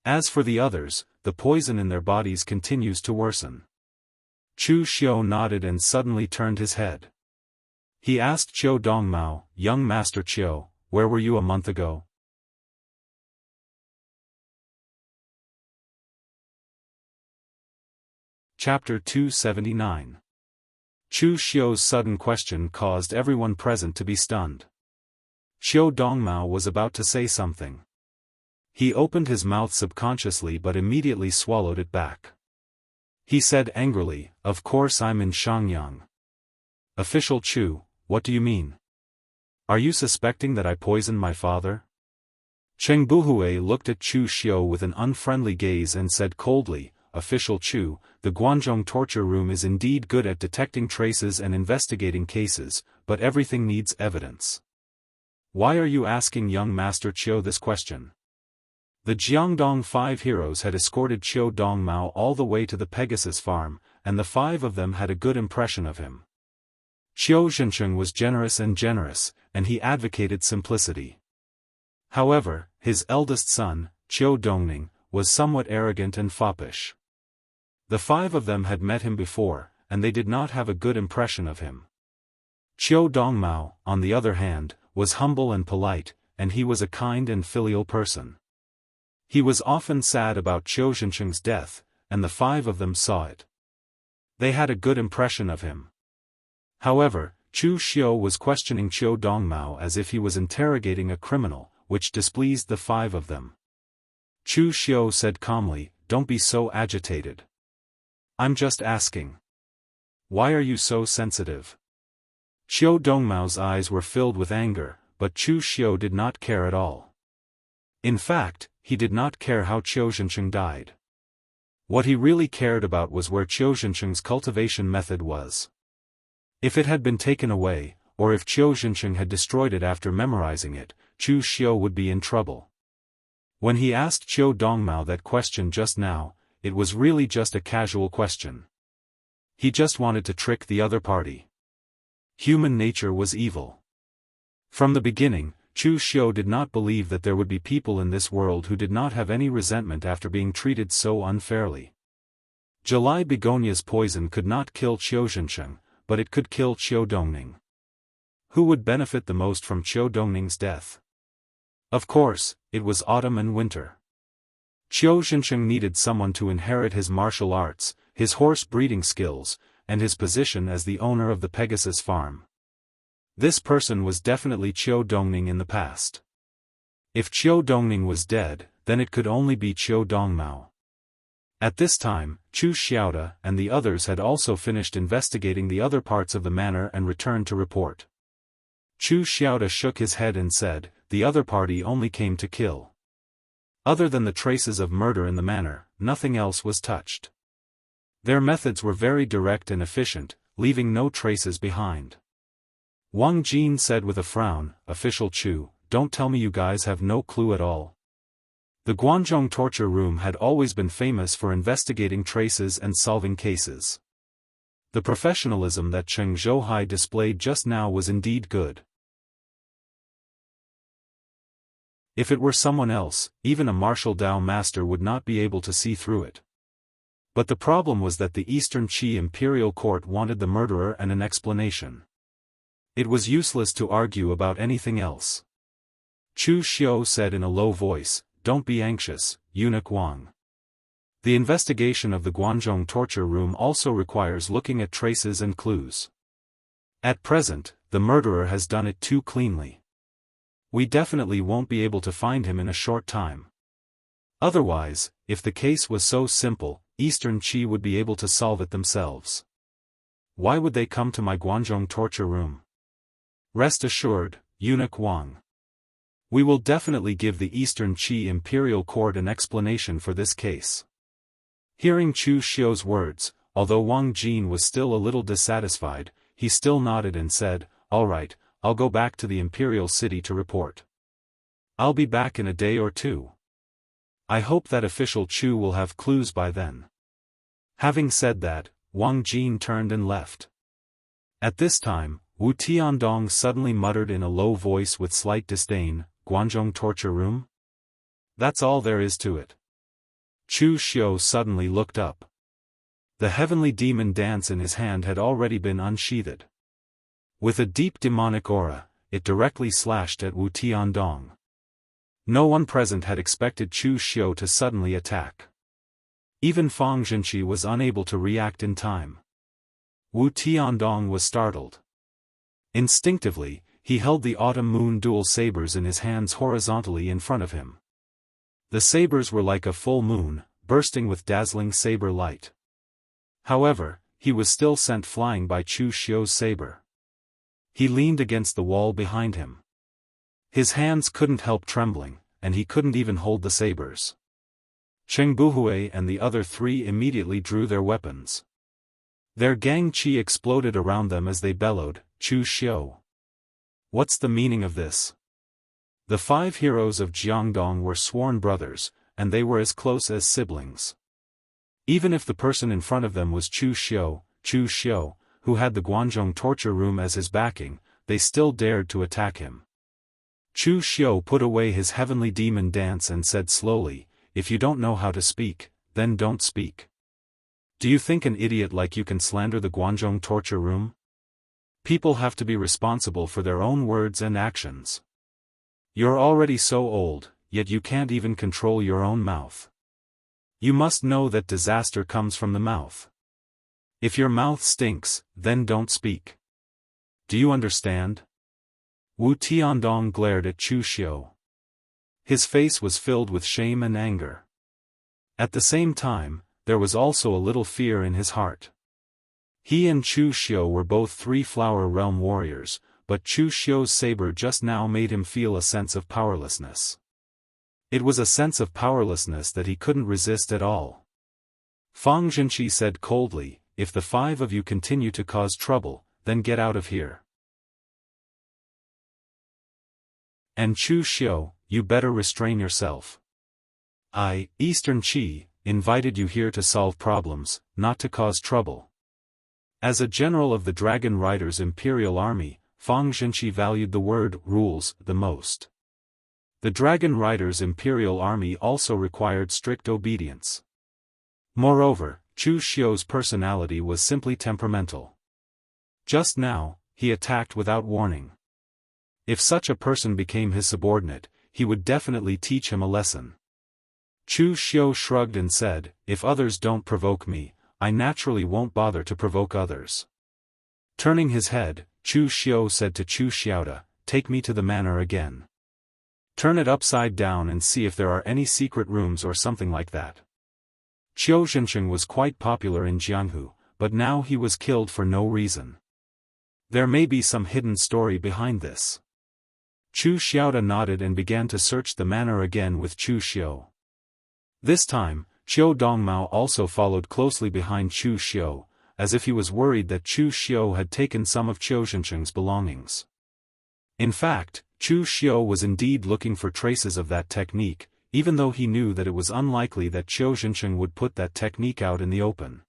As for the others, the poison in their bodies continues to worsen. Chu Xiu nodded and suddenly turned his head. He asked Qiu Dongmao, young Master Qiu, where were you a month ago? Chapter 279. Chu Xiu's sudden question caused everyone present to be stunned. Qiu Dongmao was about to say something. He opened his mouth subconsciously but immediately swallowed it back. He said angrily, of course I'm in Shangyang. Official Chu, what do you mean? Are you suspecting that I poisoned my father? Cheng Buhui looked at Chu Xiu with an unfriendly gaze and said coldly, Official Chu, the Guanzhong torture room is indeed good at detecting traces and investigating cases, but everything needs evidence. Why are you asking young Master Qiu this question? The Jiangdong 5 heroes had escorted Qiu Dongmao all the way to the Pegasus farm, and the 5 of them had a good impression of him. Qiu Zhencheng was generous, and he advocated simplicity. However, his eldest son, Qiu Dongning, was somewhat arrogant and foppish. The 5 of them had met him before, and they did not have a good impression of him. Qiu Dongmao, on the other hand, was humble and polite, and he was a kind and filial person. He was often sad about Qiu Zhencheng's death, and the 5 of them saw it. They had a good impression of him. However, Chu Xiu was questioning Qiu Dongmao as if he was interrogating a criminal, which displeased the 5 of them. Chu Xiu said calmly, don't be so agitated. I'm just asking. Why are you so sensitive? Qiu Dongmao's eyes were filled with anger, but Chu Xiu did not care at all. In fact, he did not care how Qiu Zhencheng died. What he really cared about was where Qiu Zhencheng's cultivation method was. If it had been taken away, or if Qiu Zhensheng had destroyed it after memorizing it, Chu Xiu would be in trouble. When he asked Qiu Dongmao that question just now, it was really just a casual question. He just wanted to trick the other party. Human nature was evil. From the beginning, Chu Xiu did not believe that there would be people in this world who did not have any resentment after being treated so unfairly. July begonia's poison could not kill Qiu Zhensheng, but it could kill Qiu Dongning. Who would benefit the most from Qiu Dongning's death? Of course, it was autumn and winter. Qiu Zhensheng needed someone to inherit his martial arts, his horse breeding skills, and his position as the owner of the Pegasus farm. This person was definitely Qiu Dongning in the past. If Qiu Dongning was dead, then it could only be Qiu Dongmao. At this time, Chu Xiaoda and the others had also finished investigating the other parts of the manor and returned to report. Chu Xiaoda shook his head and said, "The other party only came to kill. Other than the traces of murder in the manor, nothing else was touched. Their methods were very direct and efficient, leaving no traces behind." Wang Jin said with a frown, "Official Chu, don't tell me you guys have no clue at all." The Guanzhong torture room had always been famous for investigating traces and solving cases. The professionalism that Cheng Zhouhai displayed just now was indeed good. If it were someone else, even a martial Dao master would not be able to see through it. But the problem was that the Eastern Qi Imperial Court wanted the murderer and an explanation. It was useless to argue about anything else. Chu Xiu said in a low voice, "Don't be anxious, Eunuch Wang. The investigation of the Guanzhong torture room also requires looking at traces and clues. At present, the murderer has done it too cleanly. We definitely won't be able to find him in a short time. Otherwise, if the case was so simple, Eastern Qi would be able to solve it themselves. Why would they come to my Guanzhong torture room? Rest assured, Eunuch Wang. We will definitely give the Eastern Qi Imperial Court an explanation for this case." Hearing Chu Xiu's words, although Wang Jin was still a little dissatisfied, he still nodded and said, "All right, I'll go back to the Imperial City to report. I'll be back in a day or two. I hope that official Chu will have clues by then." Having said that, Wang Jin turned and left. At this time, Wu Tiandong suddenly muttered in a low voice with slight disdain, "Guanzhong torture room? That's all there is to it." Chu Xiu suddenly looked up. The heavenly demon dance in his hand had already been unsheathed. With a deep demonic aura, it directly slashed at Wu Tiandong. No one present had expected Chu Xiu to suddenly attack. Even Fang Zhenqi was unable to react in time. Wu Tiandong was startled. Instinctively, he held the autumn moon dual sabers in his hands horizontally in front of him. The sabers were like a full moon, bursting with dazzling saber light. However, he was still sent flying by Chu Xiu's saber. He leaned against the wall behind him. His hands couldn't help trembling, and he couldn't even hold the sabers. Cheng Buhui and the other three immediately drew their weapons. Their gang qi exploded around them as they bellowed, "Chu Xiu! What's the meaning of this?" The 5 heroes of Jiangdong were sworn brothers, and they were as close as siblings. Even if the person in front of them was Chu Xiu, who had the Guanzhong torture room as his backing, they still dared to attack him. Chu Xiu put away his heavenly demon dance and said slowly, "If you don't know how to speak, then don't speak. Do you think an idiot like you can slander the Guanzhong torture room? People have to be responsible for their own words and actions. You're already so old, yet you can't even control your own mouth. You must know that disaster comes from the mouth. If your mouth stinks, then don't speak. Do you understand?" Wu Tiandong glared at Chu Xiu. His face was filled with shame and anger. At the same time, there was also a little fear in his heart. He and Chu Xiu were both 3 Flower Realm warriors, but Chu Xiu's saber just now made him feel a sense of powerlessness. It was a sense of powerlessness that he couldn't resist at all. Fang Zhenqi said coldly, "If the 5 of you continue to cause trouble, then get out of here." And Chu Xiu, you better restrain yourself. I, Eastern Qi, invited you here to solve problems, not to cause trouble. As a general of the Dragon Riders' Imperial Army, Fang Zhenqi valued the word rules the most. The Dragon Riders' Imperial Army also required strict obedience. Moreover, Chu Xiu's personality was simply temperamental. Just now, he attacked without warning. If such a person became his subordinate, he would definitely teach him a lesson. Chu Xiu shrugged and said, if others don't provoke me, I naturally won't bother to provoke others. Turning his head, Chu Xiu said to Chu Xiaoda, take me to the manor again. Turn it upside down and see if there are any secret rooms or something like that. Qiu Zhencheng was quite popular in Jianghu, but now he was killed for no reason. There may be some hidden story behind this. Chu Xiaoda nodded and began to search the manor again with Chu Xiu. This time, Qiu Dongmao also followed closely behind Chu Xiu, as if he was worried that Chu Xiu had taken some of Qiu Zhencheng's belongings. In fact, Chu Xiu was indeed looking for traces of that technique, even though he knew that it was unlikely that Qiu Zhencheng would put that technique out in the open.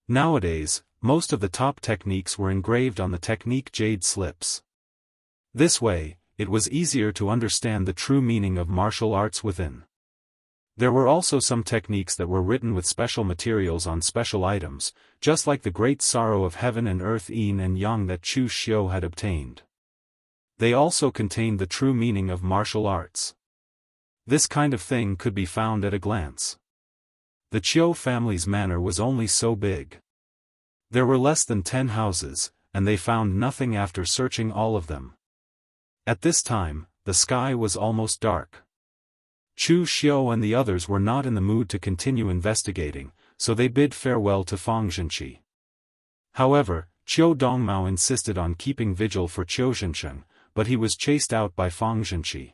Nowadays, most of the top techniques were engraved on the technique jade slips. This way, it was easier to understand the true meaning of martial arts within. There were also some techniques that were written with special materials on special items, just like the great sorrow of heaven and earth yin and yang that Chu Xiu had obtained. They also contained the true meaning of martial arts. This kind of thing could be found at a glance. The Qiu family's manor was only so big. There were less than 10 houses, and they found nothing after searching all of them. At this time, the sky was almost dark. Chu Xiu and the others were not in the mood to continue investigating, so they bid farewell to Fang Zhenqi. However, Qiu Dongmao insisted on keeping vigil for Qiu Zhencheng, but he was chased out by Fang Zhenqi.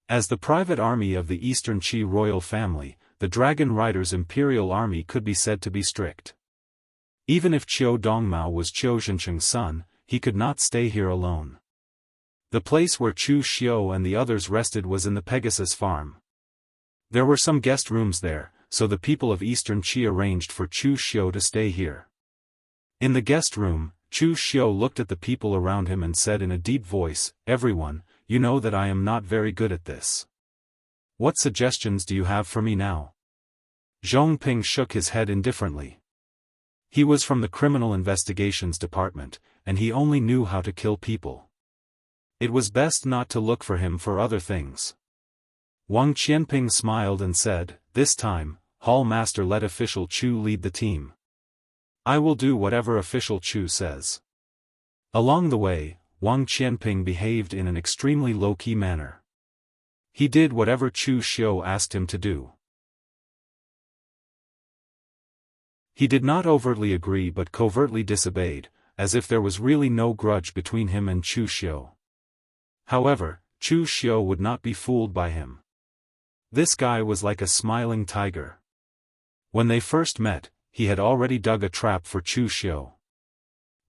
As the private army of the Eastern Qi royal family, the Dragon Riders' Imperial Army could be said to be strict. Even if Qiu Dongmao was Qiu Zhencheng's son, he could not stay here alone. The place where Chu Xiu and the others rested was in the Pegasus farm. There were some guest rooms there, so the people of Eastern Qi arranged for Chu Xiu to stay here. In the guest room, Chu Xiu looked at the people around him and said in a deep voice, everyone, you know that I am not very good at this. What suggestions do you have for me now? Zhongping shook his head indifferently. He was from the Criminal Investigations Department, and he only knew how to kill people. It was best not to look for him for other things. Wang Qianping smiled and said, this time, Hall Master let Official Chu lead the team. I will do whatever Official Chu says. Along the way, Wang Qianping behaved in an extremely low-key manner. He did whatever Chu Xiu asked him to do. He did not overtly agree but covertly disobeyed, as if there was really no grudge between him and Chu Xiu. However, Chu Xiu would not be fooled by him. This guy was like a smiling tiger. When they first met, he had already dug a trap for Chu Xiu.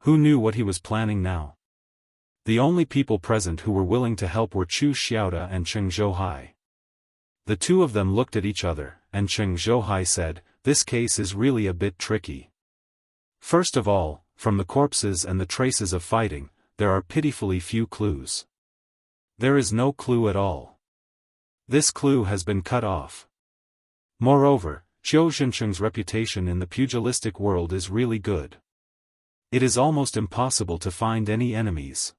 Who knew what he was planning now? The only people present who were willing to help were Chu Xiaoda and Cheng Zhouhai. The two of them looked at each other, and Cheng Zhouhai said, this case is really a bit tricky. First of all, from the corpses and the traces of fighting, there are pitifully few clues. There is no clue at all. This clue has been cut off. Moreover, Qiu Zhencheng's reputation in the pugilistic world is really good. It is almost impossible to find any enemies.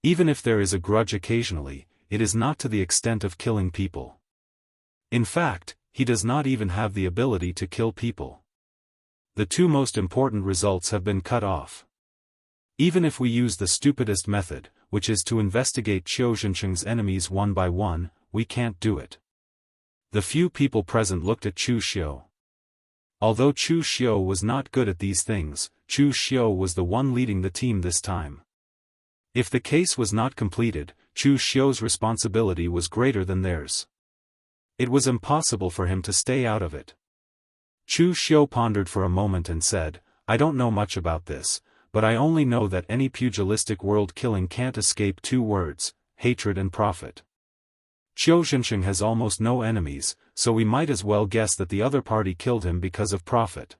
Even if there is a grudge occasionally, it is not to the extent of killing people. In fact, he does not even have the ability to kill people. The two most important results have been cut off. Even if we use the stupidest method, which is to investigate Qiu Zhencheng's enemies one by one, we can't do it. The few people present looked at Chu Xiu. Although Chu Xiu was not good at these things, Chu Xiu was the one leading the team this time. If the case was not completed, Chu Xiu's responsibility was greater than theirs. It was impossible for him to stay out of it. Chu Xiu pondered for a moment and said, I don't know much about this, but I only know that any pugilistic world killing can't escape two words, hatred and profit. Qiu Zhensheng has almost no enemies, so we might as well guess that the other party killed him because of profit.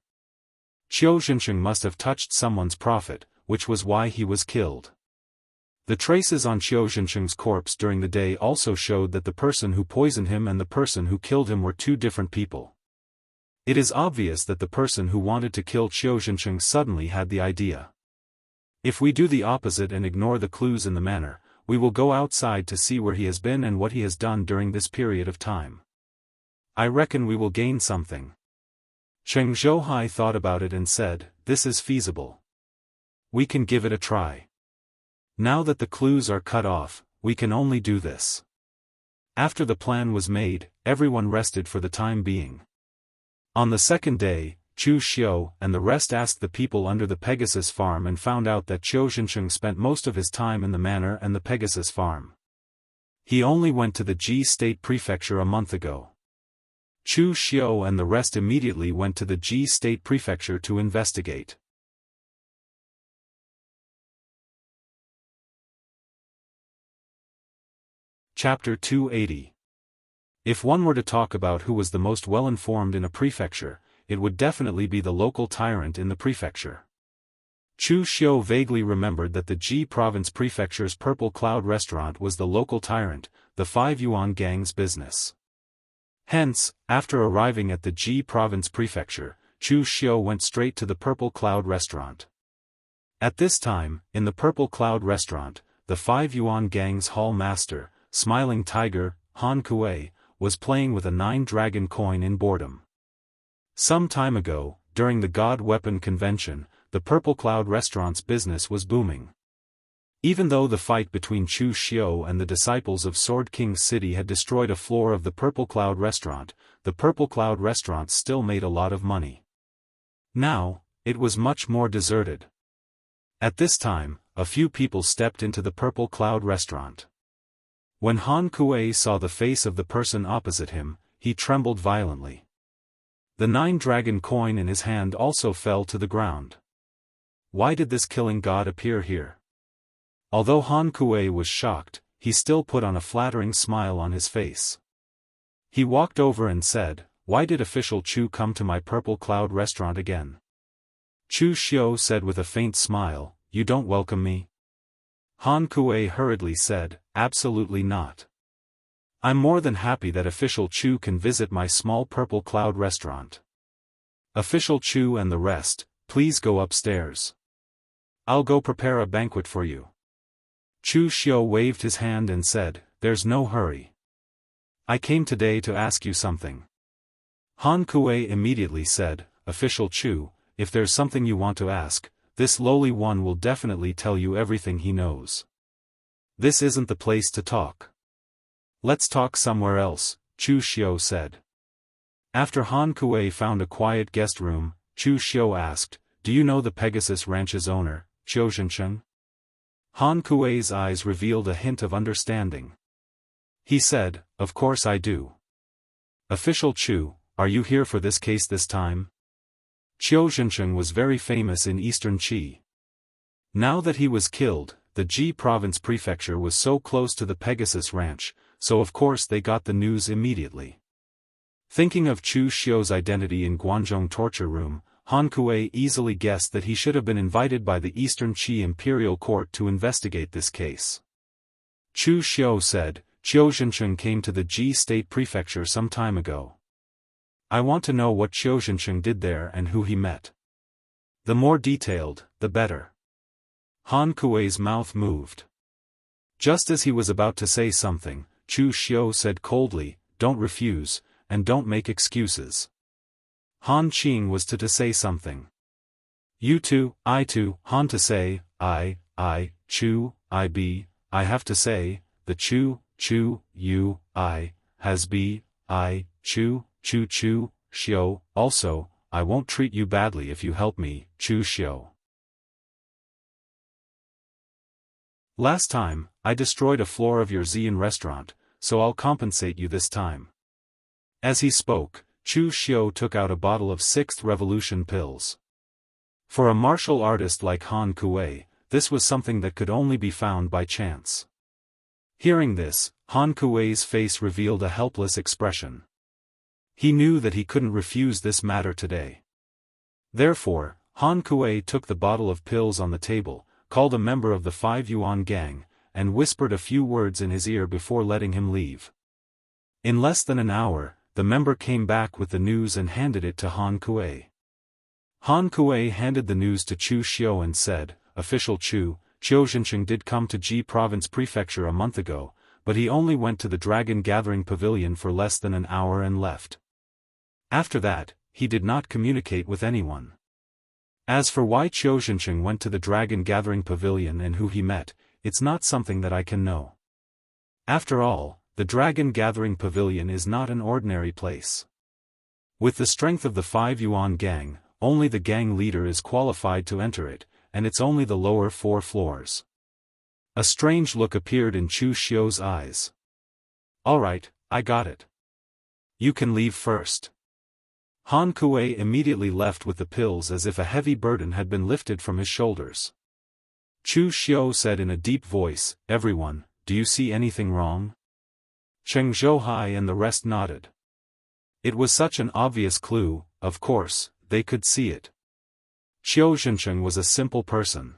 Qiu Zhensheng must have touched someone's profit, which was why he was killed. The traces on Qiu Zhensheng's corpse during the day also showed that the person who poisoned him and the person who killed him were two different people. It is obvious that the person who wanted to kill Qiu Zhensheng suddenly had the idea. If we do the opposite and ignore the clues in the manor, we will go outside to see where he has been and what he has done during this period of time. I reckon we will gain something. Cheng Zhouhai thought about it and said, "This is feasible. We can give it a try. Now that the clues are cut off, we can only do this." After the plan was made, everyone rested for the time being. On the second day, Chu Xiu and the rest asked the people under the Pegasus farm and found out that Qiu Zhensheng spent most of his time in the manor and the Pegasus farm. He only went to the Ji State Prefecture a month ago. Chu Xiu and the rest immediately went to the Ji State Prefecture to investigate. Chapter 280. If one were to talk about who was the most well-informed in a prefecture, it would definitely be the local tyrant in the prefecture. Chu Xiu vaguely remembered that the Ji Province Prefecture's Purple Cloud restaurant was the local tyrant, the 5 Yuan gang's business. Hence, after arriving at the Ji Province Prefecture, Chu Xiu went straight to the Purple Cloud restaurant. At this time, in the Purple Cloud restaurant, the 5 Yuan gang's hall master, Smiling Tiger, Han Kuei, was playing with a 9-dragon coin in boredom. Some time ago, during the God Weapon Convention, the Purple Cloud restaurant's business was booming. Even though the fight between Chu Xiu and the disciples of Sword King's city had destroyed a floor of the Purple Cloud restaurant, the Purple Cloud restaurant still made a lot of money. Now, it was much more deserted. At this time, a few people stepped into the Purple Cloud restaurant. When Han Kuei saw the face of the person opposite him, he trembled violently. The 9-dragon coin in his hand also fell to the ground. Why did this killing god appear here? Although Han Kuei was shocked, he still put on a flattering smile on his face. He walked over and said, "Why did official Chu come to my Purple Cloud restaurant again?" Chu Xiu said with a faint smile, "You don't welcome me?" Han Kuei hurriedly said, "Absolutely not. I'm more than happy that official Chu can visit my small Purple Cloud restaurant. Official Chu and the rest, please go upstairs. I'll go prepare a banquet for you." Chu Xiu waved his hand and said, "There's no hurry. I came today to ask you something." Han Kuei immediately said, "Official Chu, if there's something you want to ask, this lowly one will definitely tell you everything he knows. This isn't the place to talk. Let's talk somewhere else," Chu Xiu said. After Han Kuei found a quiet guest room, Chu Xiu asked, "Do you know the Pegasus Ranch's owner, Qiu Zhensheng?" Han Kuei's eyes revealed a hint of understanding. He said, "Of course I do. Official Chu, are you here for this case this time?" Qiu Zhensheng was very famous in eastern Qi. Now that he was killed, the Ji Province Prefecture was so close to the Pegasus Ranch, so of course they got the news immediately. Thinking of Chu Xiu's identity in Guanzhong torture room, Han Kuei easily guessed that he should have been invited by the Eastern Qi Imperial Court to investigate this case. Chu Xiu said, "Qiu Zhensheng came to the Ji State Prefecture some time ago. I want to know what Qiu Zhensheng did there and who he met. The more detailed, the better." Han Kuei's mouth moved. Just as he was about to say something, Chu Xiu said coldly, "Don't refuse, and don't make excuses." Han Qing was to say something. "You too, I too," Han to say, I, Chu, I be, I have to say, the Chu, you, I, has be, I, Chu, Xiu, also, I won't treat you badly if you help me, Chu Xiu. Last time, I destroyed a floor of your Xian restaurant, so I'll compensate you this time. As he spoke, Chu Xiu took out a bottle of 6th Revolution pills. For a martial artist like Han Kuei, this was something that could only be found by chance. Hearing this, Han Kuei's face revealed a helpless expression. He knew that he couldn't refuse this matter today. Therefore, Han Kuei took the bottle of pills on the table, called a member of the 5 Yuan gang, and whispered a few words in his ear before letting him leave. In less than an hour, the member came back with the news and handed it to Han Kuei. Han Kuei handed the news to Chu Xiu and said, "Official Chu, Qiu Zhencheng did come to Ji Province Prefecture a month ago, but he only went to the Dragon Gathering Pavilion for less than an hour and left. After that, he did not communicate with anyone. As for why Qiu Zhencheng went to the Dragon Gathering Pavilion and who he met, it's not something that I can know. After all, the Dragon Gathering Pavilion is not an ordinary place. With the strength of the 5 Yuan gang, only the gang leader is qualified to enter it, and it's only the lower 4 floors." A strange look appeared in Chu Xiu's eyes. "Alright, I got it. You can leave first." Han Kuei immediately left with the pills as if a heavy burden had been lifted from his shoulders. Chu Xiu said in a deep voice, "Everyone, do you see anything wrong?" Cheng Zhouhai and the rest nodded. It was such an obvious clue, of course, they could see it. Qiu Zhencheng was a simple person.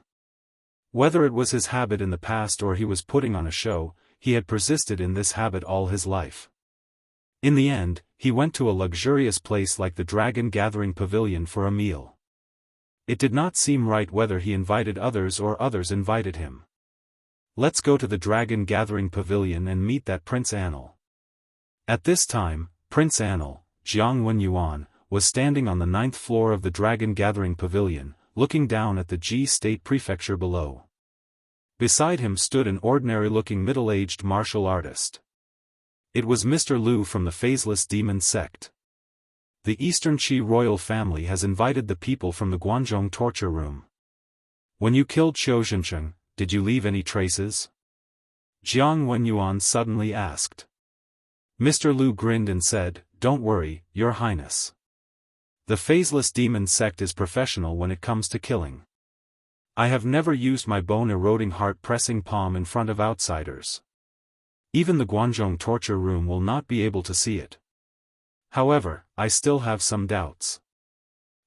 Whether it was his habit in the past or he was putting on a show, he had persisted in this habit all his life. In the end, he went to a luxurious place like the Dragon Gathering Pavilion for a meal. It did not seem right whether he invited others or others invited him. "Let's go to the Dragon Gathering Pavilion and meet that Prince Anil." At this time, Prince Anil, Jianghu Yuan, was standing on the 9th floor of the Dragon Gathering Pavilion, looking down at the Ji State Prefecture below. Beside him stood an ordinary-looking middle-aged martial artist. It was Mr. Liu from the Faceless Demon sect. "The Eastern Qi royal family has invited the people from the Guanzhong torture room. When you killed Qiu Zhencheng, did you leave any traces?" Jiang Wenyuan suddenly asked. Mr. Liu grinned and said, "Don't worry, Your Highness. The Faceless Demon sect is professional when it comes to killing. I have never used my bone-eroding heart-pressing palm in front of outsiders. Even the Guanzhong torture room will not be able to see it. However, I still have some doubts.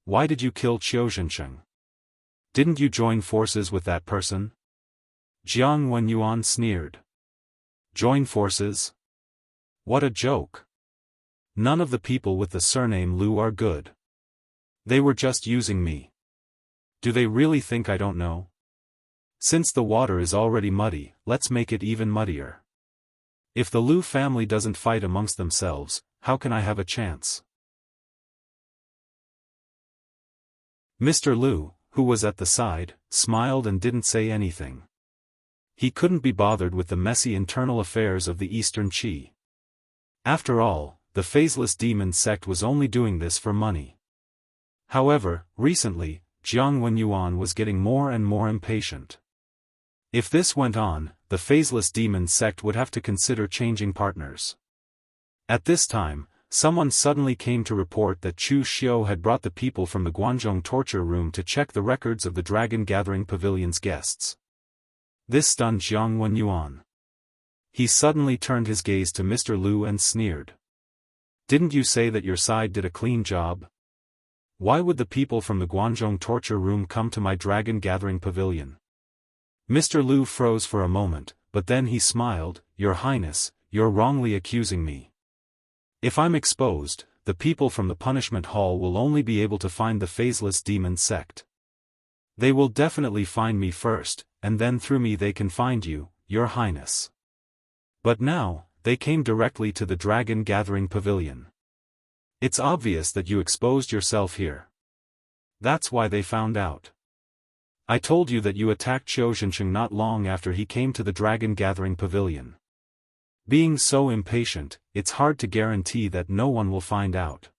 Why did you kill Qiu Zhencheng? Didn't you join forces with that person?" Jiang Wenyuan sneered. "Join forces? What a joke. None of the people with the surname Liu are good. They were just using me. Do they really think I don't know? Since the water is already muddy, let's make it even muddier. If the Liu family doesn't fight amongst themselves, how can I have a chance?" Mr. Liu, who was at the side, smiled and didn't say anything. He couldn't be bothered with the messy internal affairs of the Eastern Qi. After all, the Faceless Demon sect was only doing this for money. However, recently, Jiang Wenyuan was getting more and more impatient. If this went on, the Faceless Demon sect would have to consider changing partners. At this time, someone suddenly came to report that Chu Xiu had brought the people from the Guanzhong torture room to check the records of the Dragon Gathering Pavilion's guests. This stunned Jiang Wenyuan. He suddenly turned his gaze to Mr. Liu and sneered. "Didn't you say that your side did a clean job? Why would the people from the Guanzhong torture room come to my Dragon Gathering Pavilion?" Mr. Liu froze for a moment, but then he smiled. "Your Highness, you're wrongly accusing me. If I'm exposed, the people from the punishment hall will only be able to find the Faceless Demon sect. They will definitely find me first, and then through me they can find you, Your Highness. But now, they came directly to the Dragon Gathering Pavilion. It's obvious that you exposed yourself here. That's why they found out. I told you that you attacked Qiu Zhencheng not long after he came to the Dragon Gathering Pavilion. Being so impatient, it's hard to guarantee that no one will find out."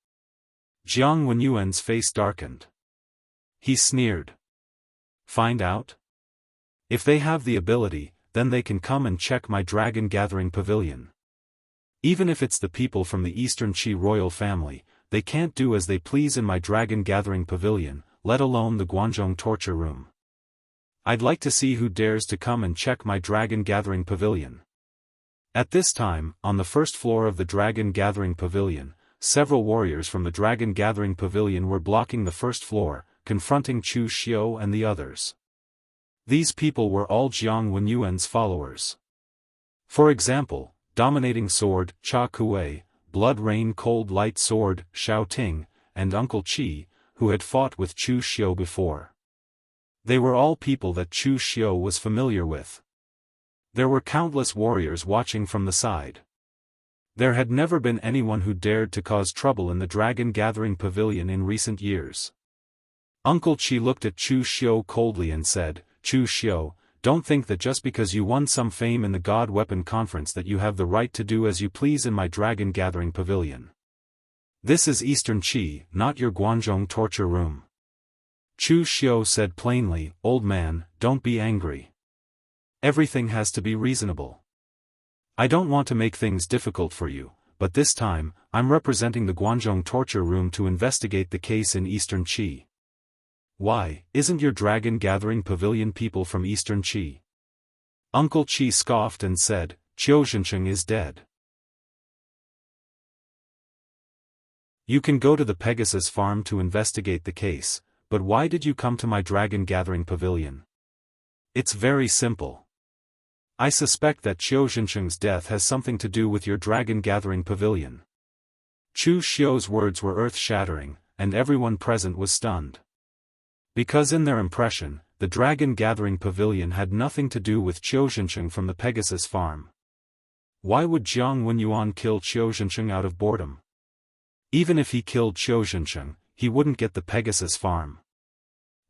Jiang Wenyuan's face darkened. He sneered. "Find out? If they have the ability, then they can come and check my Dragon Gathering Pavilion. Even if it's the people from the Eastern Qi royal family, they can't do as they please in my Dragon Gathering Pavilion, let alone the Guanzhong torture room. I'd like to see who dares to come and check my Dragon Gathering Pavilion." At this time, on the first floor of the Dragon Gathering Pavilion, several warriors from the Dragon Gathering Pavilion were blocking the first floor, confronting Chu Xiu and the others. These people were all Jiang Wenyuan's followers. For example, Dominating Sword, Cha Kuei, Blood Rain Cold Light Sword, Shao Ting, and Uncle Qi, who had fought with Chu Xiu before. They were all people that Chu Xiu was familiar with. There were countless warriors watching from the side. There had never been anyone who dared to cause trouble in the Dragon Gathering Pavilion in recent years. Uncle Qi looked at Chu Xiu coldly and said, "Chu Xiu, don't think that just because you won some fame in the God Weapon Conference that you have the right to do as you please in my Dragon Gathering Pavilion. This is Eastern Qi, not your Guanzhong torture room." Chu Xiu said plainly, "Old man, don't be angry. Everything has to be reasonable. I don't want to make things difficult for you, but this time, I'm representing the Guanzhong torture room to investigate the case in Eastern Qi." "Why, isn't your Dragon Gathering Pavilion people from Eastern Qi?" Uncle Qi scoffed and said, "Qiu Zhencheng is dead. You can go to the Pegasus farm to investigate the case, but why did you come to my Dragon Gathering Pavilion? It's very simple. I suspect that Qiu Zhencheng's death has something to do with your Dragon Gathering Pavilion." Chu Xiu's words were earth-shattering, and everyone present was stunned. Because in their impression, the Dragon Gathering Pavilion had nothing to do with Qiu Zhencheng from the Pegasus farm. Why would Jiang Wenyuan kill Qiu Zhencheng out of boredom? Even if he killed Qiu Zhencheng, he wouldn't get the Pegasus farm.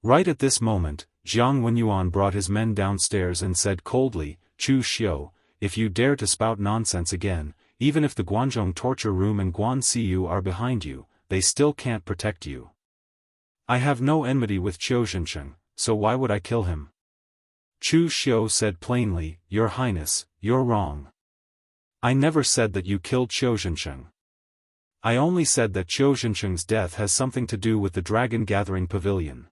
Right at this moment, Jiang Wenyuan brought his men downstairs and said coldly, "Chu Xiu, if you dare to spout nonsense again, even if the Guanzhong torture room and Guan Siyu are behind you, they still can't protect you. I have no enmity with Qiu Zhencheng, so why would I kill him?" Chu Xiu said plainly, "Your Highness, you're wrong. I never said that you killed Qiu Zhencheng. I only said that Qiu Zhencheng's death has something to do with the Dragon Gathering Pavilion.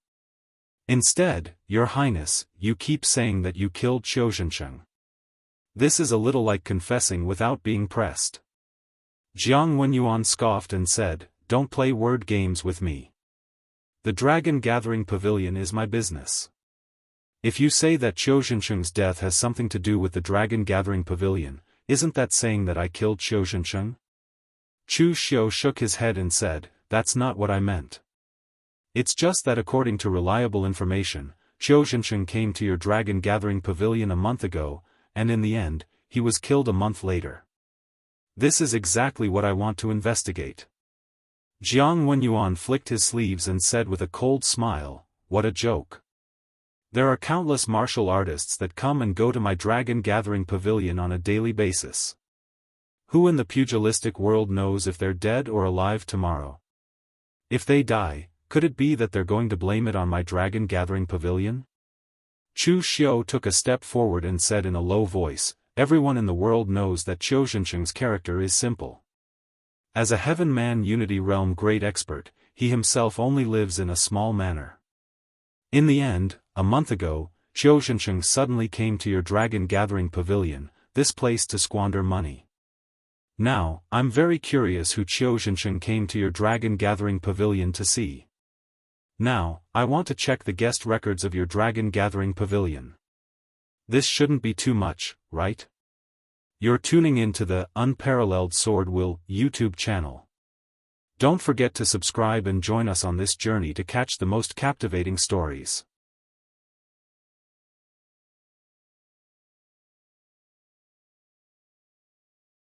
Instead, Your Highness, you keep saying that you killed Qiu Zhencheng. This is a little like confessing without being pressed." Jiang Wenyuan scoffed and said, "Don't play word games with me. The Dragon Gathering Pavilion is my business. If you say that Qiu Zhencheng's death has something to do with the Dragon Gathering Pavilion, isn't that saying that I killed Qiu Zhencheng?" Chu Xiu shook his head and said, "That's not what I meant. It's just that according to reliable information, Qiu Zhencheng came to your Dragon Gathering Pavilion a month ago, and in the end, he was killed a month later. This is exactly what I want to investigate." Jiang Wenyuan flicked his sleeves and said with a cold smile, "What a joke. There are countless martial artists that come and go to my Dragon Gathering Pavilion on a daily basis. Who in the pugilistic world knows if they're dead or alive tomorrow? If they die, could it be that they're going to blame it on my Dragon Gathering Pavilion?" Chu Xiu took a step forward and said in a low voice, "Everyone in the world knows that Qiu Zhencheng's character is simple. As a Heaven Man Unity Realm great expert, he himself only lives in a small manner. In the end, a month ago, Qiu Zhencheng suddenly came to your Dragon Gathering Pavilion, this place to squander money. Now, I'm very curious who Qiu Zhencheng came to your Dragon Gathering Pavilion to see. Now, I want to check the guest records of your Dragon Gathering Pavilion. This shouldn't be too much, right? You're tuning in to the Unparalleled SwordWill YouTube channel. Don't forget to subscribe and join us on this journey to catch the most captivating stories.